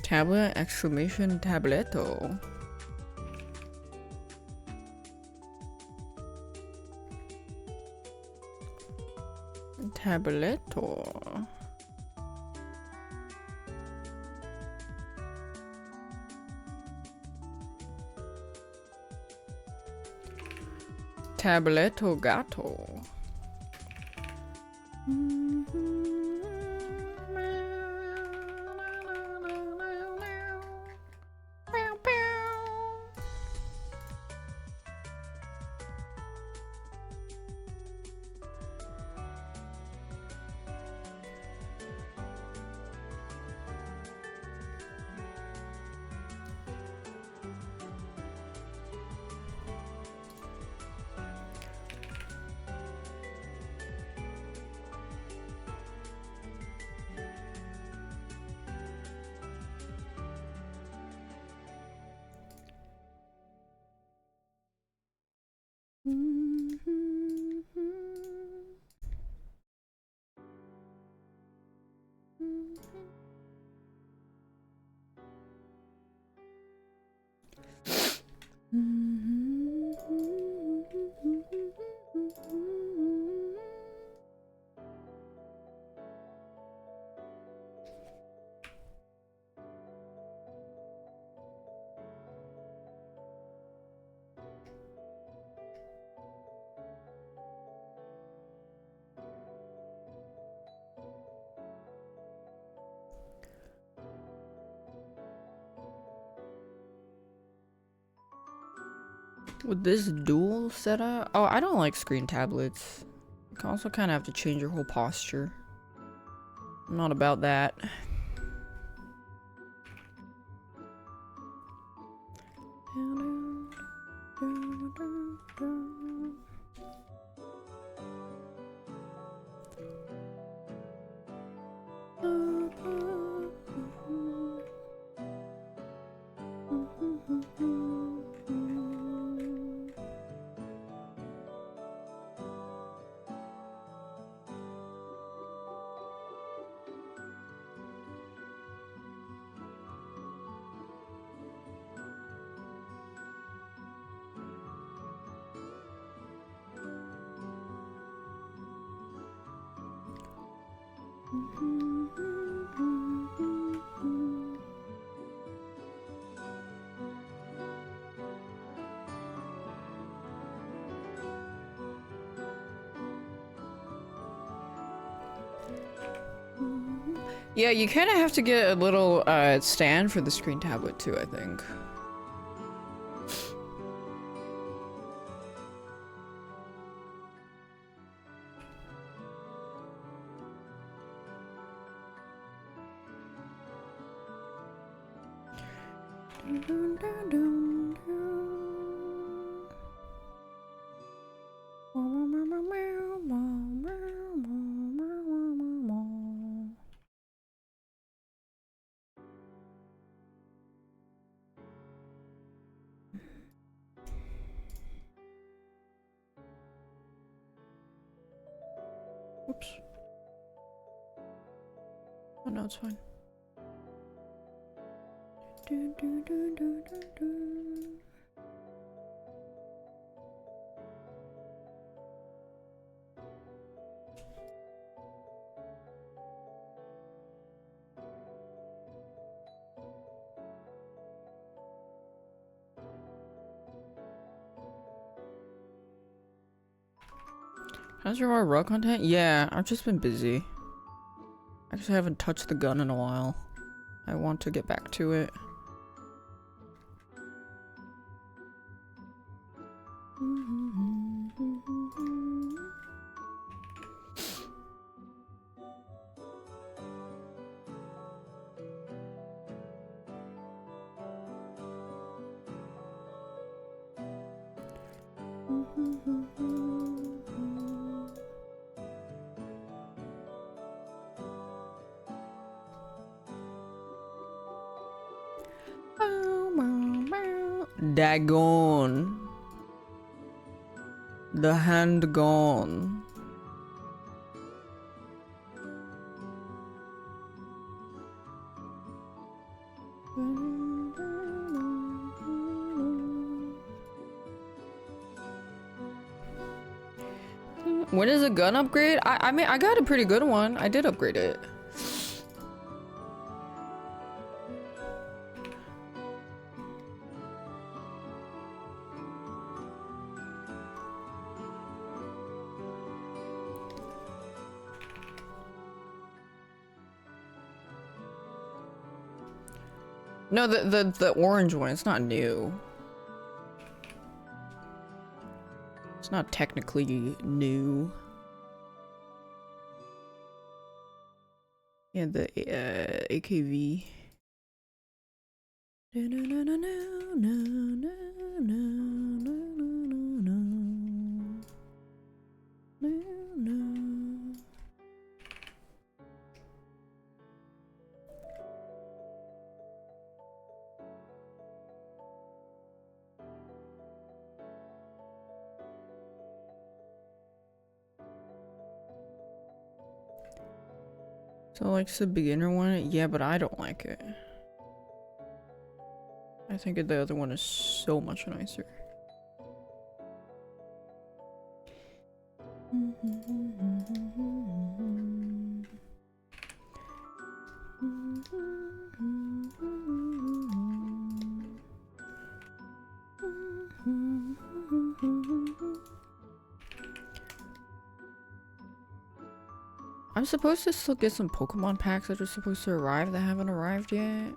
Tablet, exclamation, tableto. Tableto. Tableto gato. With this dual setup, oh, I don't like screen tablets. You can also kind of have to change your whole posture. I'm not about that. Yeah, you kind of have to get a little stand for the screen tablet too, I think. Oops. Oh no, it's fine. How's your more raw content? Yeah, I've just been busy. I actually haven't touched the gun in a while. I want to get back to it. Daggone. The hand gone. When is a gun upgrade? I mean, I got a pretty good one. I did upgrade it. No, the orange one, it's not new. It's not technically new. Yeah, the AKV. So like the beginner one, yeah, but I don't like it. I think the other one is so much nicer. I'm supposed to still get some Pokemon packs that are supposed to arrive that haven't arrived yet.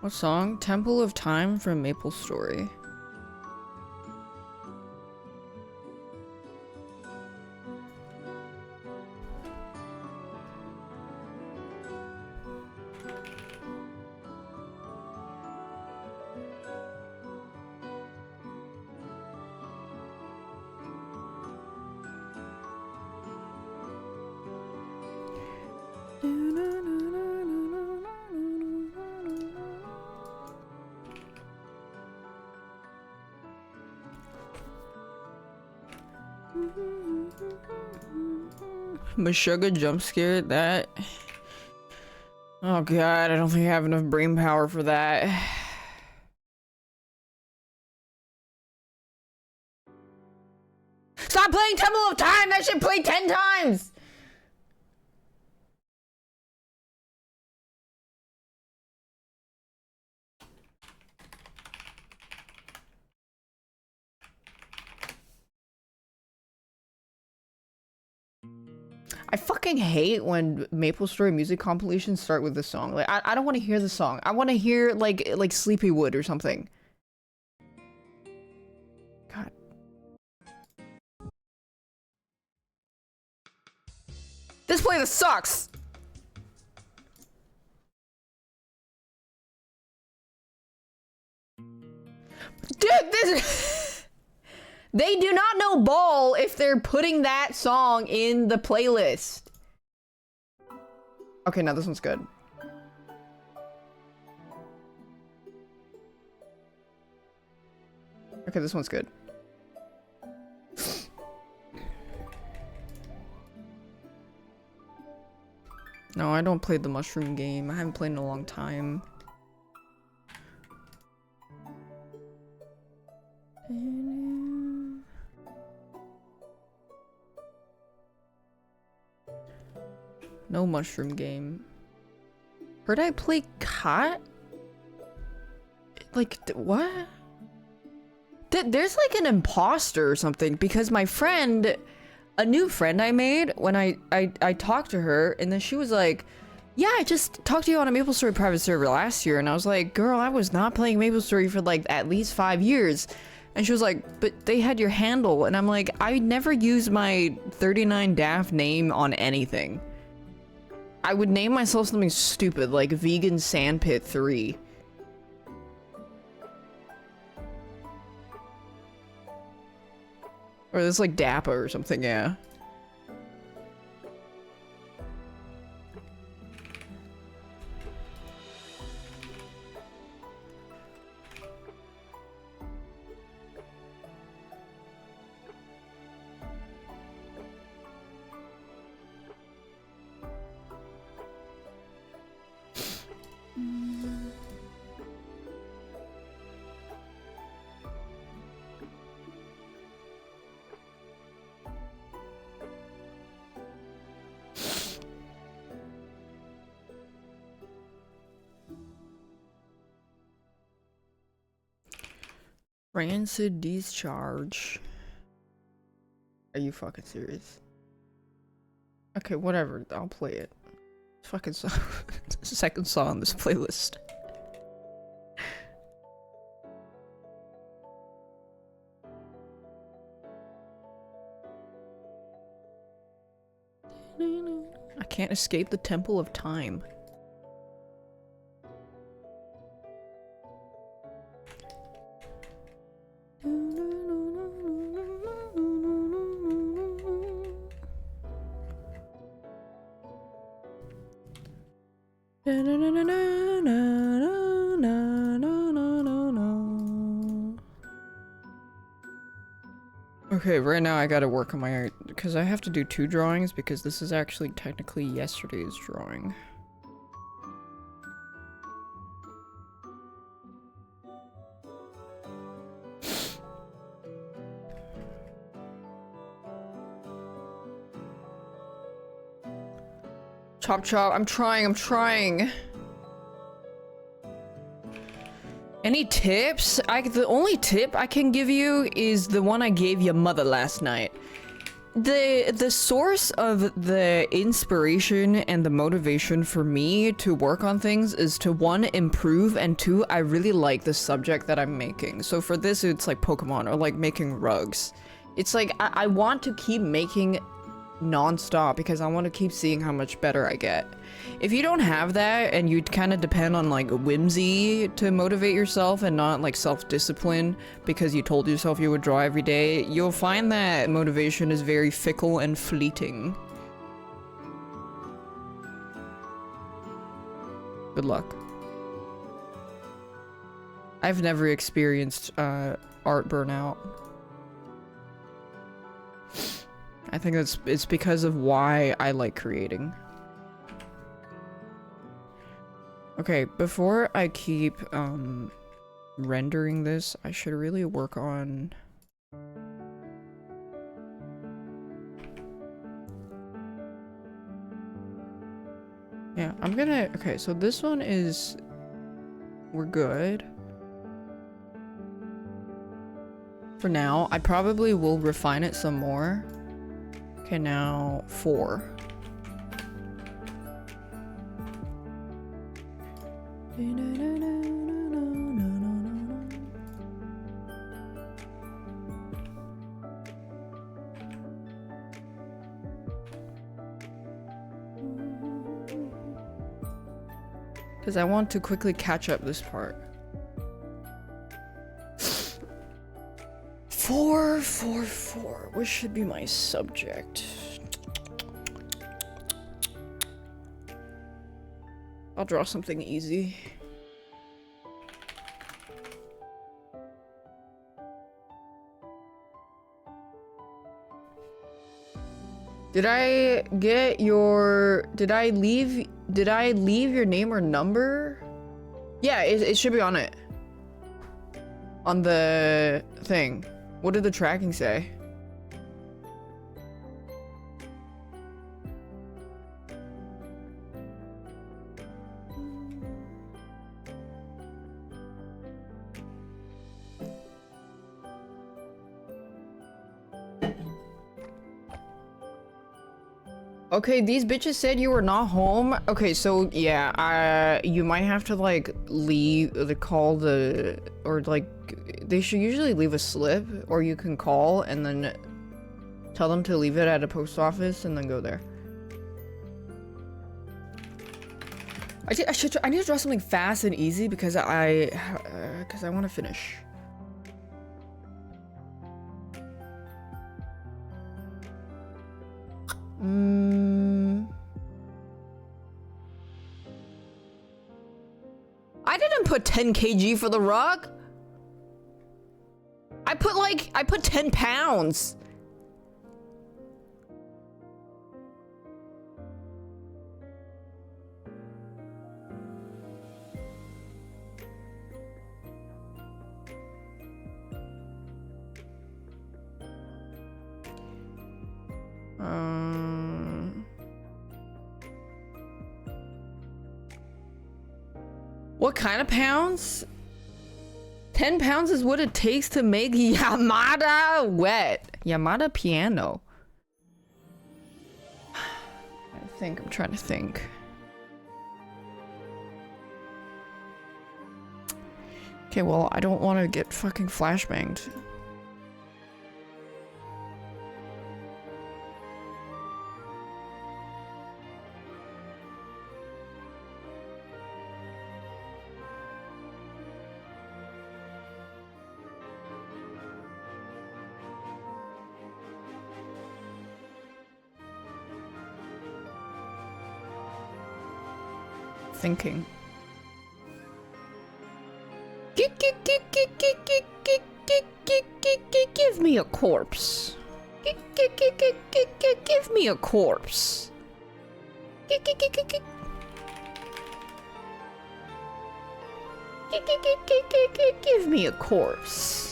What song? Temple of Time from Maple Story. Meshuggah jump scare that. Oh god, I don't think I have enough brain power for that. Stop playing Temple of Time! That shit played 10 times! I fucking hate when Maple Story music compilations start with this song. Like, I don't want to hear the song. I want to hear, like Sleepywood or something. God. This playlist sucks! Dude, this... They do not know ball if they're putting that song in the playlist. Okay, now this one's good. Okay, this one's good. No, I don't play the mushroom game. I haven't played in a long time. No mushroom game. Heard I play Cot? Like, what? There's like an imposter or something because my friend, a new friend I made when I talked to her, and then she was like, yeah, I just talked to you on a MapleStory private server last year, and I was like, girl, I was not playing MapleStory for like at least 5 years. And she was like, but they had your handle, and I'm like, I never use my 39 daph name on anything. I would name myself something stupid like Vegan Sandpit 3. Or it's like Dappa or something, yeah. Rancid discharge. Are you fucking serious? Okay, whatever. I'll play it. Fucking song. Second song on this playlist. I can't escape the Temple of Time. Okay, right now I gotta work on my art, because I have to do 2 drawings, because this is actually technically yesterday's drawing. Chop chop. I'm trying. Any tips? The only tip I can give you is the one I gave your mother last night. The source of the inspiration and the motivation for me to work on things is to, one, improve, and two, I really like the subject that I'm making. So for this, it's like Pokemon or like making rugs. It's like I want to keep making non-stop because I want to keep seeing how much better I get. If you don't have that and you kind of depend on like whimsy to motivate yourself and not like self-discipline because you told yourself you would draw every day, you'll find that motivation is very fickle and fleeting. Good luck. I've never experienced art burnout. I think it's because of why I like creating. Okay, before I keep rendering this, I should really work on yeah, I'm gonna okay, so this one is we're good. For now, I probably will refine it some more. Okay, now 4. Because I want to quickly catch up this part. 4, 4, 4. What should be my subject? I'll draw something easy. Did I leave your name or number? Yeah, it should be on it. On the thing. What did the tracking say? Okay, these bitches said you were not home. Okay, so yeah, you might have to like leave the call the or like they should usually leave a slip, or you can call and then tell them to leave it at a post office and then go there. I need to draw something fast and easy because I want to finish. I didn't put 10 kg for the rug. I put 10 pounds. What kind of pounds? 10 pounds is what it takes to make Yamada wet. Yamada piano. I'm trying to think. Okay, well, I don't want to get fucking flashbanged. Thinking. Give me a corpse. Give me a corpse. Give me a corpse.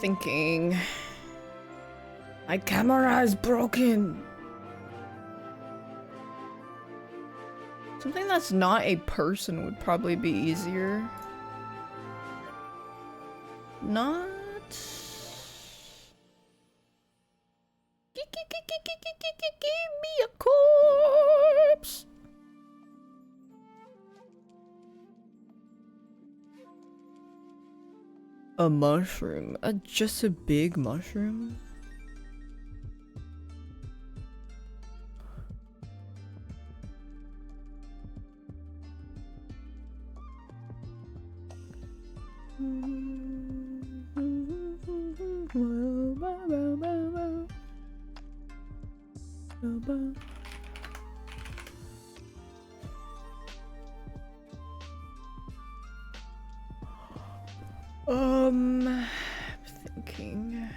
Thinking. My camera is broken. Something that's not a person would probably be easier. Not. Give me a corpse. A mushroom? Just a big mushroom? Thinking.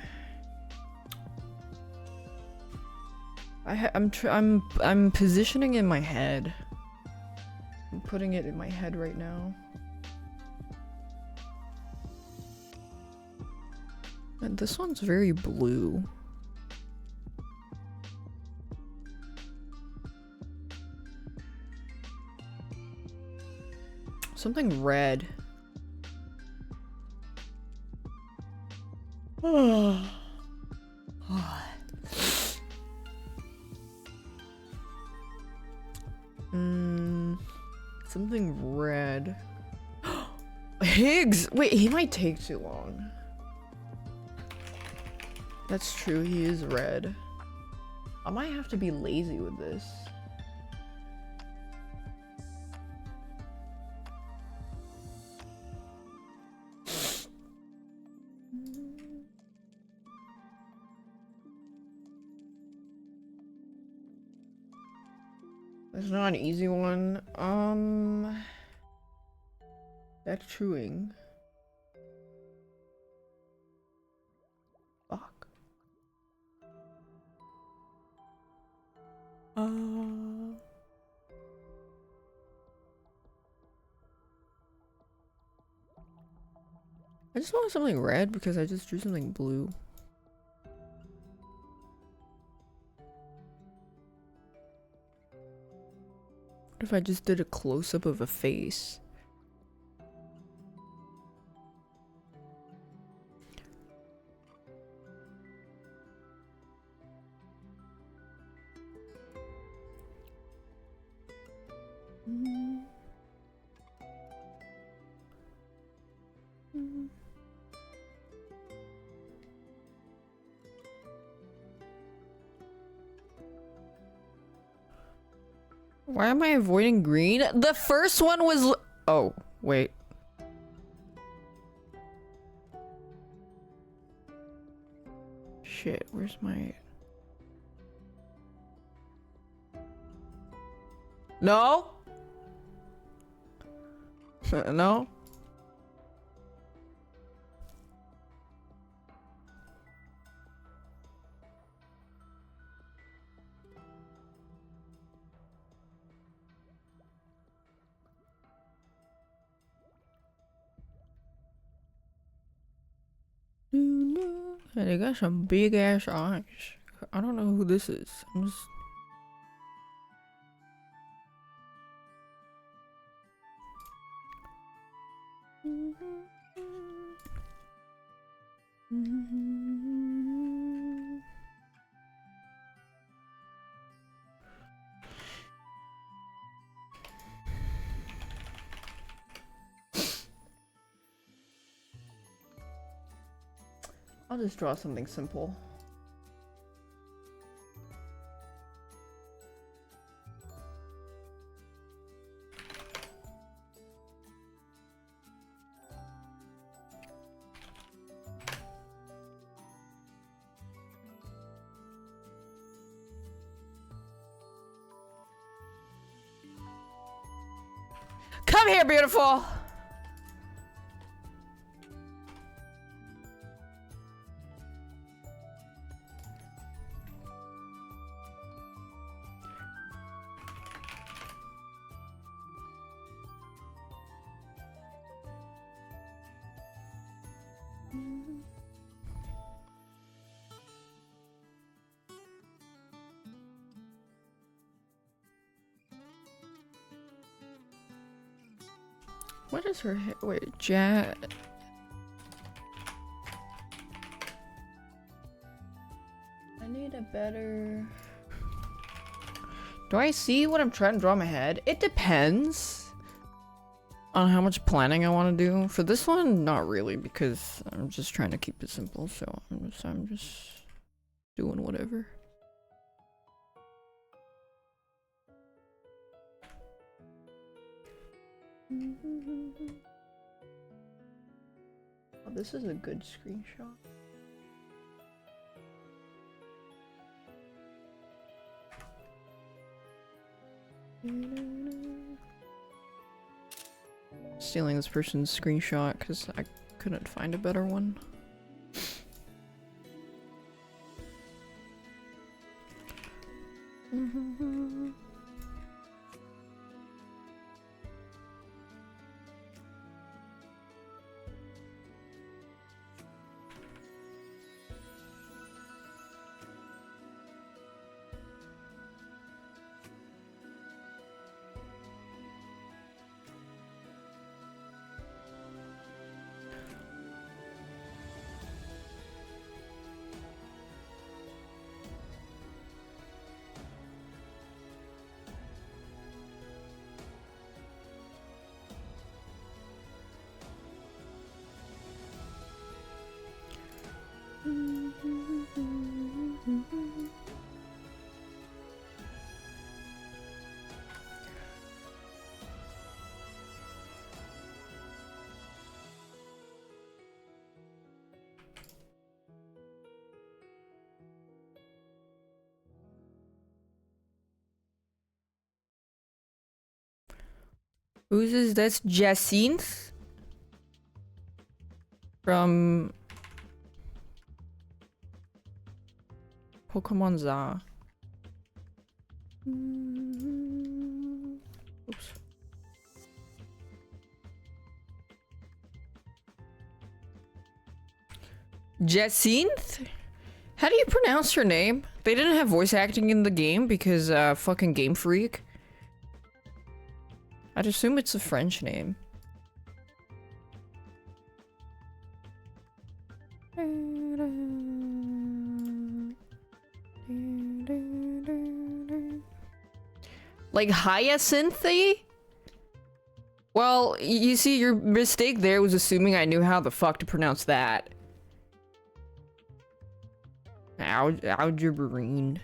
I'm positioning in my head. I'm putting it in my head right now. And this one's very blue. Something red. Something red. Higgs! Wait, he might take too long. That's true, he is red. I might have to be lazy with this. It's not an easy one. That's chewing. Fuck. I just want something red because I just drew something blue. What if I just did a close-up of a face? Why am I avoiding green? The first one was oh, wait. Shit, where's my... No? No? They got some big ass eyes. I don't know who this is. I'm just... I'll just draw something simple. Come here, beautiful! What is her hair? Wait, Jet. I need a better... Do I see what I'm trying to draw in my head? It depends on how much planning I want to do. For this one, not really, because I'm just trying to keep it simple, so I'm just doing whatever. Oh, this is a good screenshot. Stealing this person's screenshot because I couldn't find a better one. Who's this? That's Jacinth from Pokemon Za. Oops. Jacinth? How do you pronounce her name? They didn't have voice acting in the game because fucking Game Freak. I'd assume it's a French name. Like Hyacinthe? Well, you see, your mistake there was assuming I knew how the fuck to pronounce that. Algebrine.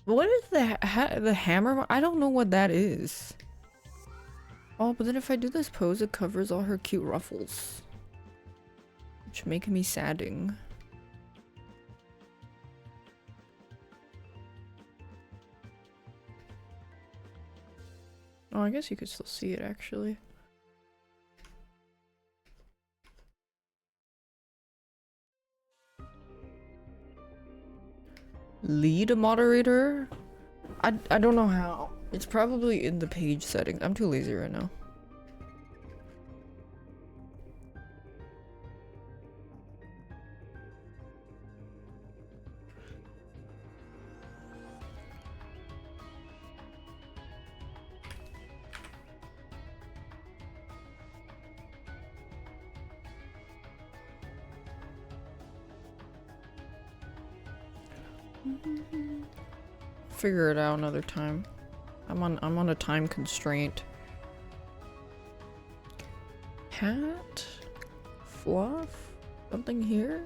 What is the hammer? I don't know what that is. Oh, but then if I do this pose, it covers all her cute ruffles, which make me sadding. Oh, I guess you could still see it actually. Lead a moderator? I don't know how. It's probably in the page settings. I'm too lazy right now. Figure it out another time. I'm on a time constraint. Hat? Fluff? Something here?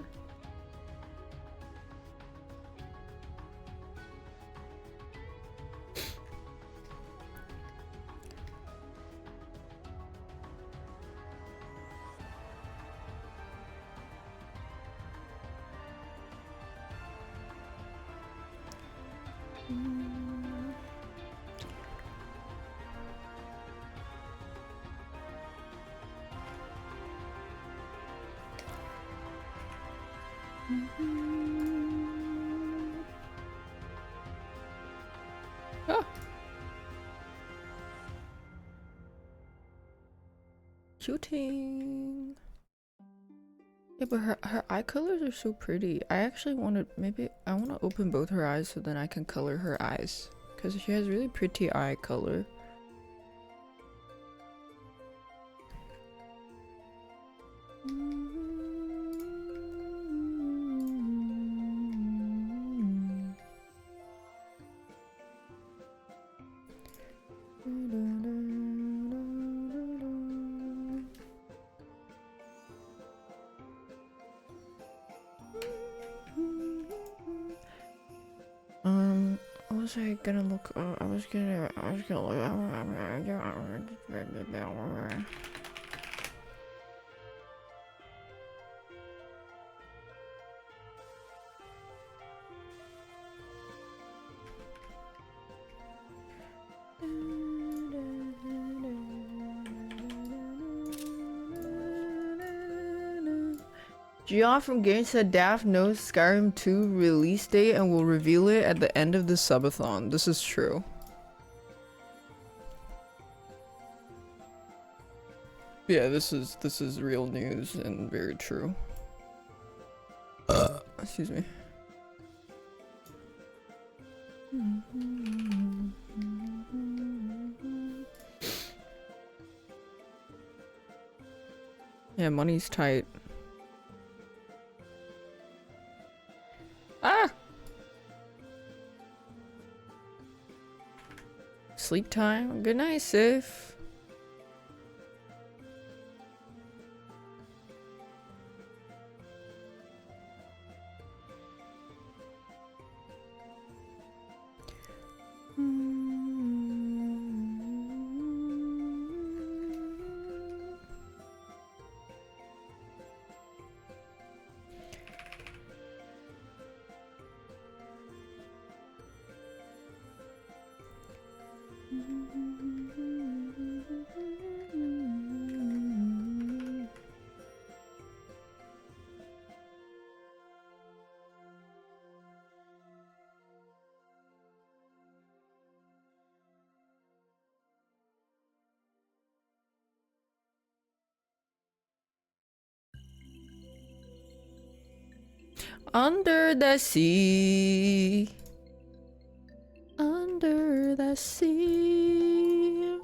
Ah. Cuting. Yeah, but her eye colors are so pretty. I actually wanted, maybe I want to open both her eyes so then I can color her eyes. Because she has really pretty eye color. What was I gonna look? I was gonna look. Gian from Game said Daph knows Skyrim 2 release date and will reveal it at the end of the subathon. This is true. Yeah, this is real news and very true. Excuse me. Yeah, money's tight. Ah! Sleep time. Good night, Sif. Under the sea. Under the sea.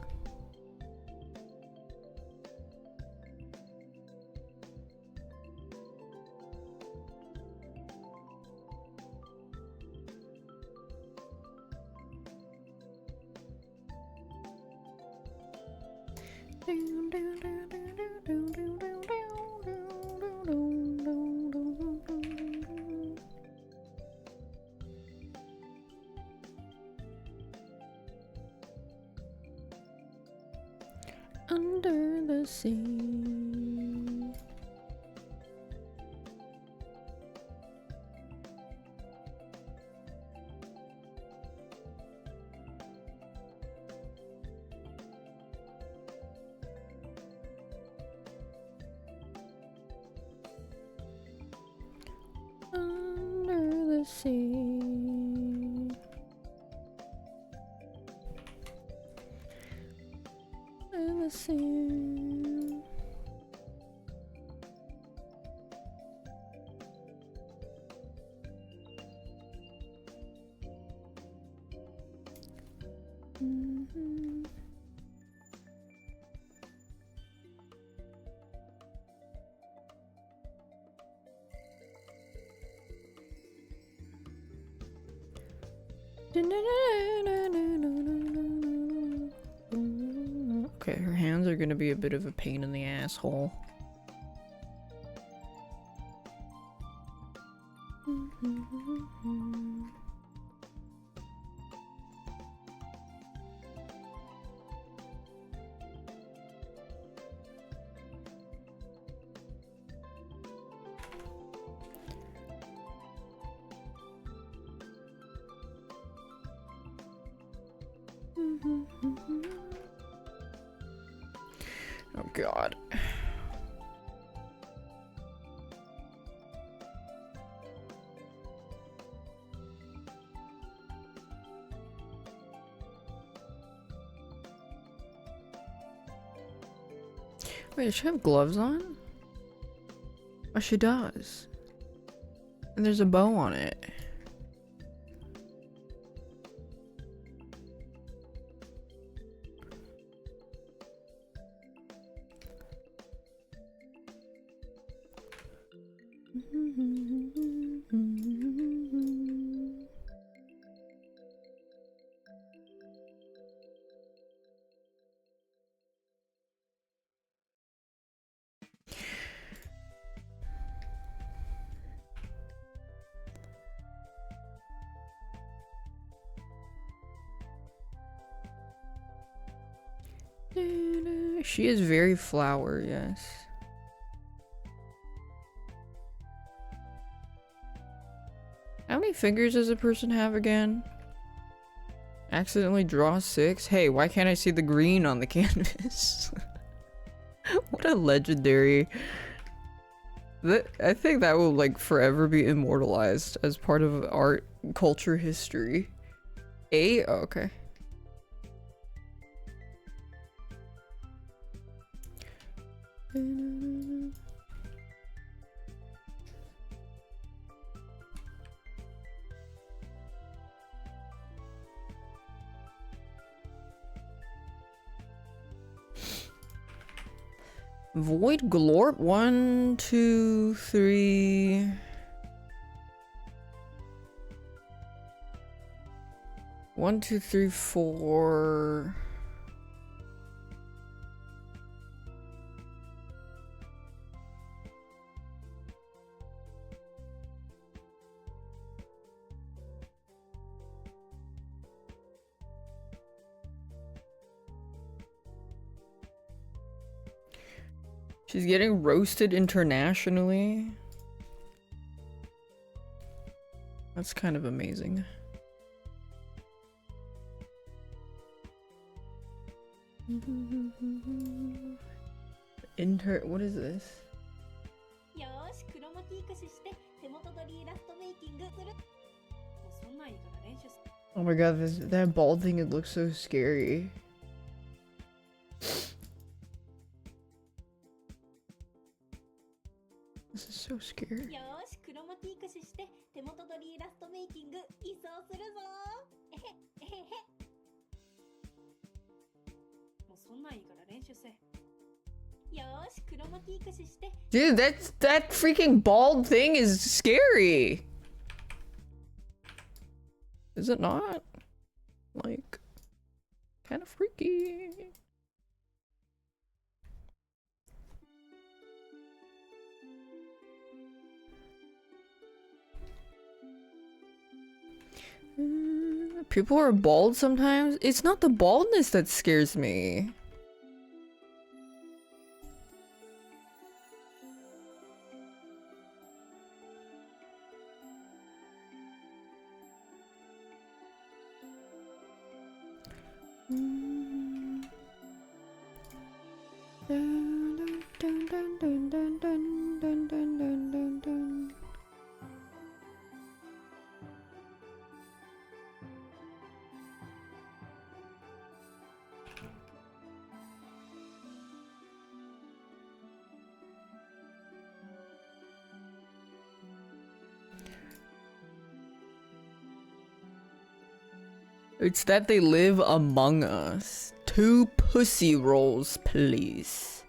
Under the sea. Under the sea. In the sea. Okay, her hands are gonna be a bit of a pain in the asshole. Oh god. Wait, does she have gloves on? Oh, she does. And there's a bow on it. She is very flower, yes. How many fingers does a person have again? Accidentally draw 6? Hey, why can't I see the green on the canvas? What a legendary... I think that will like forever be immortalized as part of art culture history. 8? Oh, okay. Void Glorp? 1, 2, 3... 1, 2, 3, 4... She's getting roasted internationally. That's kind of amazing. What is this? Oh my god, that bald thing, it looks so scary. This is so scary. Dude, that freaking bald thing is scary. Is it not? Like, kind of freaky. People are bald sometimes. It's not the baldness that scares me. It's that they live among us. 2 pussy rolls, please.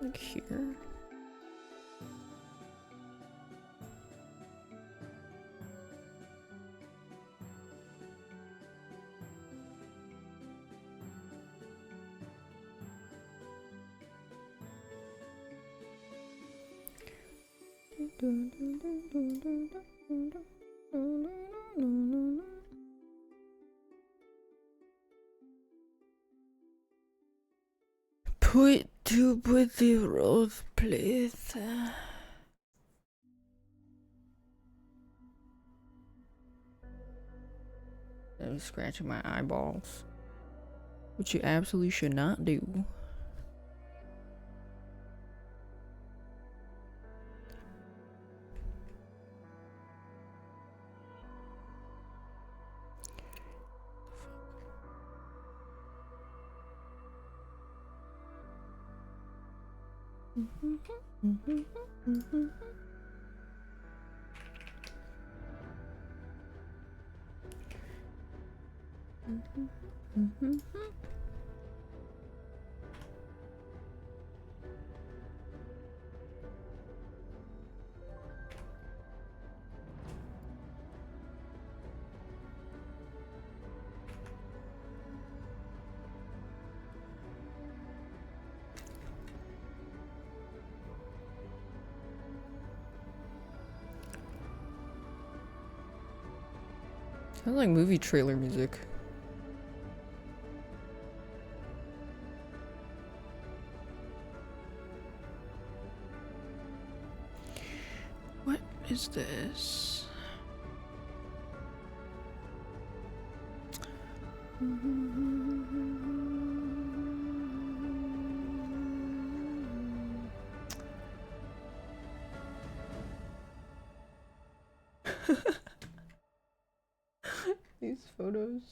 Like here. Put the rose, please. I'm scratching my eyeballs, which you absolutely should not do. Sounds like movie trailer music. What is this? These photos.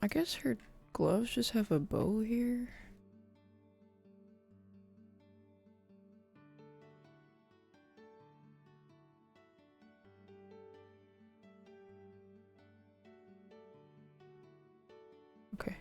I guess her gloves just have a bow here. Okay.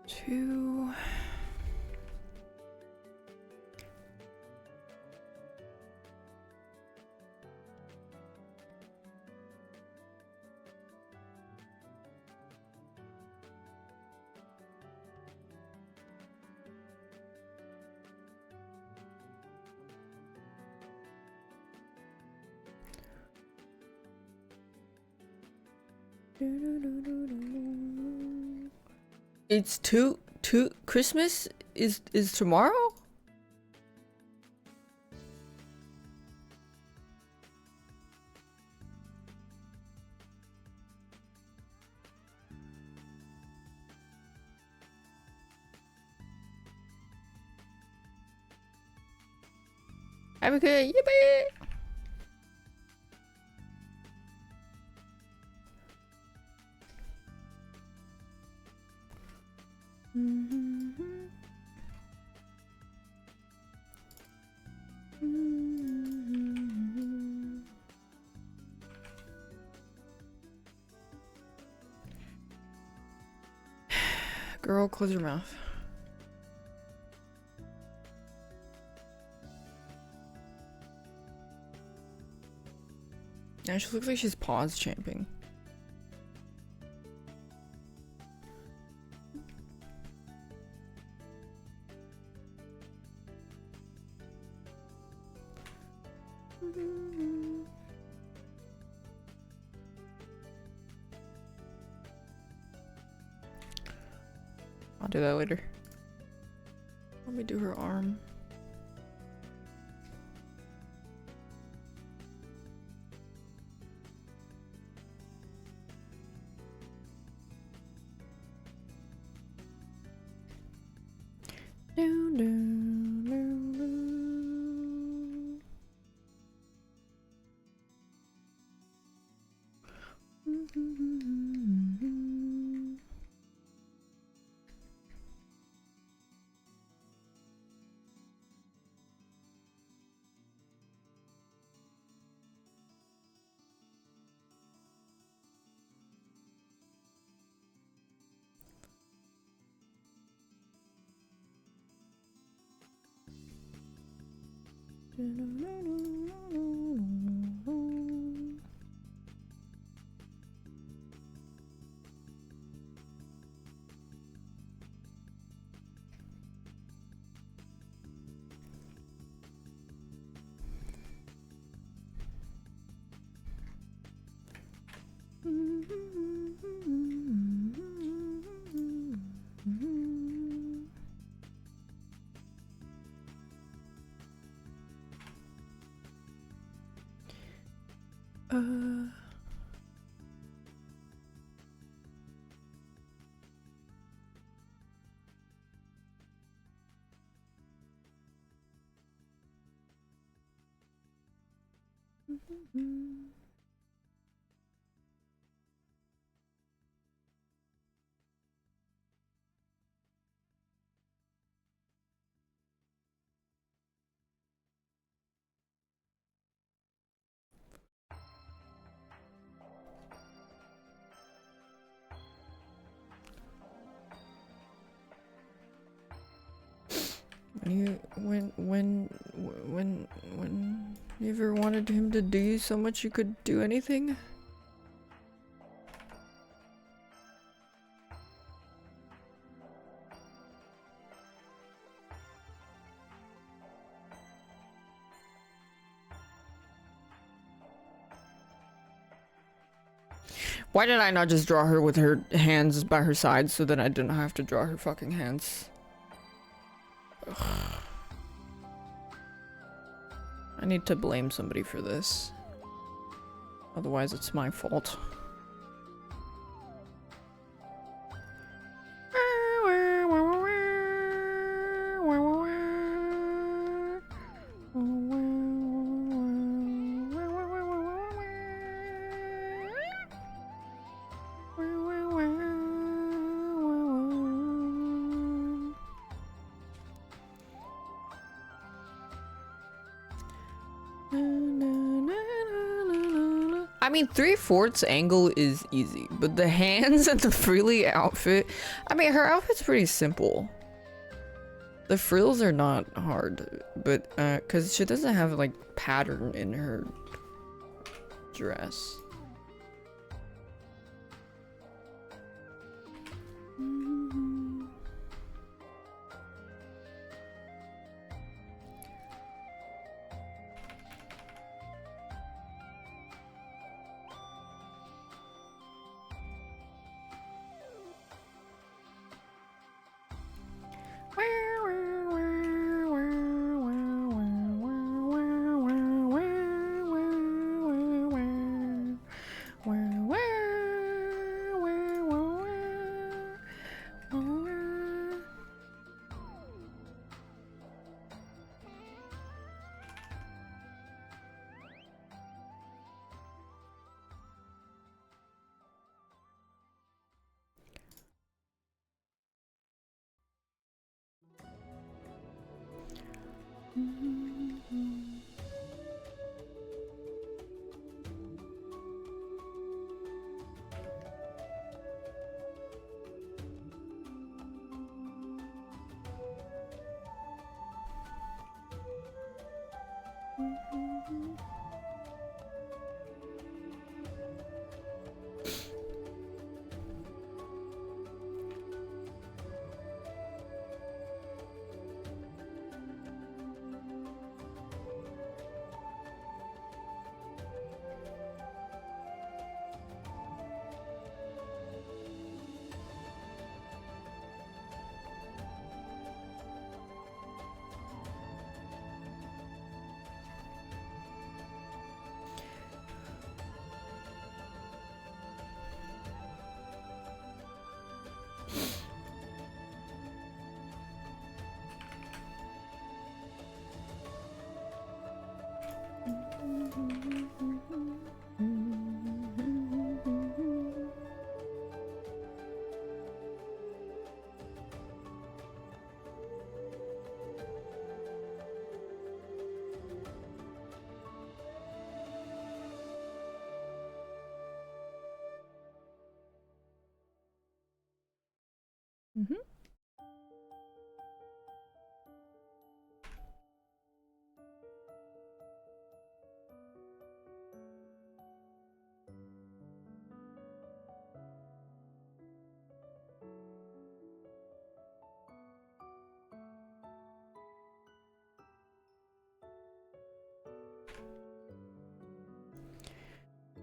2. It's two Christmas is tomorrow? I'm okay, yippee! Girl, close your mouth. Now she looks like she's pause champing. I'll do that later. Let me do her arm. Down, down, down, down. When you ever wanted him to do you so much you could do anything? Why did I not just draw her with her hands by her side so that I didn't have to draw her fucking hands? Ugh. I need to blame somebody for this. Otherwise, it's my fault. I mean, 3/4 angle is easy, but the hands and the frilly outfit, I mean, her outfit's pretty simple. The frills are not hard, but, cause she doesn't have, like, pattern in her dress.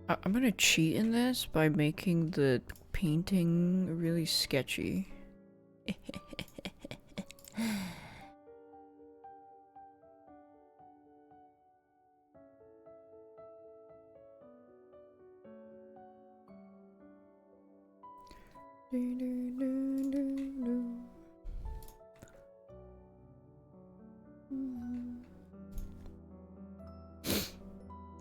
I'm gonna cheat in this by making the painting really sketchy.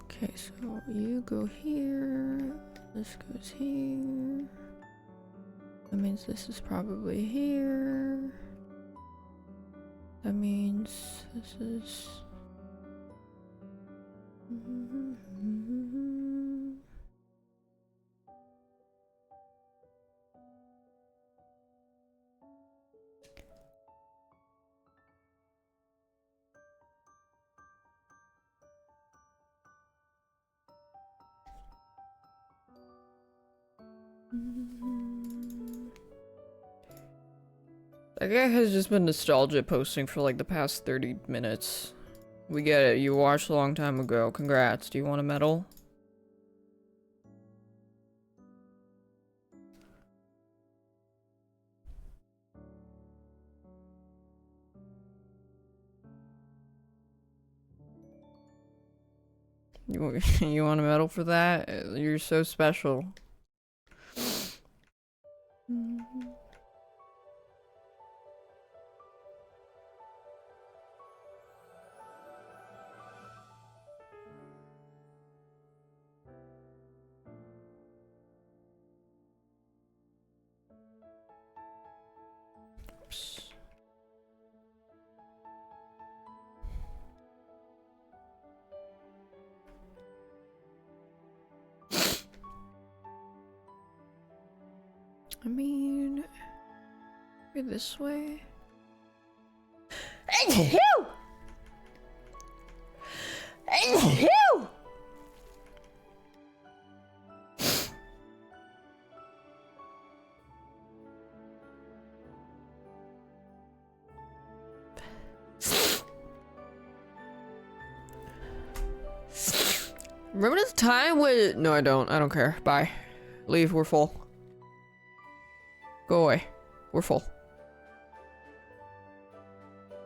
Okay, so you go here, this goes here. That means this is probably here. That means this is... That guy has just been nostalgia posting for like the past 30 minutes. We get it, you watched a long time ago. Congrats. Do you want a medal? You want a medal for that? You're so special. Oops. I mean, maybe this way. Remember this time when— No, I don't. I don't care. Bye. Leave. We're full. Go away. We're full.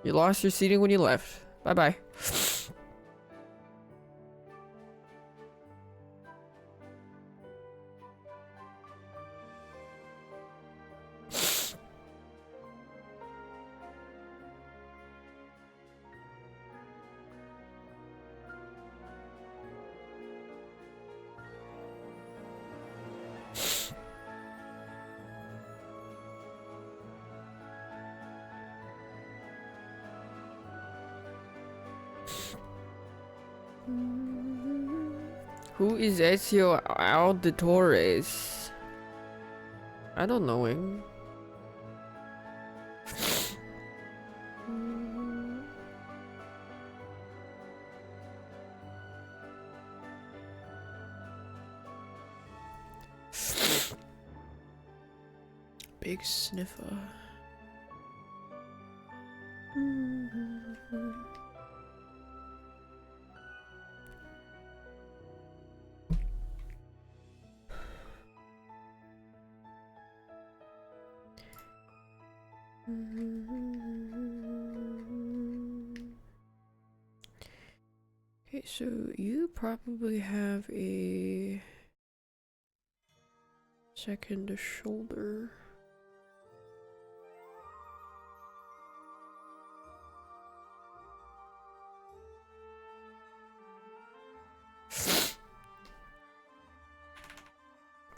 You lost your seating when you left. Bye-bye. Who is Ezio Auditores? I don't know him. Big sniffer. Okay, so you probably have a second shoulder.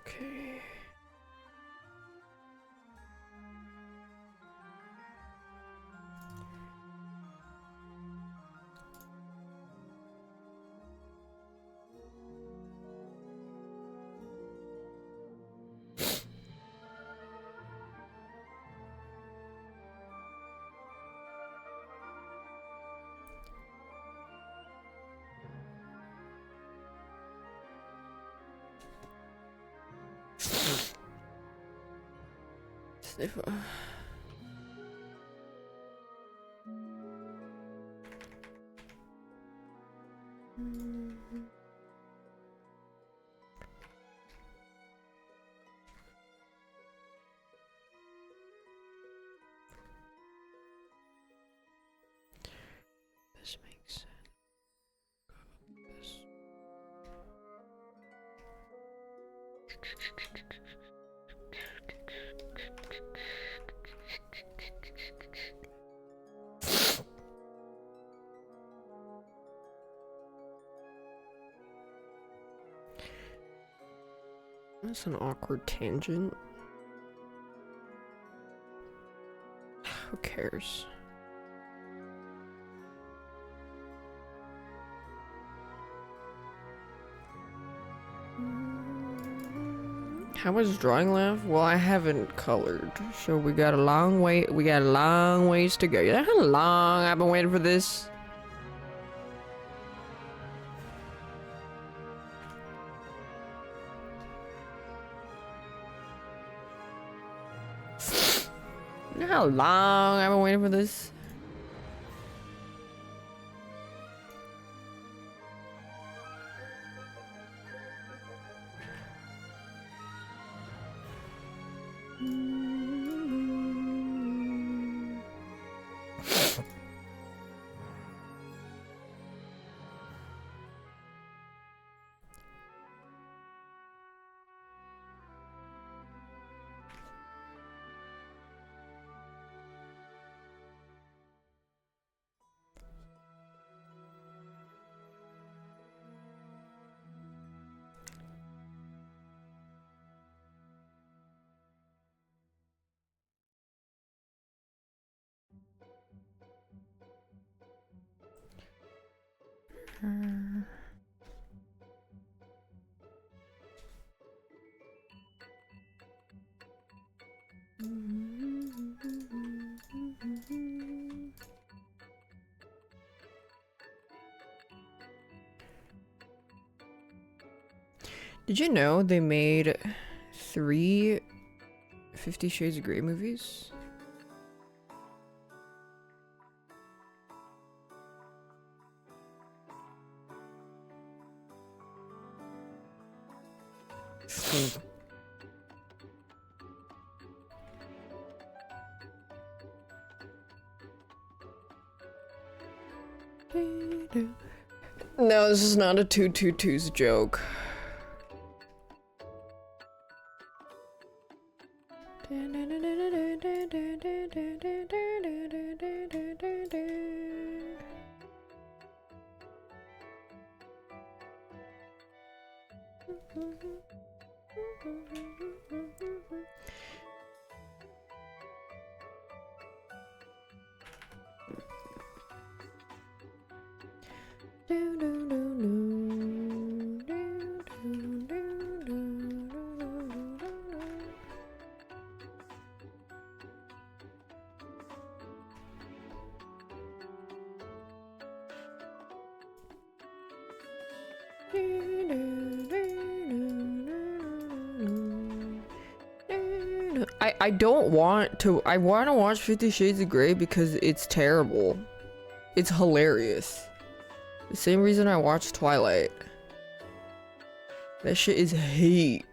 Okay. Sniffer. That's an awkward tangent. Who cares? How much drawing left? Well, I haven't colored, so we got a long way. We got a long ways to go. You know how long I've been waiting for this? You know how long I've been waiting for this? Did you know they made 3 50 Shades of Grey movies? No, this is not a 222's joke. I don't want to. I want to watch 50 Shades of Grey because it's terrible. It's hilarious. The same reason I watched Twilight. That shit is hate.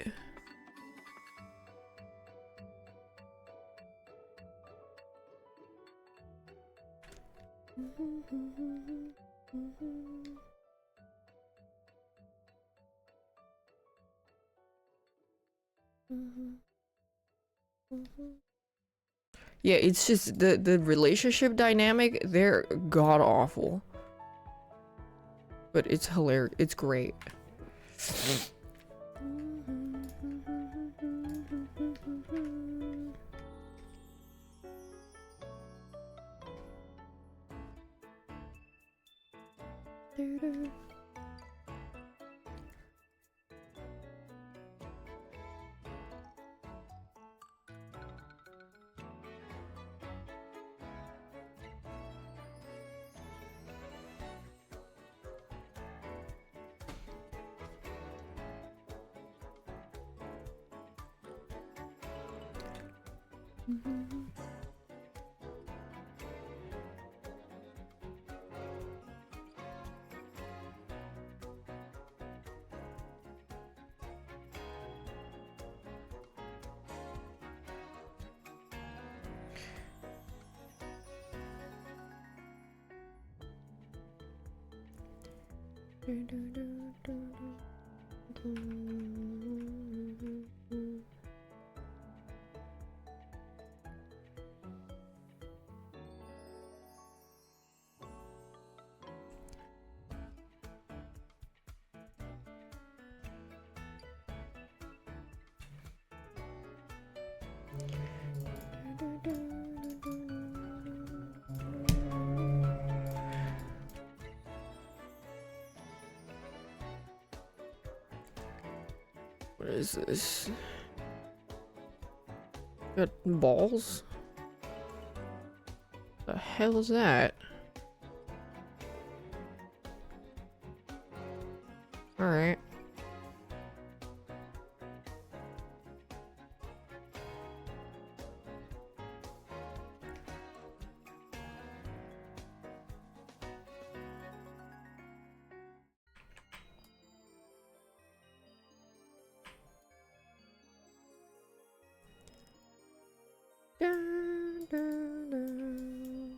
Yeah, it's just the relationship dynamic, they're god awful. But it's hilarious. It's great. What is this? Got balls? The hell is that? Alright. Dun, dun, dun.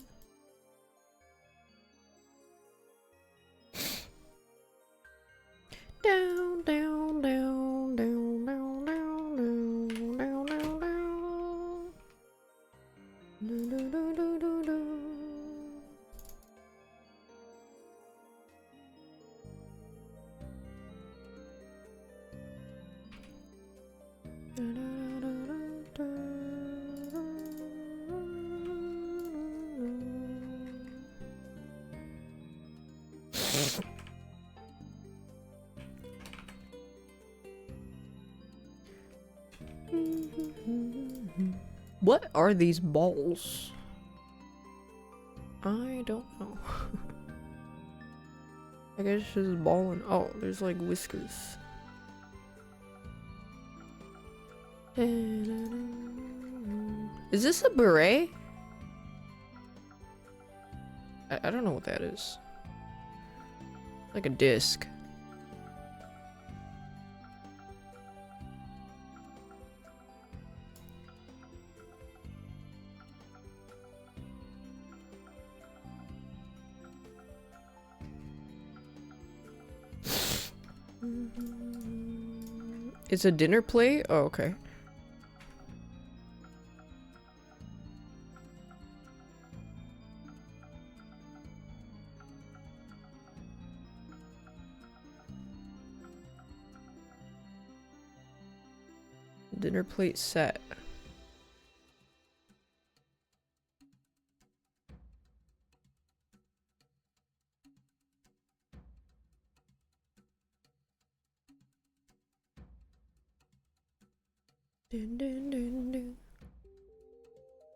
Down, down, down, down, down, down, down, down, down, down. Do, do, do, do, do, do. Da, da, da, da, da, da. What are these balls? I don't know. I guess it's just balling. Oh, there's like whiskers. Is this a beret? I don't know what that is. Like a disc. It's a dinner plate? Oh, okay. Dinner plate set. Dun, dun, dun, dun.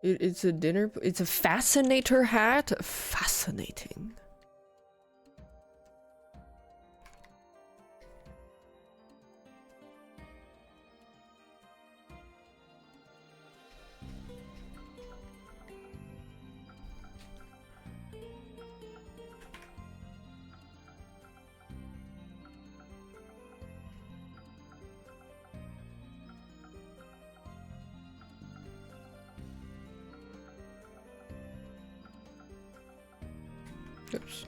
It's a dinner. It's a fascinator hat. Fascinating. Oops.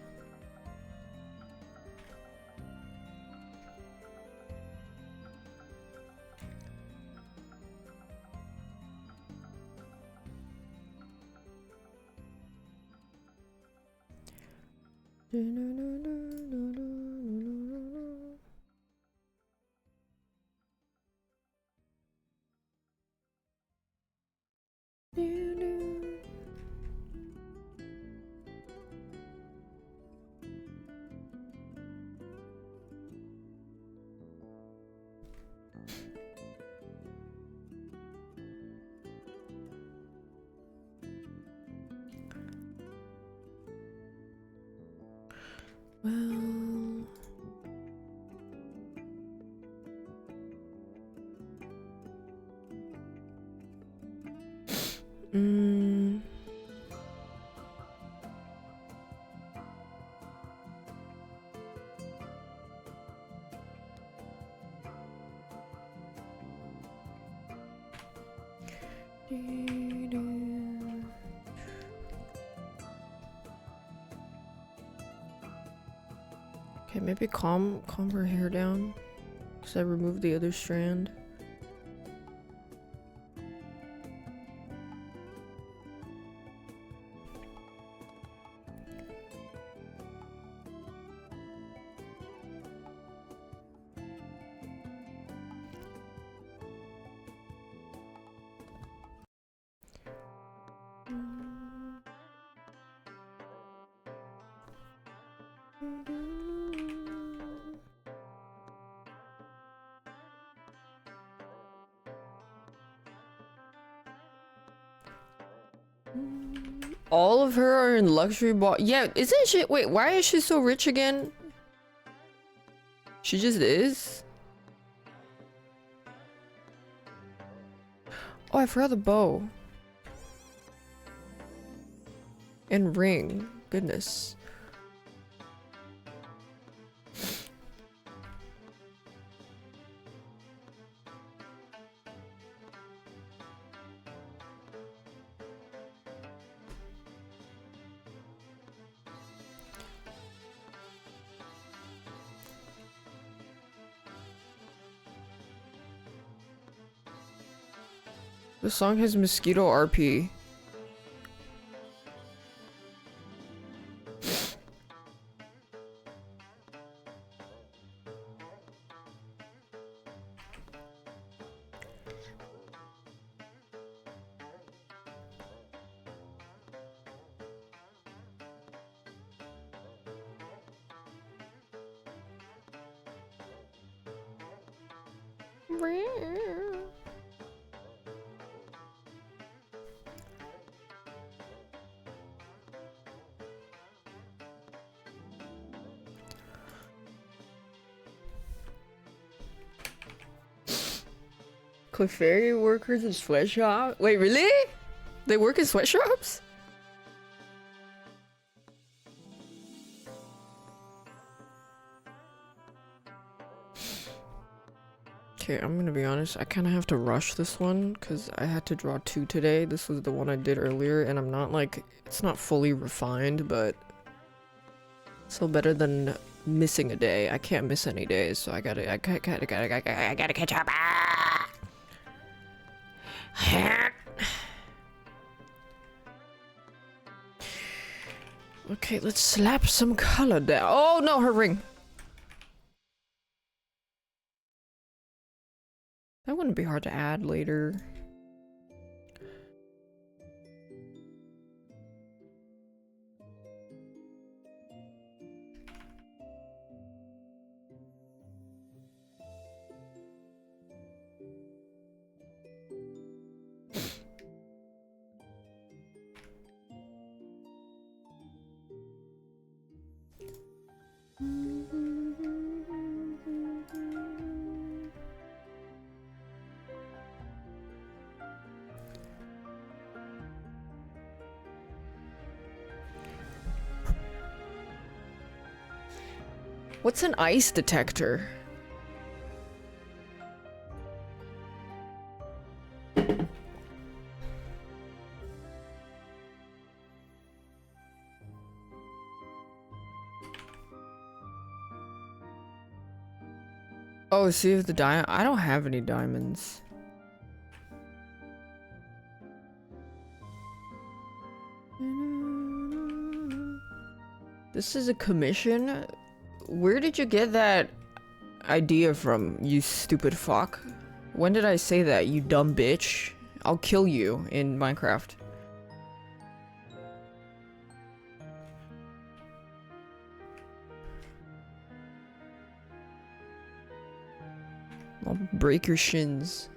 Well, okay, maybe calm her hair down, because I removed the other strand. All of her are in luxury yeah, isn't she? Wait, why is she so rich again? She just is? Oh, I forgot the bow. And ring. Goodness. The song has mosquito RP. Clefairy workers in sweatshop? Wait, really? They work in sweatshops? Okay, I'm gonna be honest, I kind of have to rush this one because I had to draw 2 today. This was the one I did earlier and I'm not like, it's not fully refined, but still better than missing a day. I can't miss any days, so I gotta catch up. Okay, let's slap some color down. Oh no, her ring. That wouldn't be hard to add later. What's an ice detector? Oh, see if the diamond. I don't have any diamonds. This is a commission? Where did you get that idea from, you stupid fuck? When did I say that, you dumb bitch? I'll kill you in Minecraft. I'll break your shins.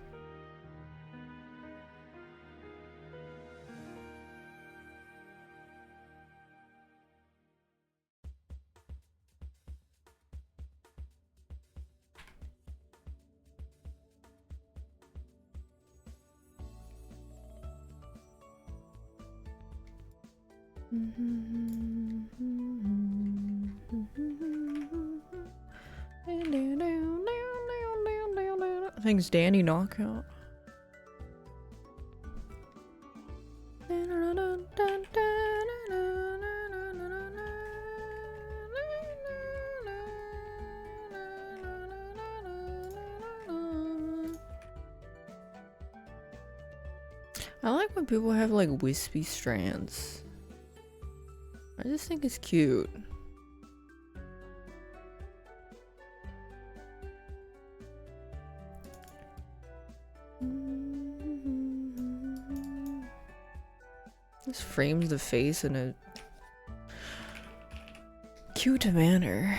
Thanks, Danny Knockout. I like when people have like wispy strands. I just think it's cute. This frames the face in a cute manner.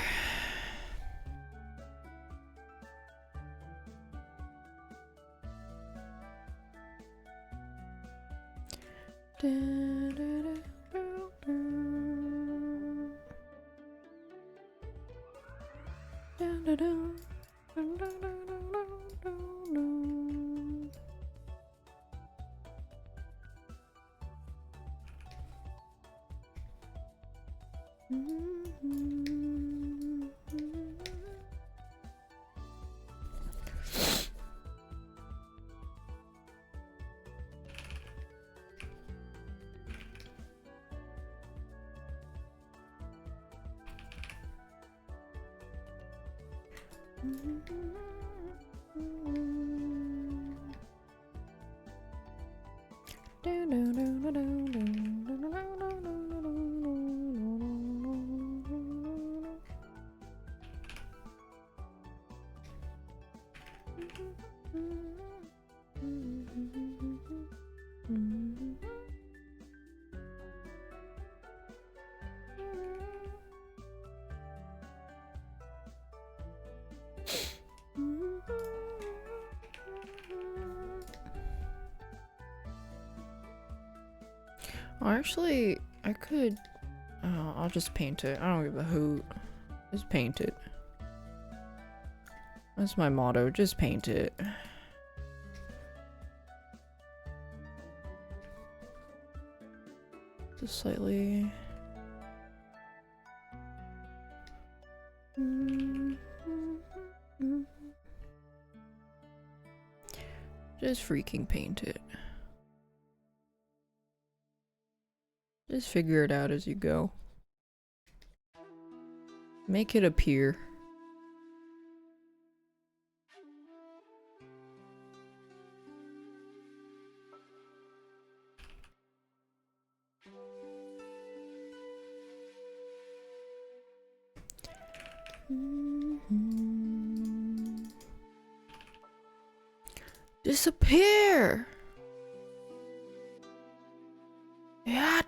Actually, I could... Oh, I'll just paint it. I don't give a hoot. Just paint it. That's my motto. Just paint it. Just slightly... Just freaking paint it. Just figure it out as you go. Make it appear. Disappear! Yeah.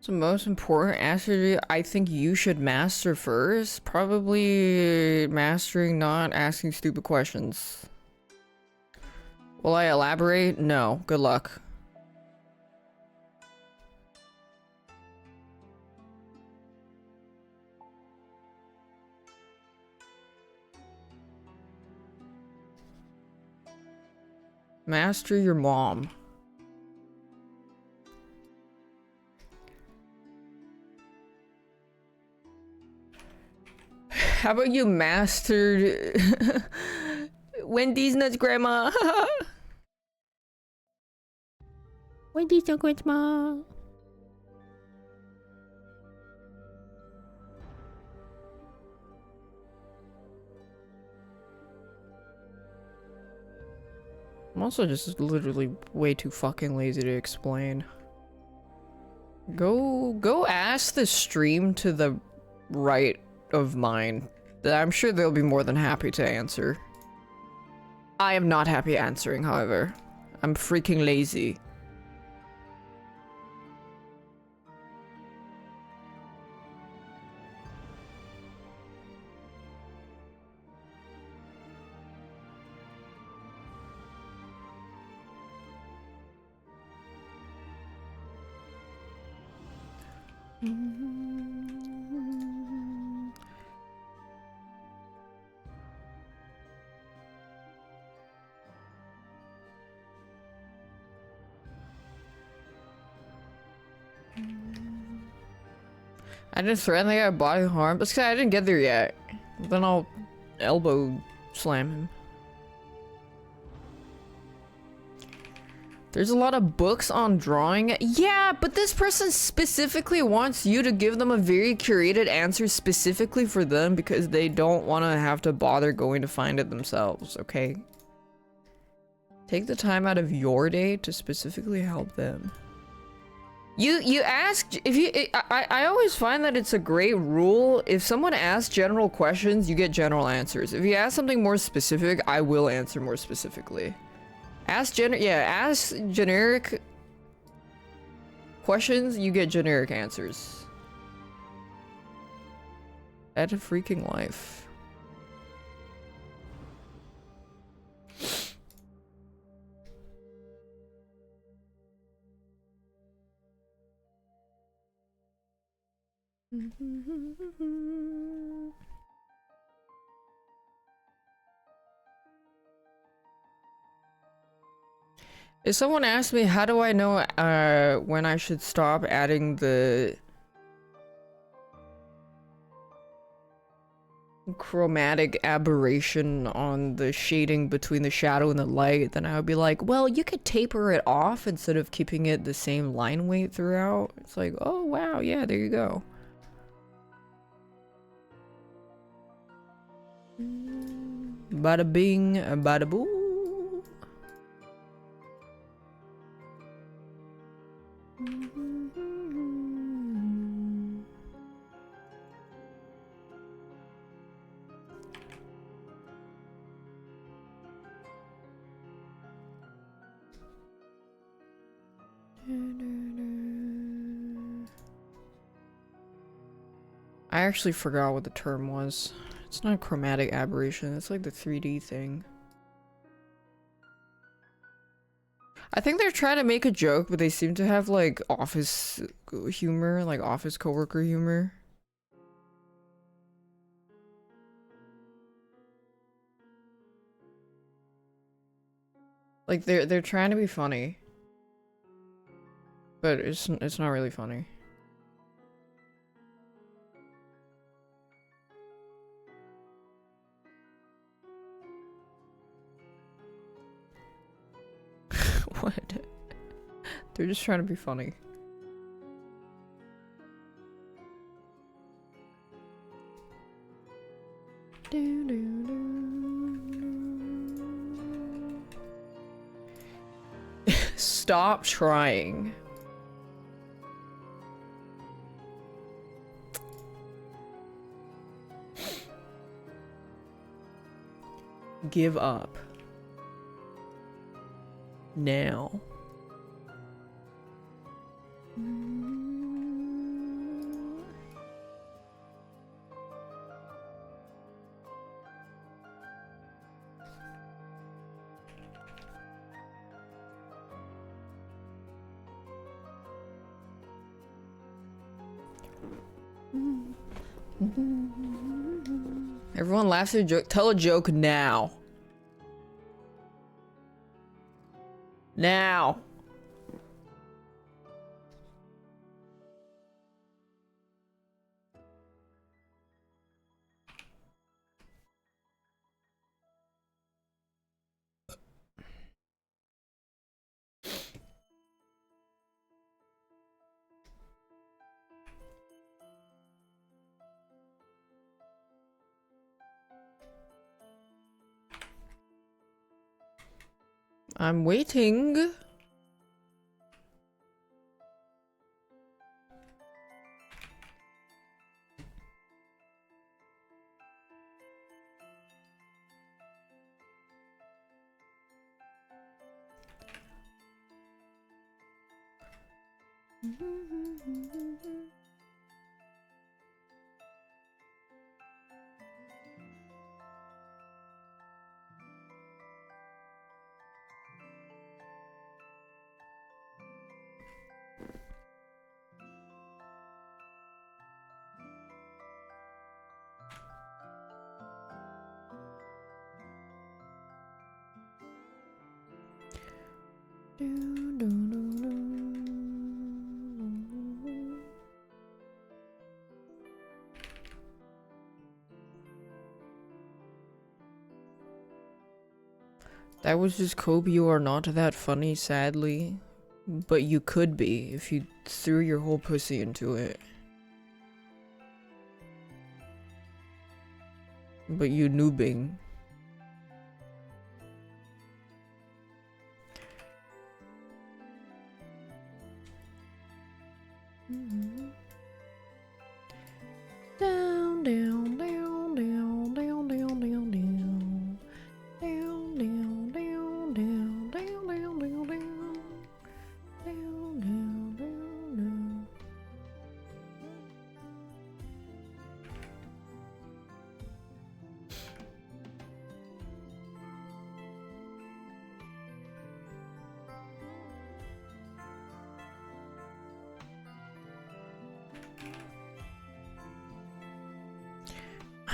The most important attribute I think you should master first? Probably mastering not asking stupid questions. Will I elaborate? No. Good luck. Master your mom. How about you mastered Wendy's nuts, Grandma? Wendy's nuts, Grandma. I'm also just literally way too fucking lazy to explain. Go ask the stream to the right of mine. I'm sure they'll be more than happy to answer. I am not happy answering, however. I'm freaking lazy. I didn't threaten the guy with body harm. That's because I didn't get there yet. Then I'll elbow slam him. There's a lot of books on drawing. Yeah, but this person specifically wants you to give them a very curated answer specifically for them because they don't want to have to bother going to find it themselves, okay? Take the time out of your day to specifically help them. You ask if you I always find that it's a great rule. If someone asks general questions, you get general answers. If you ask something more specific, I will answer more specifically. Ask generic questions, you get generic answers. At a freaking life. If someone asks me, how do I know when I should stop adding the chromatic aberration on the shading between the shadow and the light, then I would be like, well, you could taper it off instead of keeping it the same line weight throughout. It's like, oh wow, yeah, there you go. Bada bing, bada boo. I actually forgot what the term was. It's not chromatic aberration, it's like the 3D thing. I think they're trying to make a joke, but they seem to have like office humor, like office coworker humor. Like they're trying to be funny. But it's not really funny. What? They're just trying to be funny. Stop trying. Give up. Now. Everyone laughs at a joke. Tell a joke now. Now. I'm waiting. That was just Kobe. You are not that funny, sadly. But you could be if you threw your whole pussy into it. But you noobing. Down, down, down, down, down, down, down, down. Down, down, down, down, down, down, down, down. Down, down, down, down.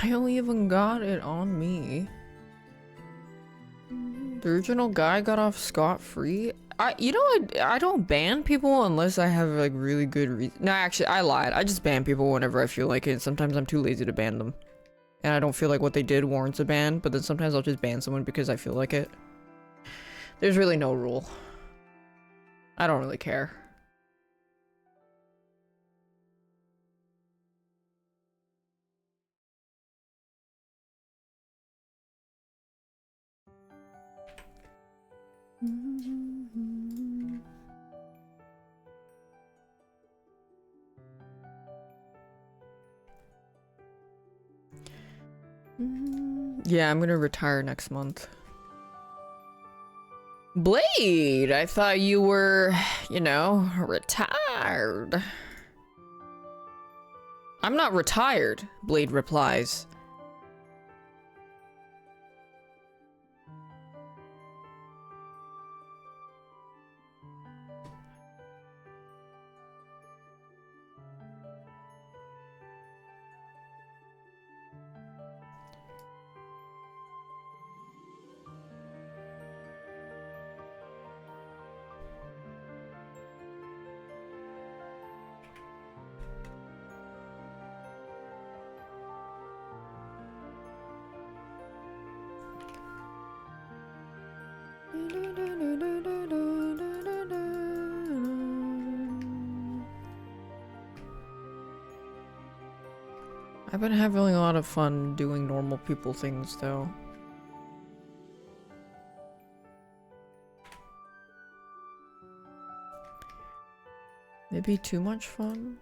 I only even got it on me. The original guy got off scot-free. I don't ban people unless I have like really good reason. No, actually, I lied. I just ban people whenever I feel like it. Sometimes I'm too lazy to ban them. And I don't feel like what they did warrants a ban, but then sometimes I'll just ban someone because I feel like it. There's really no rule. I don't really care. Yeah, I'm gonna retire next month. Blade, I thought you were, you know, retired. I'm not retired, Blade replies. I've been having a lot of fun doing normal people things, though. Maybe too much fun?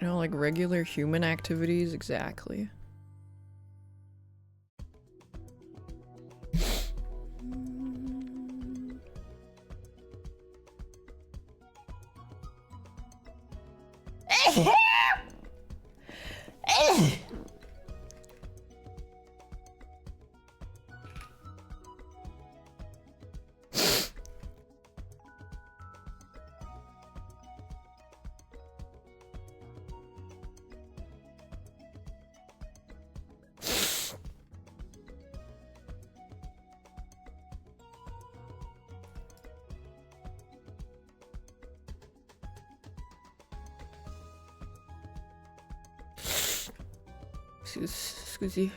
You know, like regular human activities, exactly. Scusi.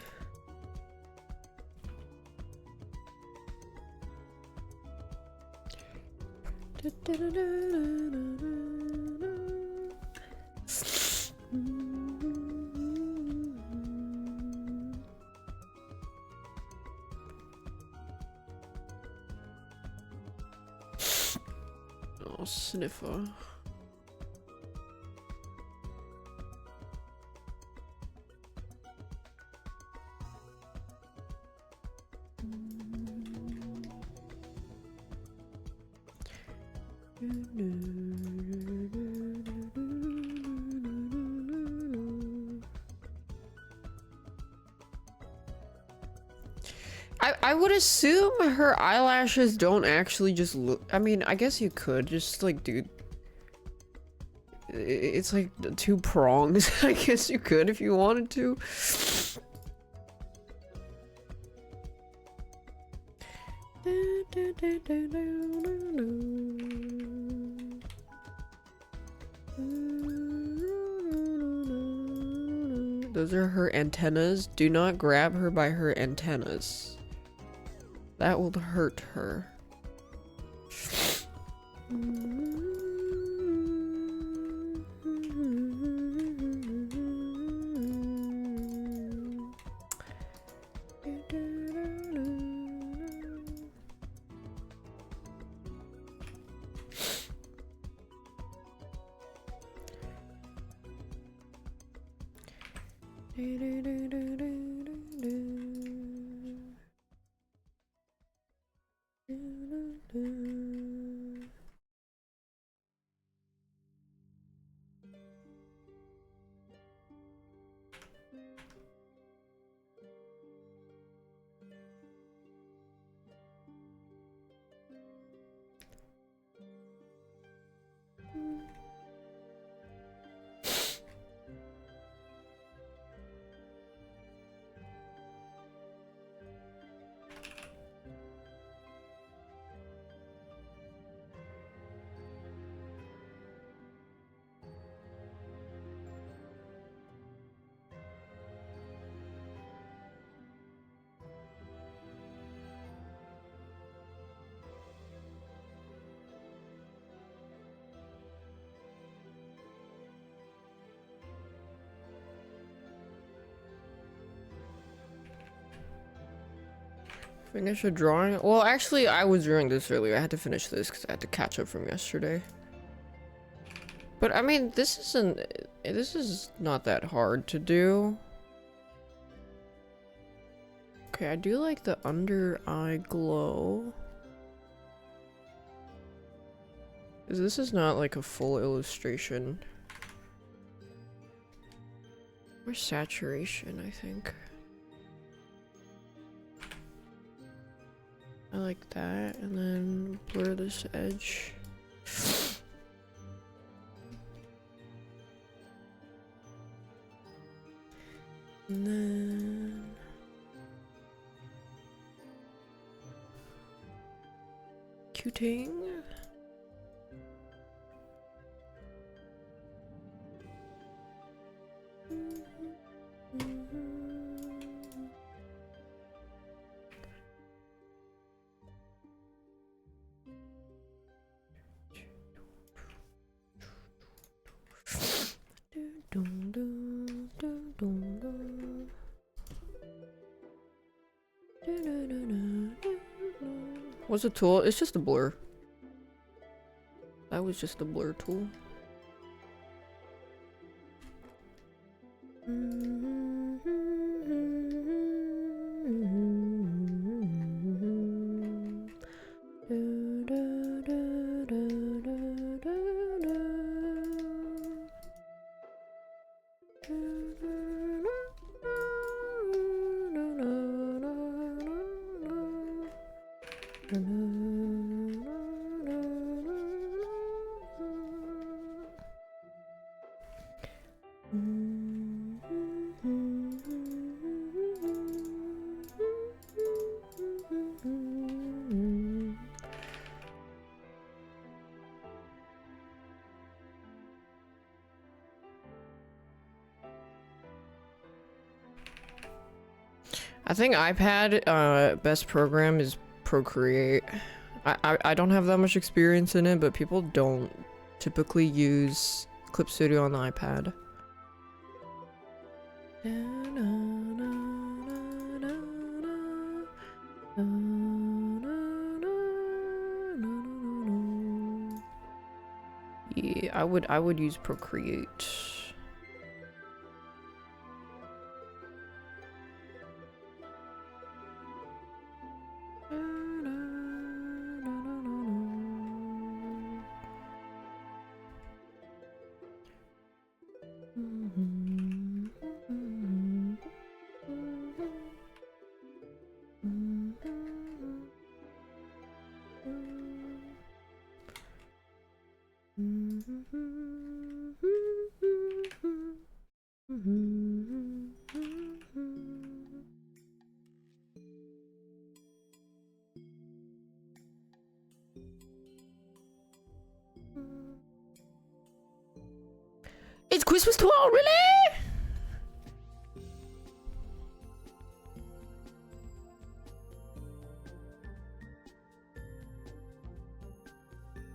Oh, sniffer. I would assume her eyelashes don't actually just look. I mean, I guess you could just like, dude. it's like 2 prongs. I guess you could if you wanted to. Those are her antennas. Do not grab her by her antennas. That will hurt her. Finish a drawing? Well, actually, I was drawing this earlier. I had to finish this because I had to catch up from yesterday. But I mean, this is not that hard to do. Okay, I do like the under eye glow. This is not like a full illustration. Where's saturation, I think. I like that, and then blur this edge. And then cuting. What's the tool? It's just a blur. That was just a blur tool. I think iPad best program is Procreate. I don't have that much experience in it, but people don't typically use Clip Studio on the iPad. Yeah, I would use Procreate. quiz was tomorrow, really?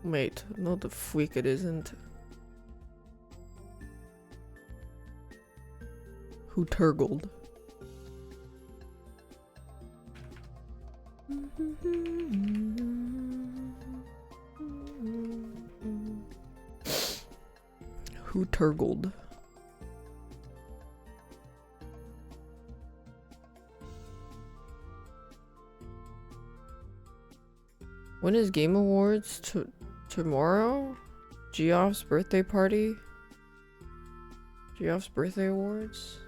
Wait, no the freak it isn't. Who turgled? Who turgled? When is Game Awards? Tomorrow? Geoff's birthday party? Geoff's birthday awards?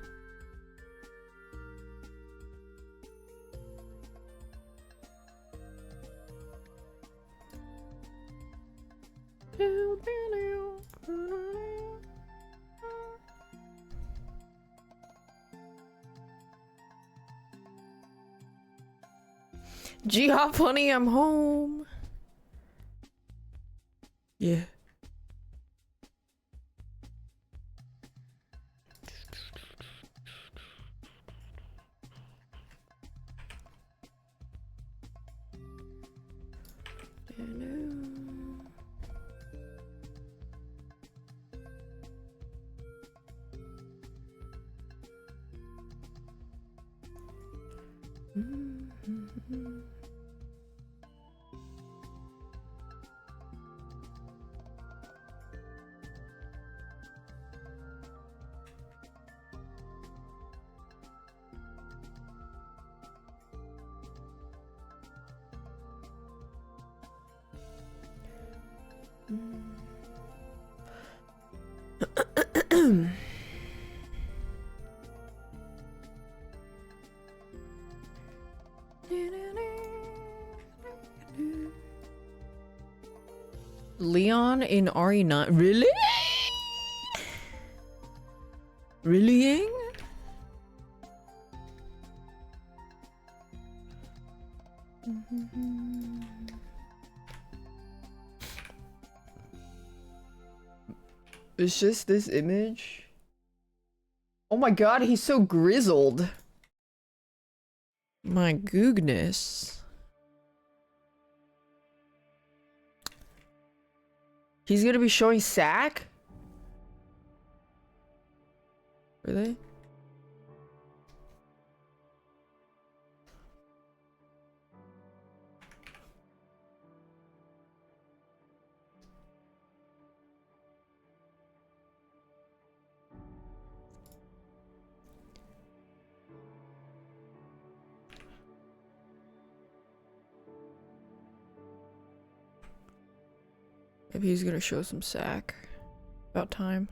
Geoff, honey, I'm home. Yeah. Leon in RE9. Really? Really? It's just this image. Oh my god, he's so grizzled. My goodness. He's gonna be showing sack? Really? Maybe he's gonna show some sack. About time.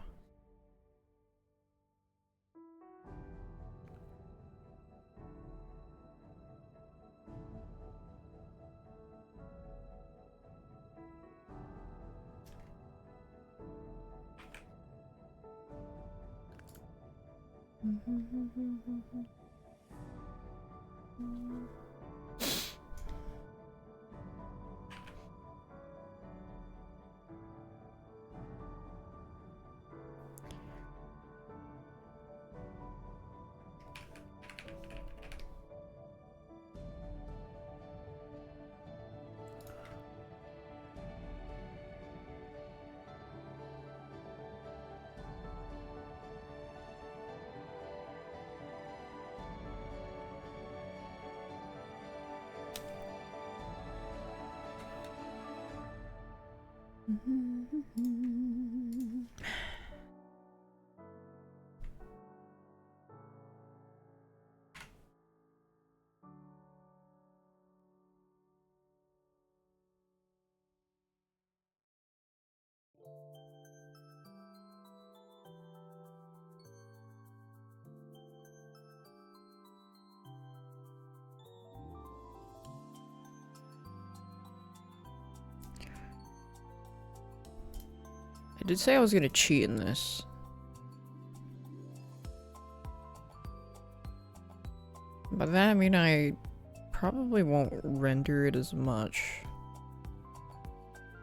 I did say I was gonna cheat in this. By that I mean I probably won't render it as much.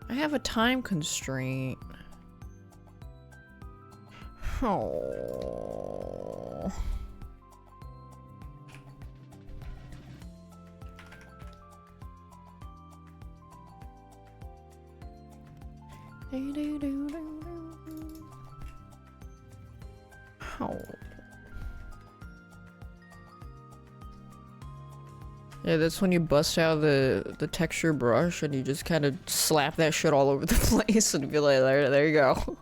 I have a time constraint. Oh. Oh. Yeah, that's when you bust out the texture brush and you just kind of slap that shit all over the place and be like, there you go.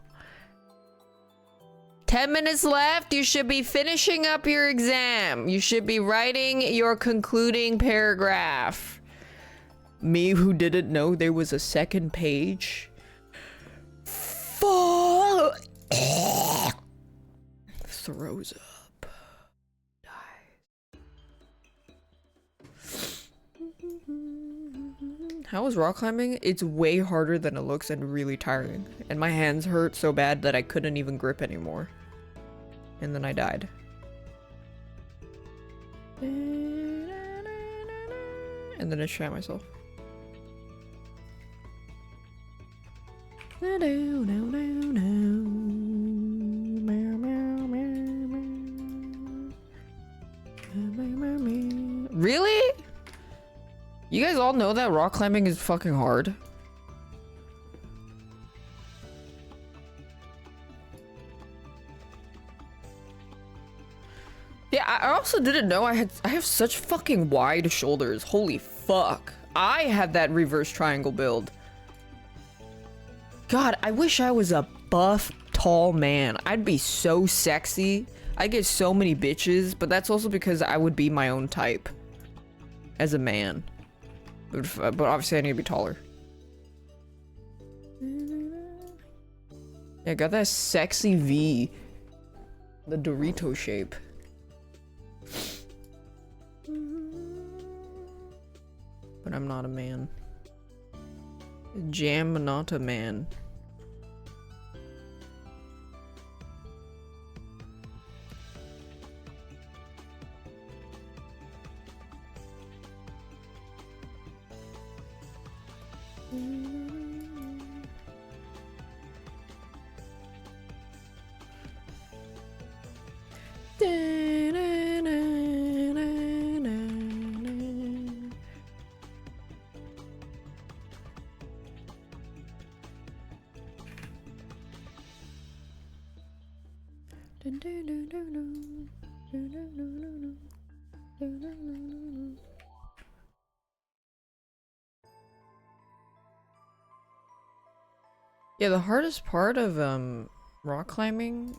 10 minutes left. You should be finishing up your exam. You should be writing your concluding paragraph. Me who didn't know there was a second page. Fuck. Throws up. How was rock climbing? It's way harder than it looks and really tiring. And my hands hurt so bad that I couldn't even grip anymore. And then I died. And then I shot myself. Really? You guys all know that rock climbing is fucking hard? Yeah, I also didn't know I have such fucking wide shoulders. Holy fuck. I had that reverse triangle build. God, I wish I was a buff, tall man. I'd be so sexy. I'd get so many bitches, but that's also because I would be my own type. As a man. But obviously I need to be taller. Yeah, got that sexy V. The Dorito shape. But I'm not a man. Jam not a man. Yeah, the hardest part of rock climbing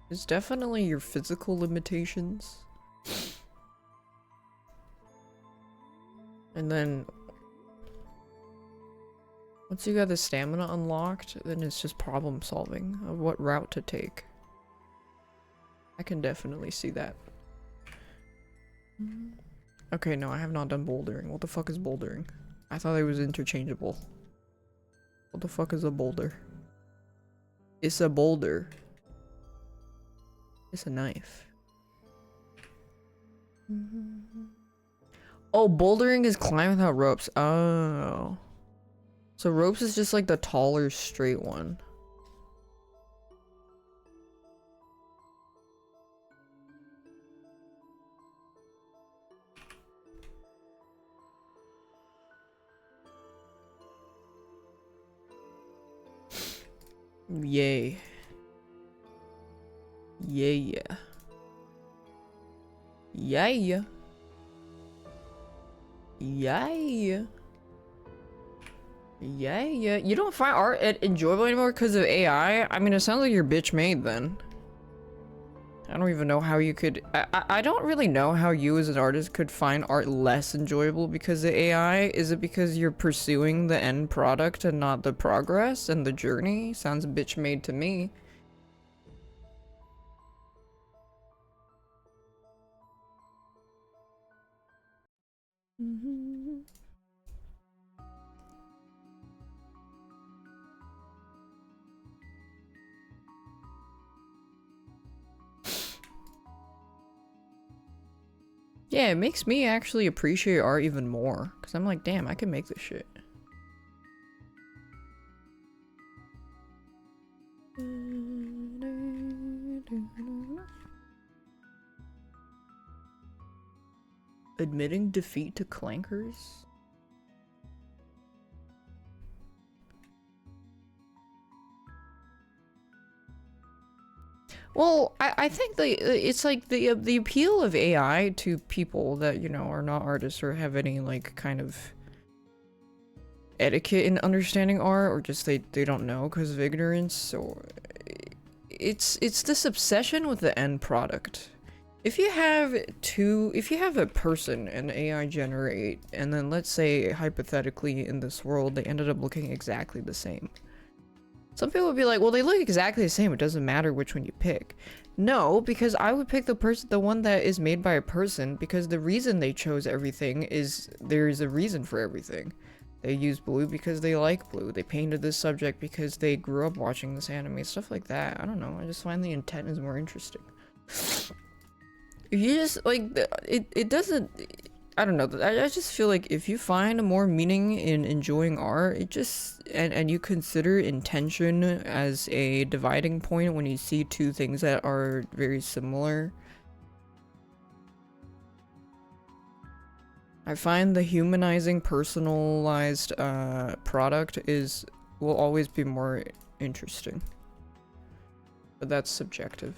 is definitely your physical limitations. And then once you got the stamina unlocked, then it's just problem solving of what route to take. I can definitely see that. Okay, no, I have not done bouldering. What the fuck is bouldering? I thought it was interchangeable. What the fuck is a boulder? It's a boulder. It's a knife. Oh, bouldering is climbing without ropes. Oh. So ropes is just like the taller, straight one. Yay. Yeah. Yeah. Yeah. Yeah. You don't find art enjoyable anymore because of AI? I mean, it sounds like you're bitch made then. I don't even know how you could... I don't really know how you as an artist could find art less enjoyable because of AI. Is it because you're pursuing the end product and not the progress and the journey? Sounds bitch made to me. Yeah, it makes me actually appreciate art even more. Because I'm like, damn, I can make this shit. Admitting defeat to clankers? Well, I think it's like the appeal of AI to people that, you know, are not artists or have any like kind of etiquette in understanding art, or just they don't know because of ignorance. So it's this obsession with the end product. If you have a person and AI generate, and then let's say hypothetically in this world they ended up looking exactly the same. Some people would be like, well, they look exactly the same, it doesn't matter which one you pick. No, because I would pick the one that is made by a person, because the reason they chose everything is there's a reason for everything. They use blue because they like blue. They painted this subject because they grew up watching this anime, stuff like that. I don't know, I just find the intent is more interesting. If you just, like, it doesn't, I don't know, I just feel like if you find more meaning in enjoying art, it just, and you consider intention as a dividing point when you see two things that are very similar. I find the humanizing, personalized product will always be more interesting. But that's subjective.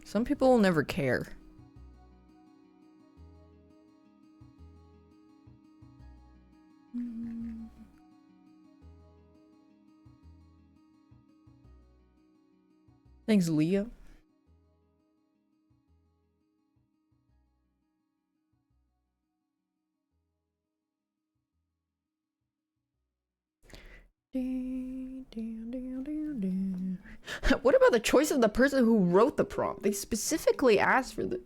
Some people will never care. Thanks, Leah. What about the choice of the person who wrote the prompt? They specifically asked for the...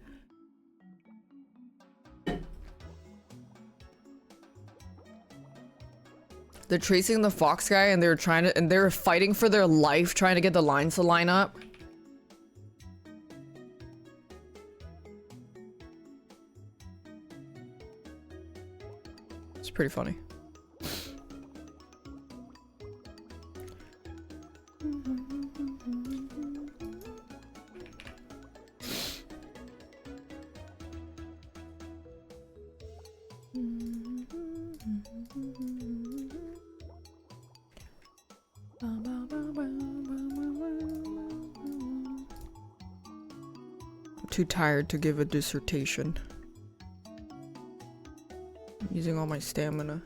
They're tracing the fox guy and they're fighting for their life trying to get the lines to line up. It's pretty funny. Too tired to give a dissertation. I'm using all my stamina.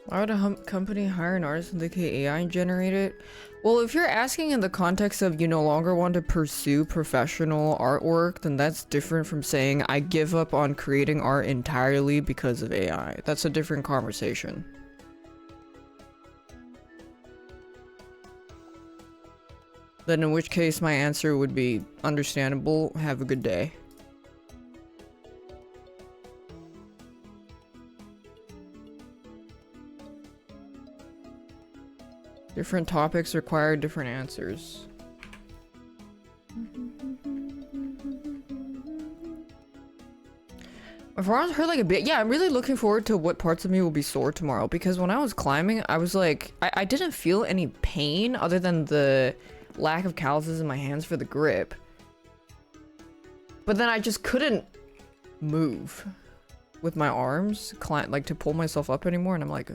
Why would a company hire an artist and they can AI generate it? Well, if you're asking in the context of you no longer want to pursue professional artwork, then that's different from saying I give up on creating art entirely because of AI. That's a different conversation. Then in which case my answer would be understandable, have a good day. Different topics require different answers. My forearms hurt like a bit. Yeah, I'm really looking forward to what parts of me will be sore tomorrow, because when I was climbing, I was like, I didn't feel any pain other than the lack of calluses in my hands for the grip. But then I just couldn't move with my arms, like to pull myself up anymore, and I'm like,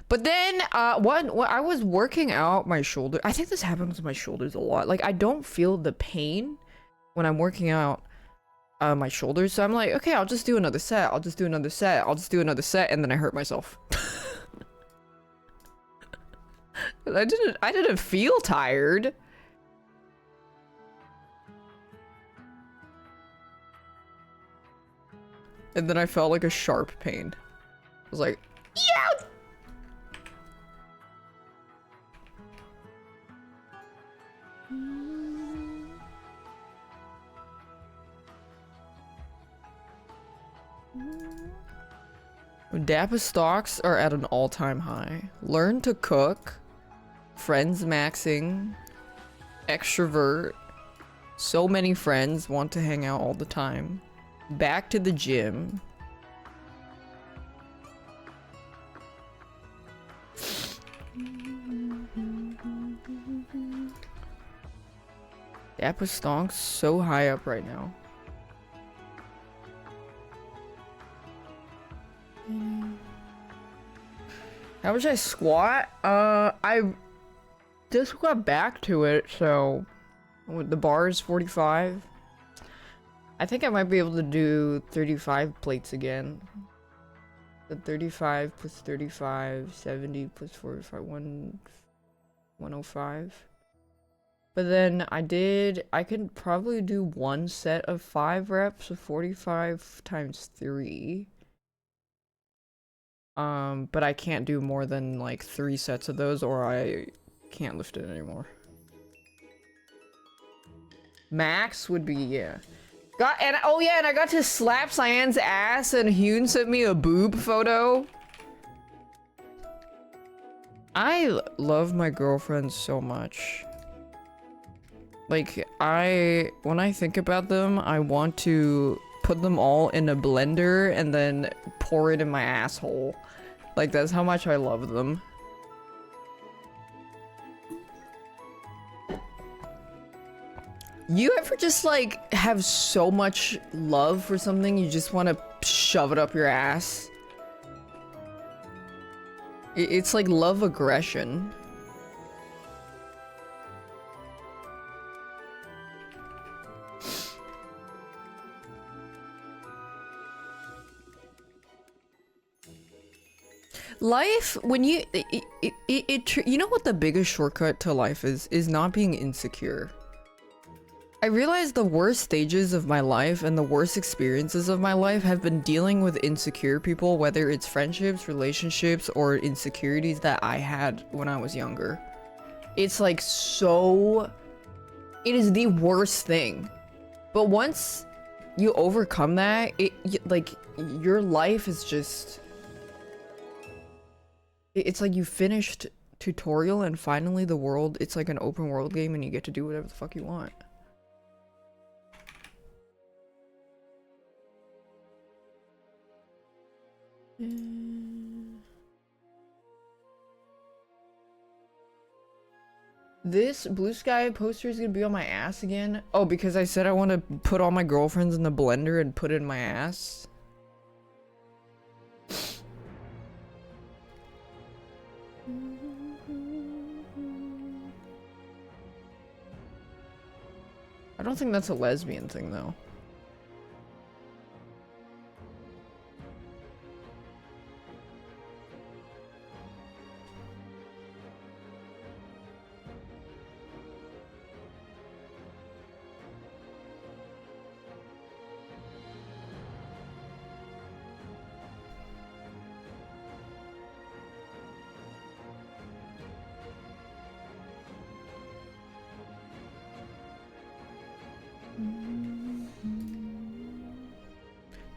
But then, when I was working out my shoulder, I think this happens with my shoulders a lot. Like, I don't feel the pain when I'm working out my shoulders. So I'm like, okay, I'll just do another set. I'll just do another set. I'll just do another set. And then I hurt myself. I didn't feel tired. And then I felt like a sharp pain. I was like, yeah! Daph stocks are at an all-time high. Learn to cook. Friends maxing. Extrovert. So many friends want to hang out all the time. Back to the gym. Daph stonks so high up right now. How much I squat? I just got back to it, so the bar is 45. I think I might be able to do 35 plates again. The 35 plus 35, 70 plus 45, 105. But then I could probably do one set of 5 reps of 45 times 3. But I can't do more than like 3 sets of those or I can't lift it anymore. Max would be, yeah. Oh yeah, and I got to slap Cyan's ass and Hyun sent me a boob photo. I love my girlfriends so much. Like, when I think about them, I want to put them all in a blender and then pour it in my asshole. Like, that's how much I love them. You ever just, like, have so much love for something you just want to shove it up your ass? It's like love aggression. Life, when you you know what the biggest shortcut to life is not being insecure. I realized the worst stages of my life and the worst experiences of my life have been dealing with insecure people, whether it's friendships, relationships, or insecurities that I had when I was younger. It's like it is the worst thing. But once you overcome that, like your life is just, it's like you finished tutorial and finally the world, it's like an open world game and you get to do whatever the fuck you want. This blue sky poster is gonna be on my ass again? Oh, because I said I want to put all my girlfriends in the blender and put it in my ass? I don't think that's a lesbian thing, though.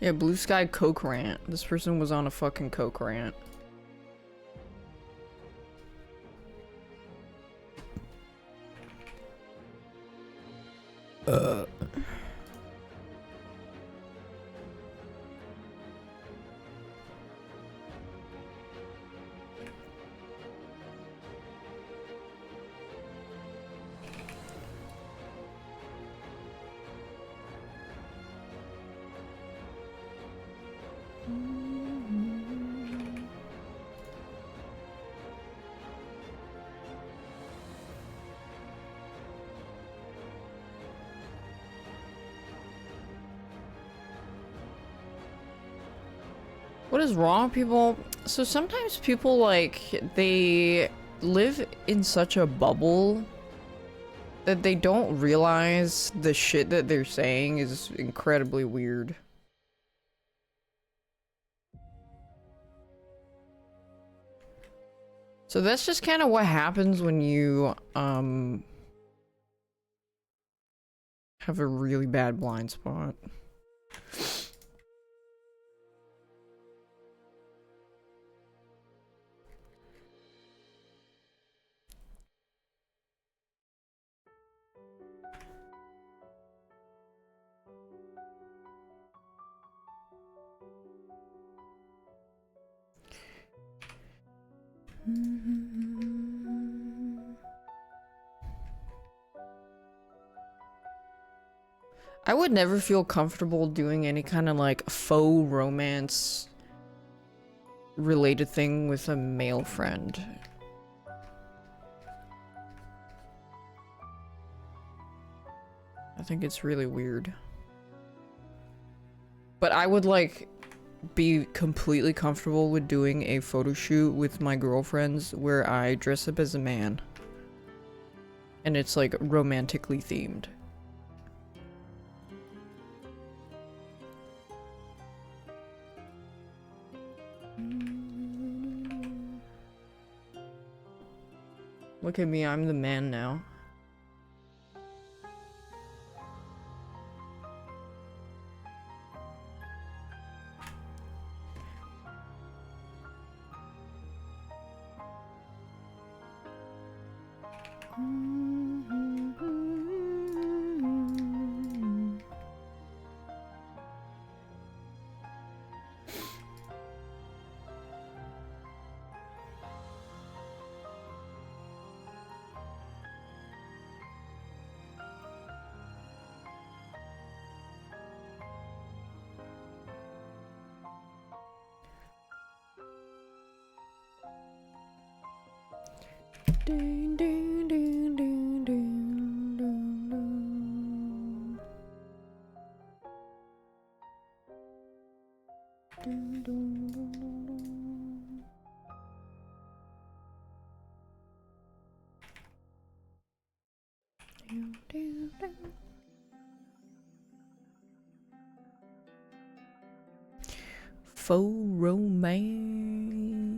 Yeah, blue sky coke rant. This person was on a fucking coke rant. What is wrong with people? So sometimes people, like, they live in such a bubble that they don't realize the shit that they're saying is incredibly weird. So that's just kind of what happens when you, have a really bad blind spot. I would never feel comfortable doing any kind of like faux romance related thing with a male friend. I think it's really weird. But I would like be completely comfortable with doing a photo shoot with my girlfriends where I dress up as a man. And it's like romantically themed. Look at me, I'm the man now. Ding, ding, ding, ding, ding, ding, ding. Ding, ding, ding, ding, ding. Ding, ding, ding. Faux romance.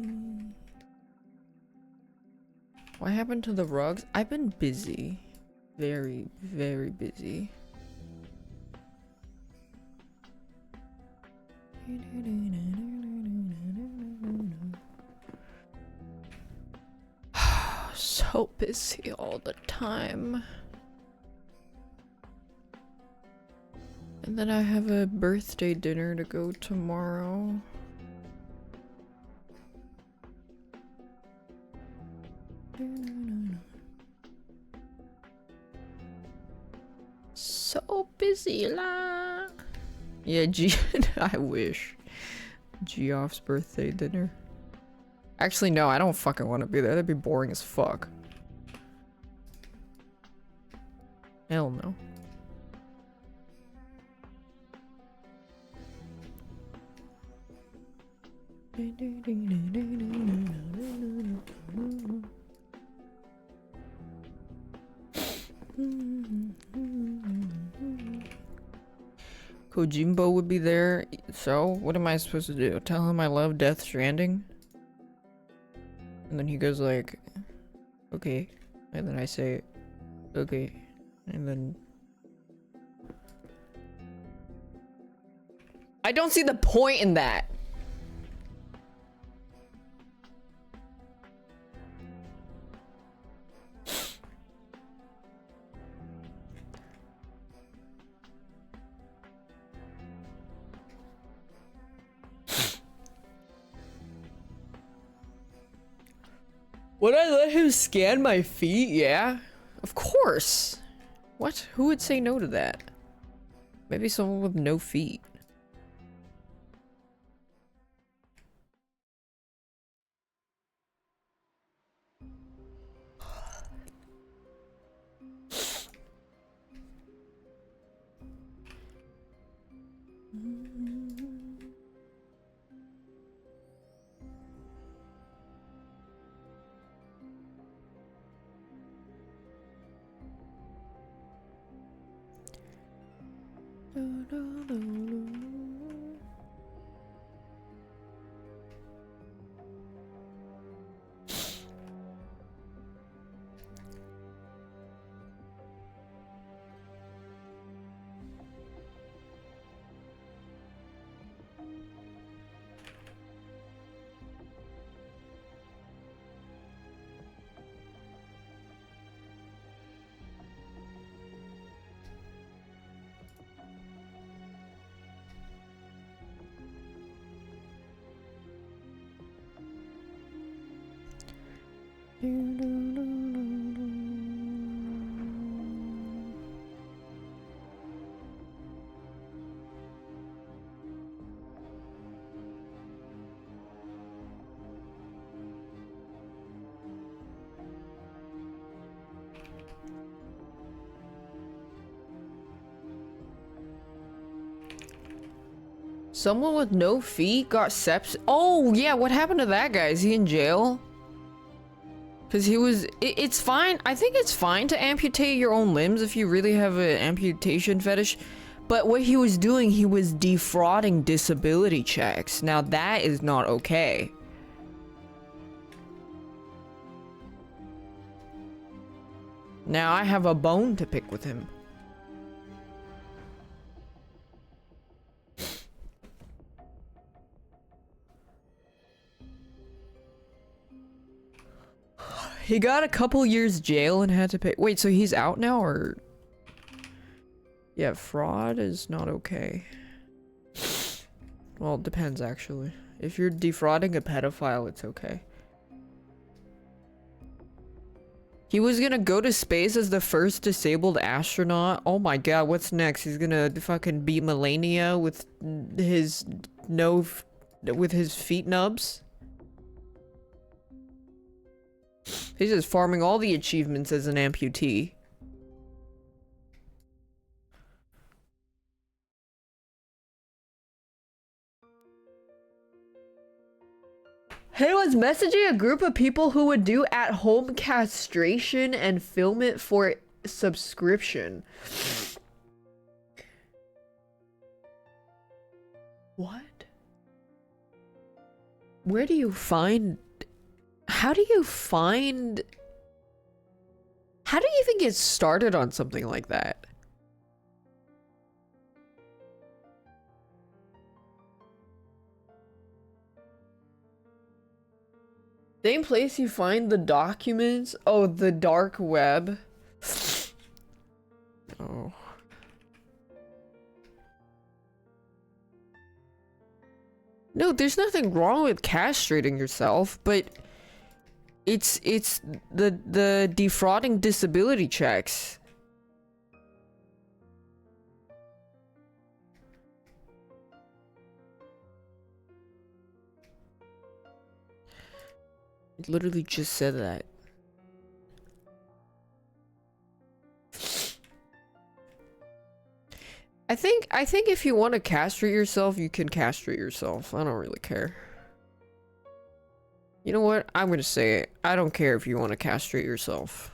What happened to the rugs? I've been busy. Very, very busy. So busy all the time. And then I have a birthday dinner to go tomorrow. So busy la. Yeah, I wish. Geoff's birthday dinner. Actually, no, I don't fucking want to be there. That'd be boring as fuck. Hell no. Kojimbo would be there, so what am I supposed to do? Tell him I love Death Stranding? And then he goes like, okay. And then I say, okay. And then... I don't see the point in that! Would I let him scan my feet? Yeah. Of course. What? Who would say no to that? Maybe someone with no feet. Someone with no feet got sepsis. Oh, yeah, what happened to that guy? Is he in jail? Because he was... it's fine. I think it's fine to amputate your own limbs if you really have an amputation fetish. But what he was doing, he was defrauding disability checks. Now, that is not okay. Now, I have a bone to pick with him. He got a couple years jail and had to pay. Wait, so he's out now, or? Yeah, fraud is not okay. Well, it depends actually. If you're defrauding a pedophile, it's okay. He was gonna go to space as the first disabled astronaut. Oh my god, what's next? He's gonna fucking beat Melania with his with his feet nubs? He's just farming all the achievements as an amputee. He was messaging a group of people who would do at-home castration and film it for subscription. What? Where do you find... How do you find... How do you even get started on something like that? Same place you find the documents? Oh, the dark web. Oh. No, there's nothing wrong with castrating yourself, but it's the defrauding disability checks. It literally just said that. I think if you want to castrate yourself, you can castrate yourself. I don't really care. You know what? I'm gonna say it. I don't care if you want to castrate yourself.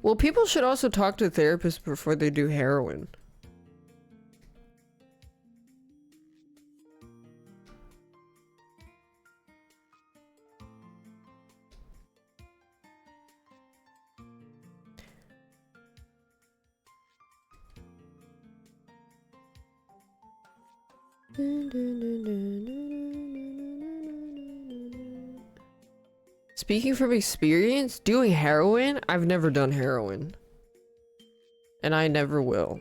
Well, people should also talk to therapists before they do heroin. Speaking from experience, doing heroin, I've never done heroin. And I never will.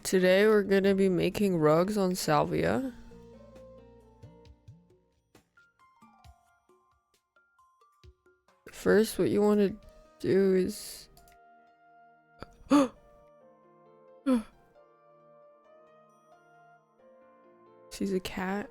Today we're gonna be making rugs on salvia. First, what you want to do is... She's a cat.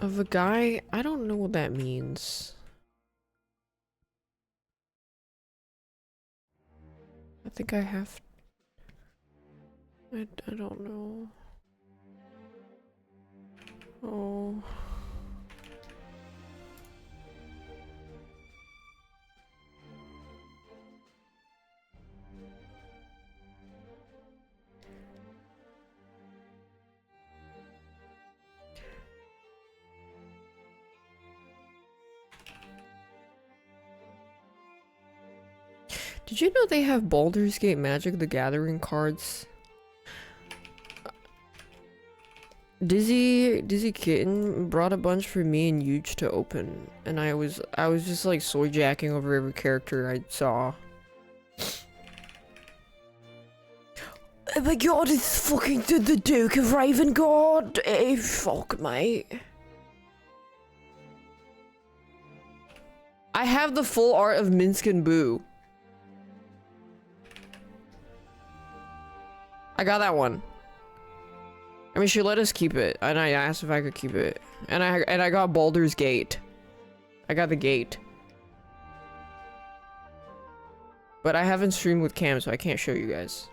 Of a guy? I don't know what that means. I think I have... I don't know. Oh... Did you know they have Baldur's Gate Magic the Gathering cards? Dizzy Kitten brought a bunch for me and Yuge to open, and I was just like soy jacking over every character I saw. Oh my god, it's fucking the Duke of Ravengard! Eh, fuck, mate. I have the full art of Minsk and Boo. I got that one. I mean, she let us keep it, and I asked if I could keep it. And I got Baldur's Gate. I got the gate. But I haven't streamed with Cam, so I can't show you guys.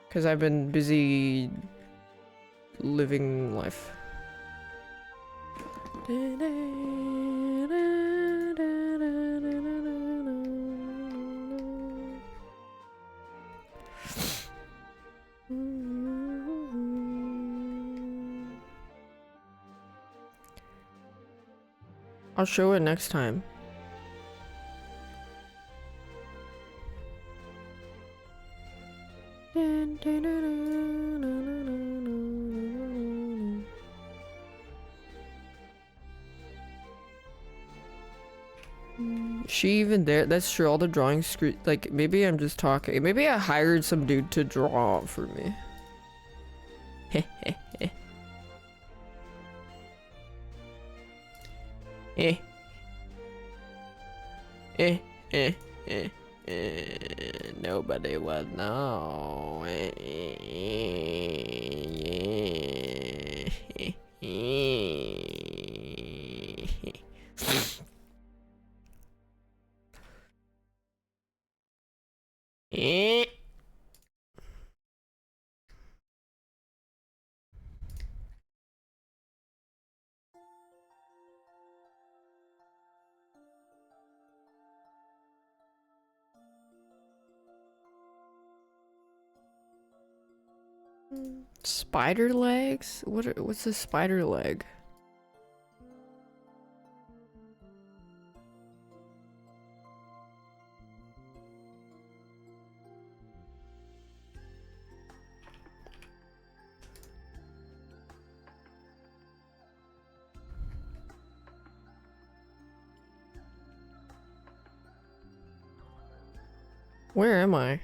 Because I've been busy living life. I'll show it next time. She even there? That's true. All the drawings, like maybe I'm just talking. Maybe I hired some dude to draw for me. Eh. Nobody will know. Spider legs? What's a spider leg? Where am I?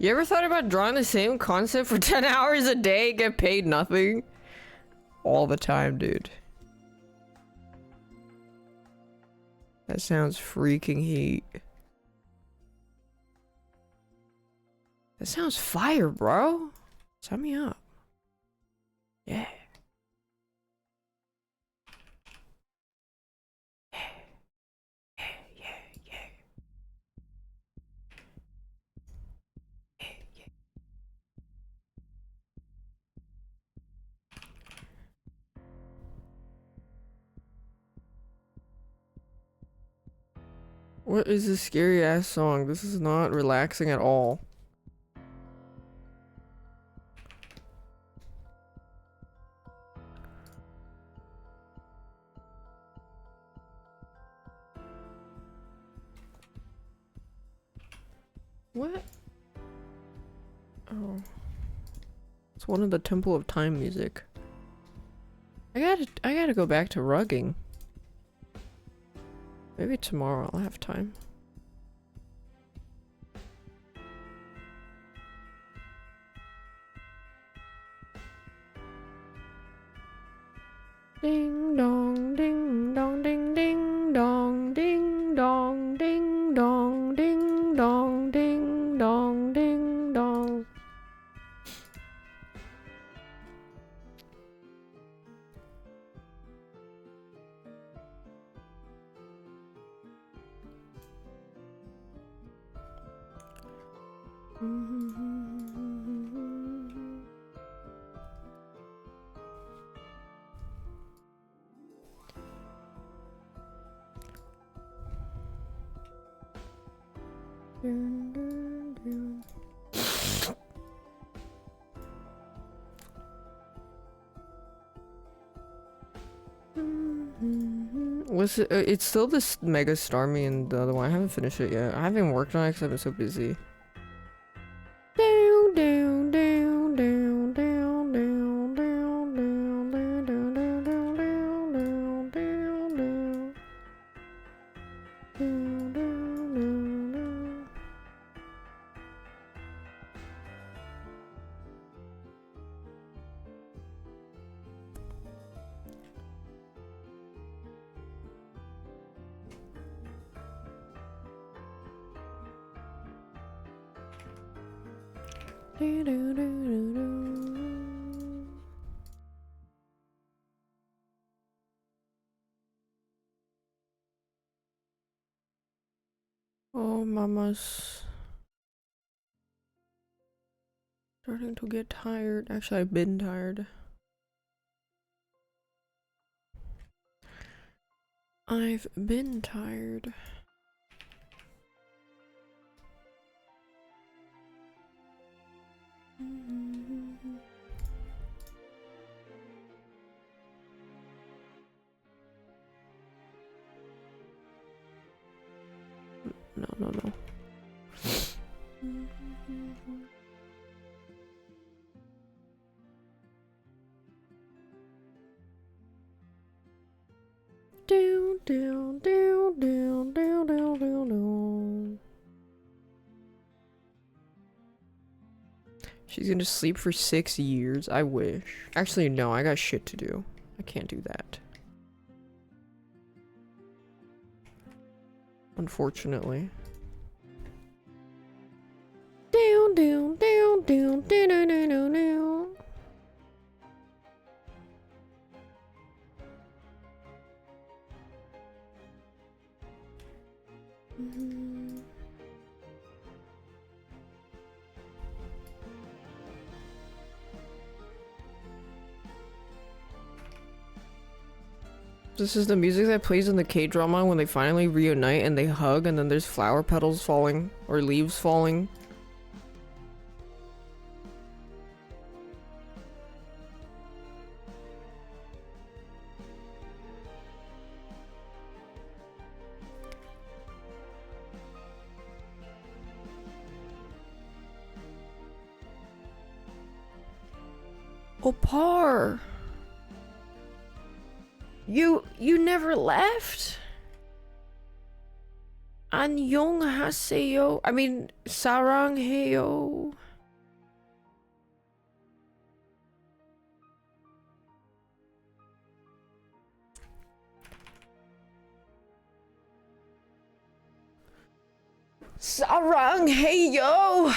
You ever thought about drawing the same concept for 10 hours a day, get paid nothing? All the time, dude. That sounds freaking heat. That sounds fire, bro. Sign me up. Yeah. What is this scary ass song? This is not relaxing at all. What? Oh. It's one of the Temple of Time music. I gotta go back to rugging. Maybe tomorrow I'll have time. Ding dong, ding dong, ding ding dong, ding dong, ding dong, ding dong, ding dong, ding dong. Was it? It's still this Mega Starmie and the other one. I haven't finished it yet. I haven't worked on it because I've been so busy. Down, down, down, down, down, down, down, down, down, down, down, down, down, down, down, down. Down, down, down, down. Do, do, do, do, do. Oh, mama's starting to get tired. Actually, I've been tired. I've been tired. No, no, no. Down, down, down, down, down, down, down, down. She's gonna sleep for 6 years. I wish. Actually, no, I got shit to do. I can't do that. Unfortunately. Down, down, down, down, down, down, down, down, down. This is the music that plays in the K-drama when they finally reunite and they hug and then there's flower petals falling or leaves falling. Opar! You never left? Annyeonghaseyo. I mean, saranghaeyo. Saranghaeyo.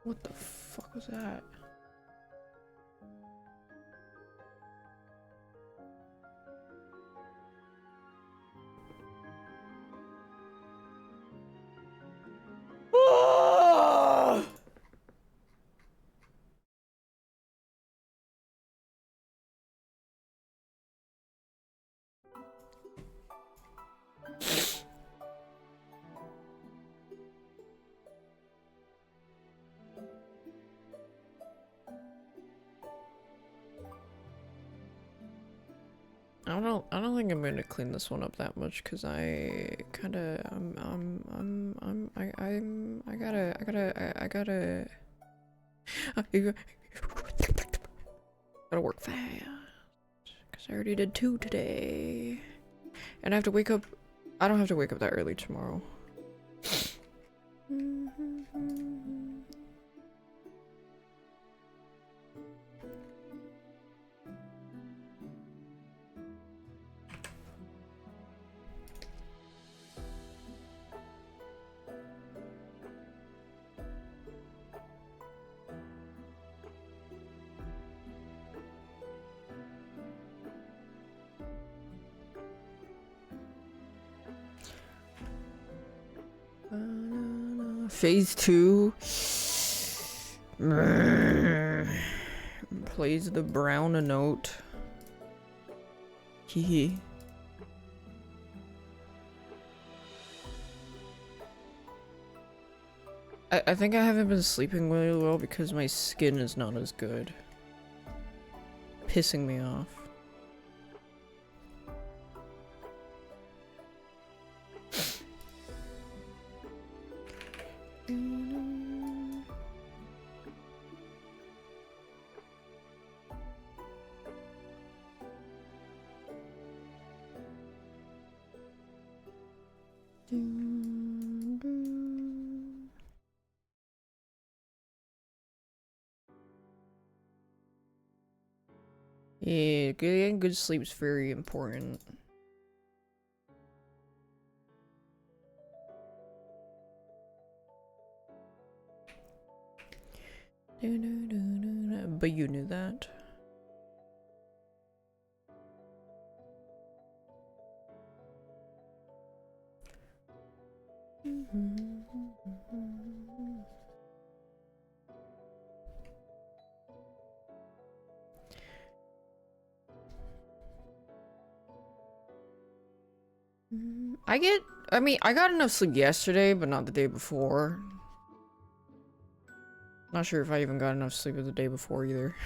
What the fuck was that? Oh! I don't think I'm gonna clean this one up that much because I kinda I gotta work fast because I already did 2 today and I have to wake up. I don't have to wake up that early tomorrow. Phase 2 plays the brown note. Hehe. I think I haven't been sleeping really well because my skin is not as good. Pissing me off. Yeah, getting good sleep is very important. But you knew that. I mean, I got enough sleep yesterday, but not the day before. Not sure if I even got enough sleep the day before either.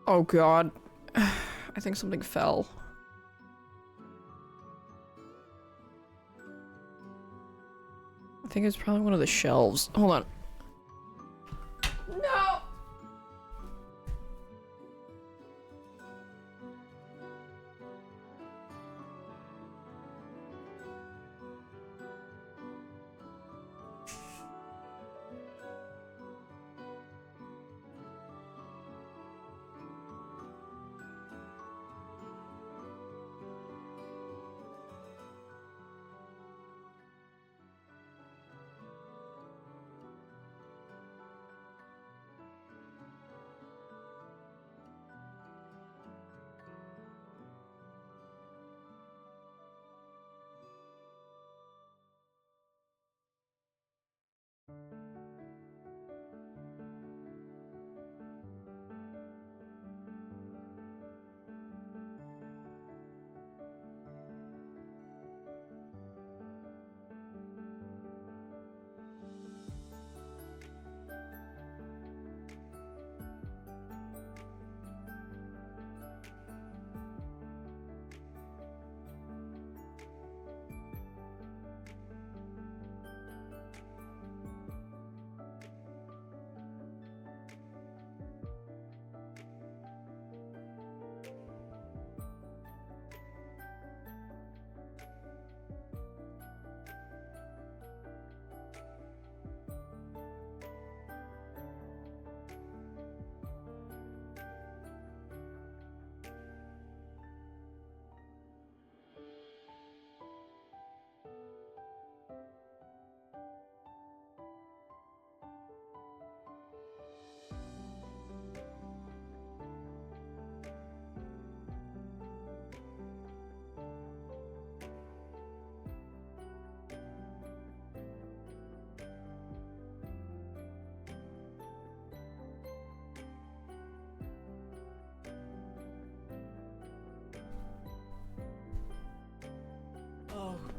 Oh god. I think something fell. I think it's probably one of the shelves. Hold on. No!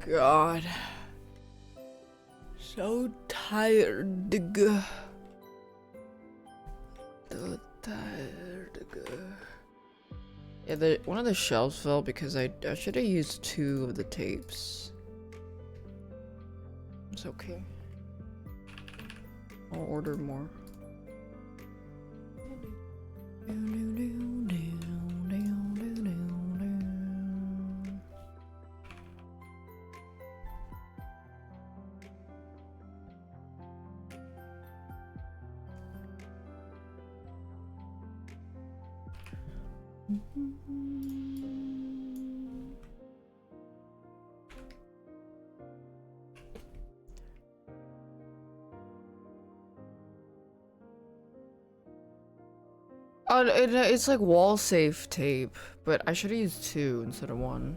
God. So tired. So tired. Yeah, one of the shelves fell because I should have used 2 of the tapes. It's okay. I'll order more. Oh, it's like wall safe tape, but I should have used 2 instead of 1.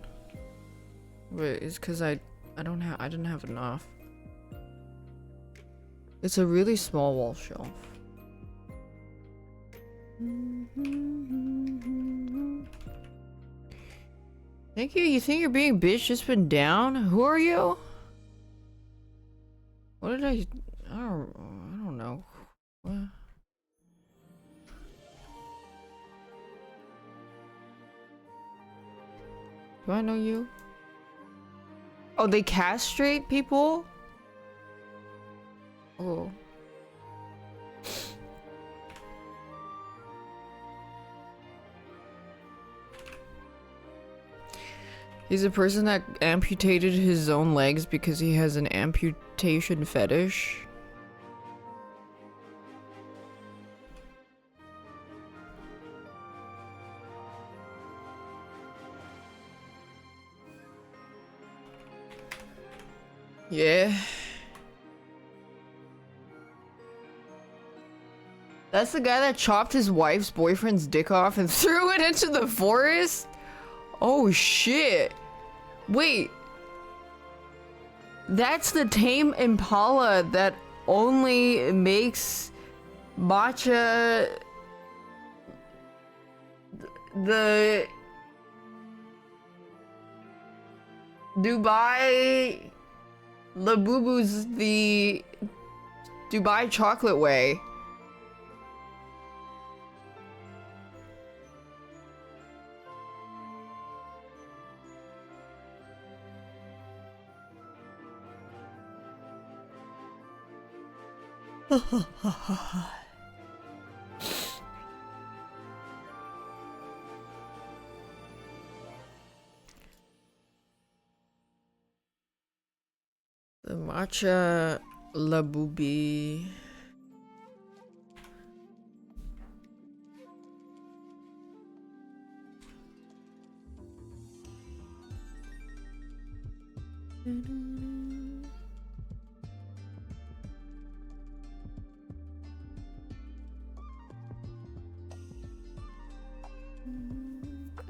Wait, it's because I didn't have enough. It's a really small wall shelf. Thank you. You think you're being bitch just been down? Who are you? What did I don't know. What? Do I know you? Oh, they castrate people? Oh. He's a person that amputated his own legs because he has an amputation fetish. Yeah. That's the guy that chopped his wife's boyfriend's dick off and threw it into the forest? Oh shit. Wait. That's the tame impala that only makes matcha the Dubai Labubu's the Dubai chocolate way. The matcha labubi.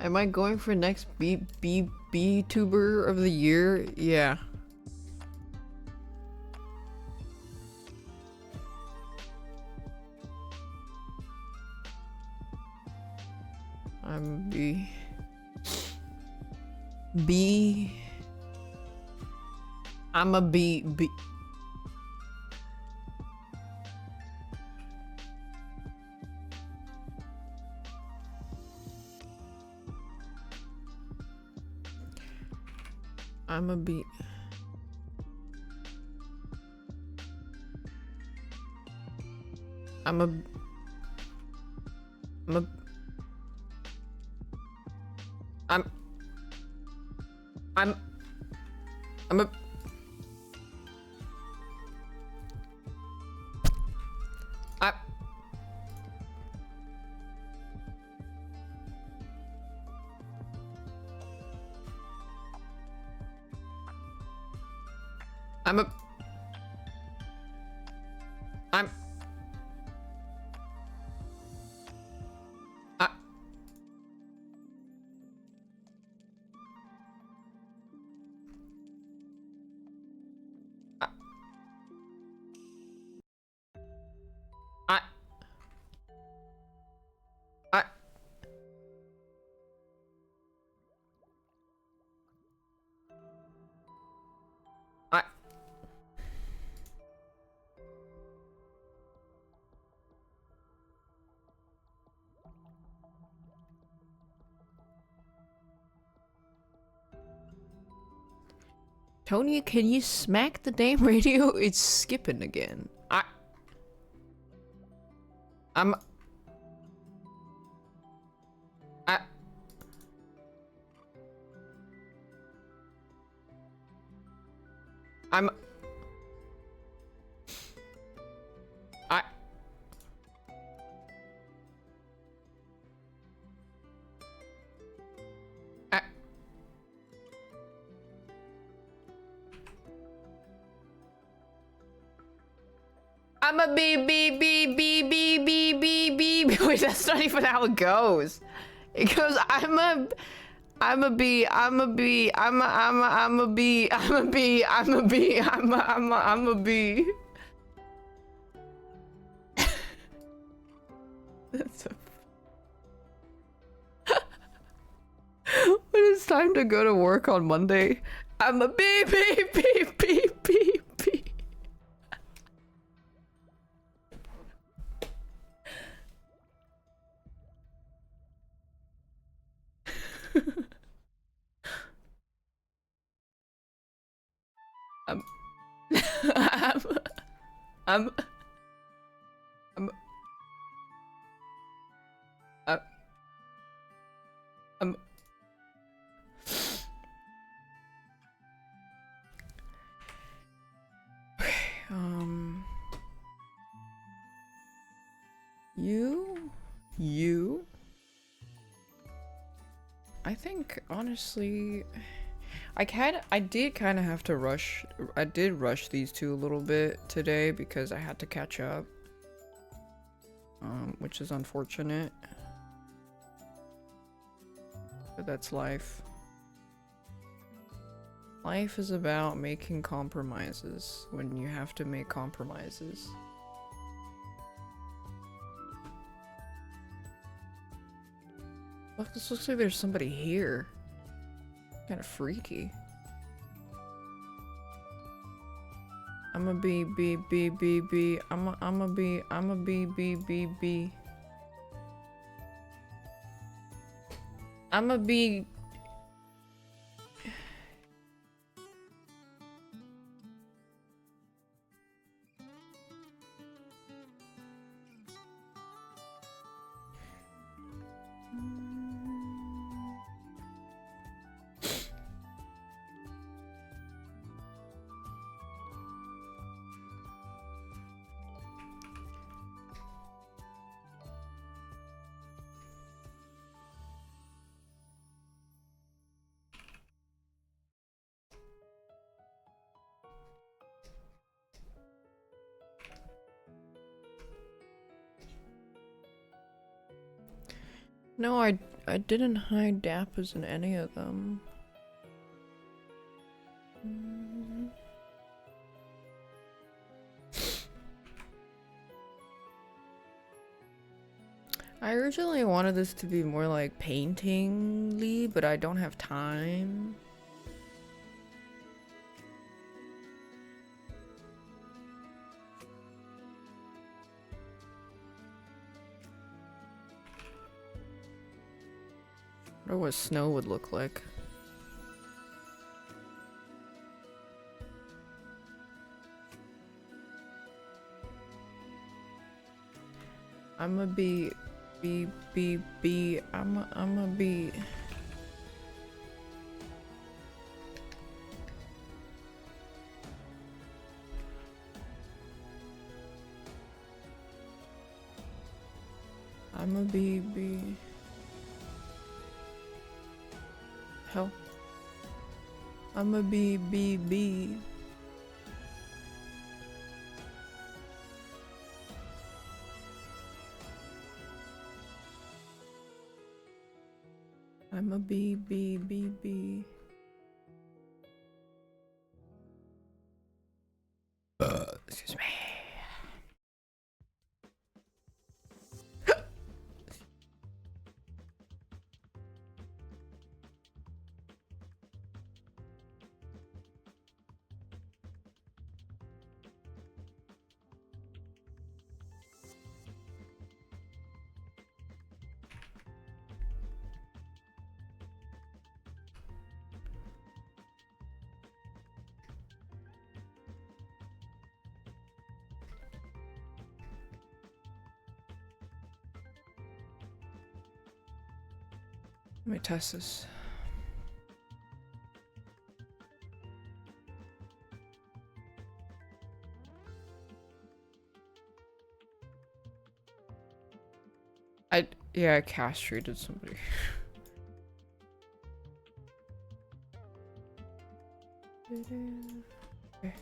Am I going for next B tuber of the year? Yeah. I'm I'm a B. I'm a B. I'm a Tony, can you smack the damn radio? It's skipping again. I'm I'm a beep beep beep beep beep beep beep beep. Wait, that's not even how it goes. It goes I'm a bee, I'm a bee, I'm a bee, I'm a bee, I'm a bee, I'm a bee. That's a when it's time to go to work on Monday, I'm a bee bee bee bee bee bee. I'm I'm I'm I'm you I think honestly I did kind of have to rush. I did rush these two a little bit today because I had to catch up, which is unfortunate, but that's life. Life is about making compromises when you have to make compromises. Look, this looks like there's somebody here. Kind of freaky. I'm a bee bee bee bee bee. I'm a bee. I'm a bee bee bee bee. I'm a bee. No, I didn't hide daph in any of them. I originally wanted this to be more like painting-y, but I don't have time. I wonder what snow would look like. I'm a bee, bee, bee, bee. I'm a bee. I'm a bee, bee. Hell. I'm a bee, bee, bee. I'm a bee, bee, bee, bee. Excuse me. Let me test this. Yeah, I castrated somebody. Okay.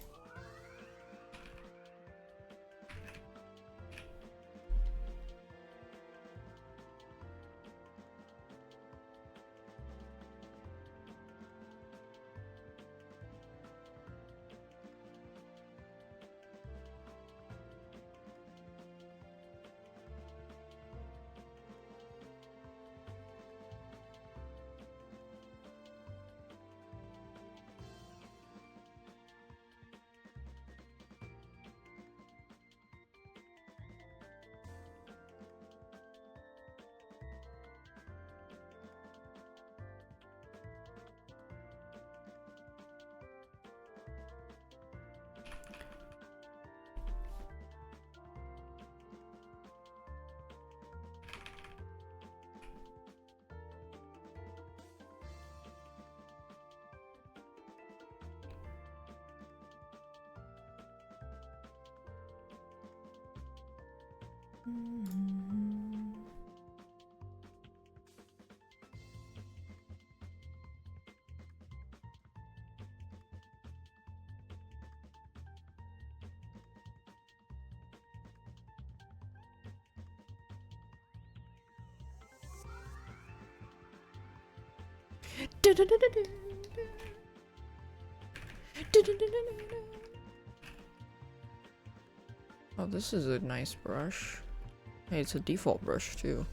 Oh, this is a nice brush. Hey, it's a default brush too.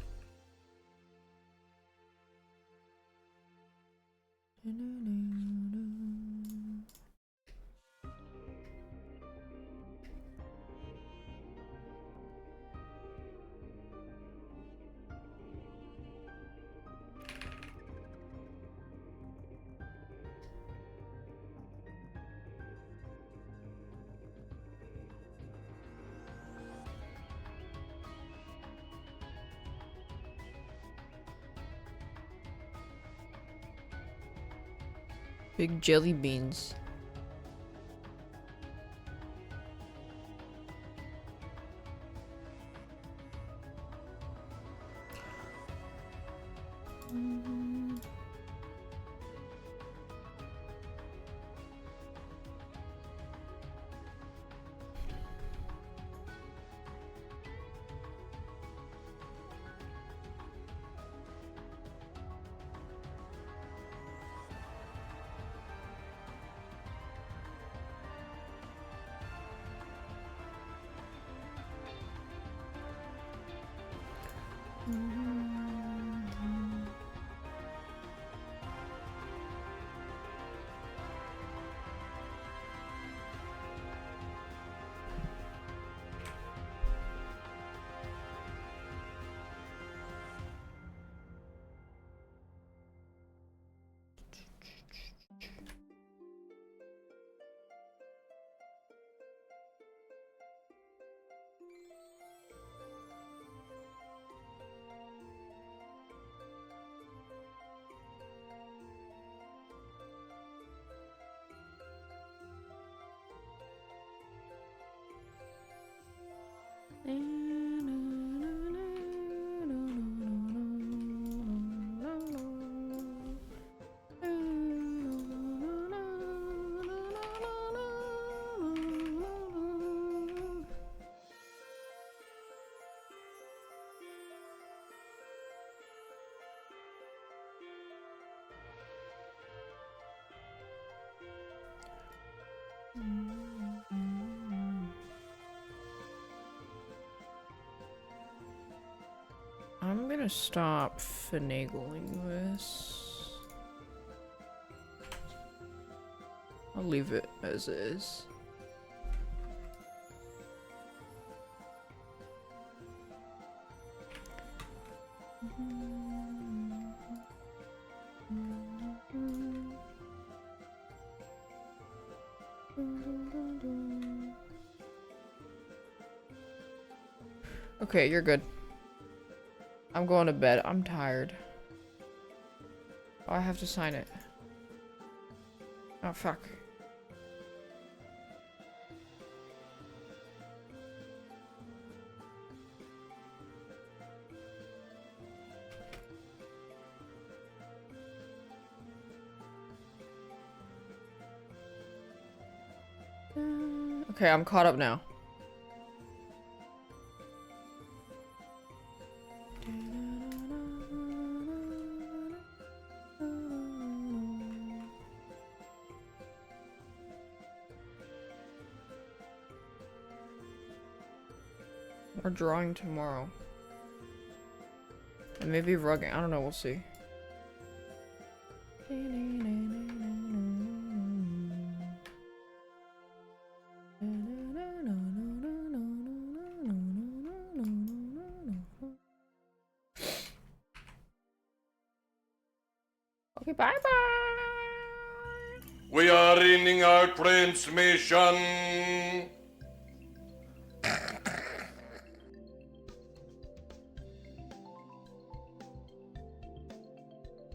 Big jelly beans. I'm gonna stop finagling this. I'll leave it as is. Okay, you're good. I'm going to bed. I'm tired. Oh, I have to sign it. Oh, fuck. Okay, I'm caught up now. We're drawing tomorrow. And maybe rugging. I don't know, we'll see. Okay, bye-bye! We are ending our transmission.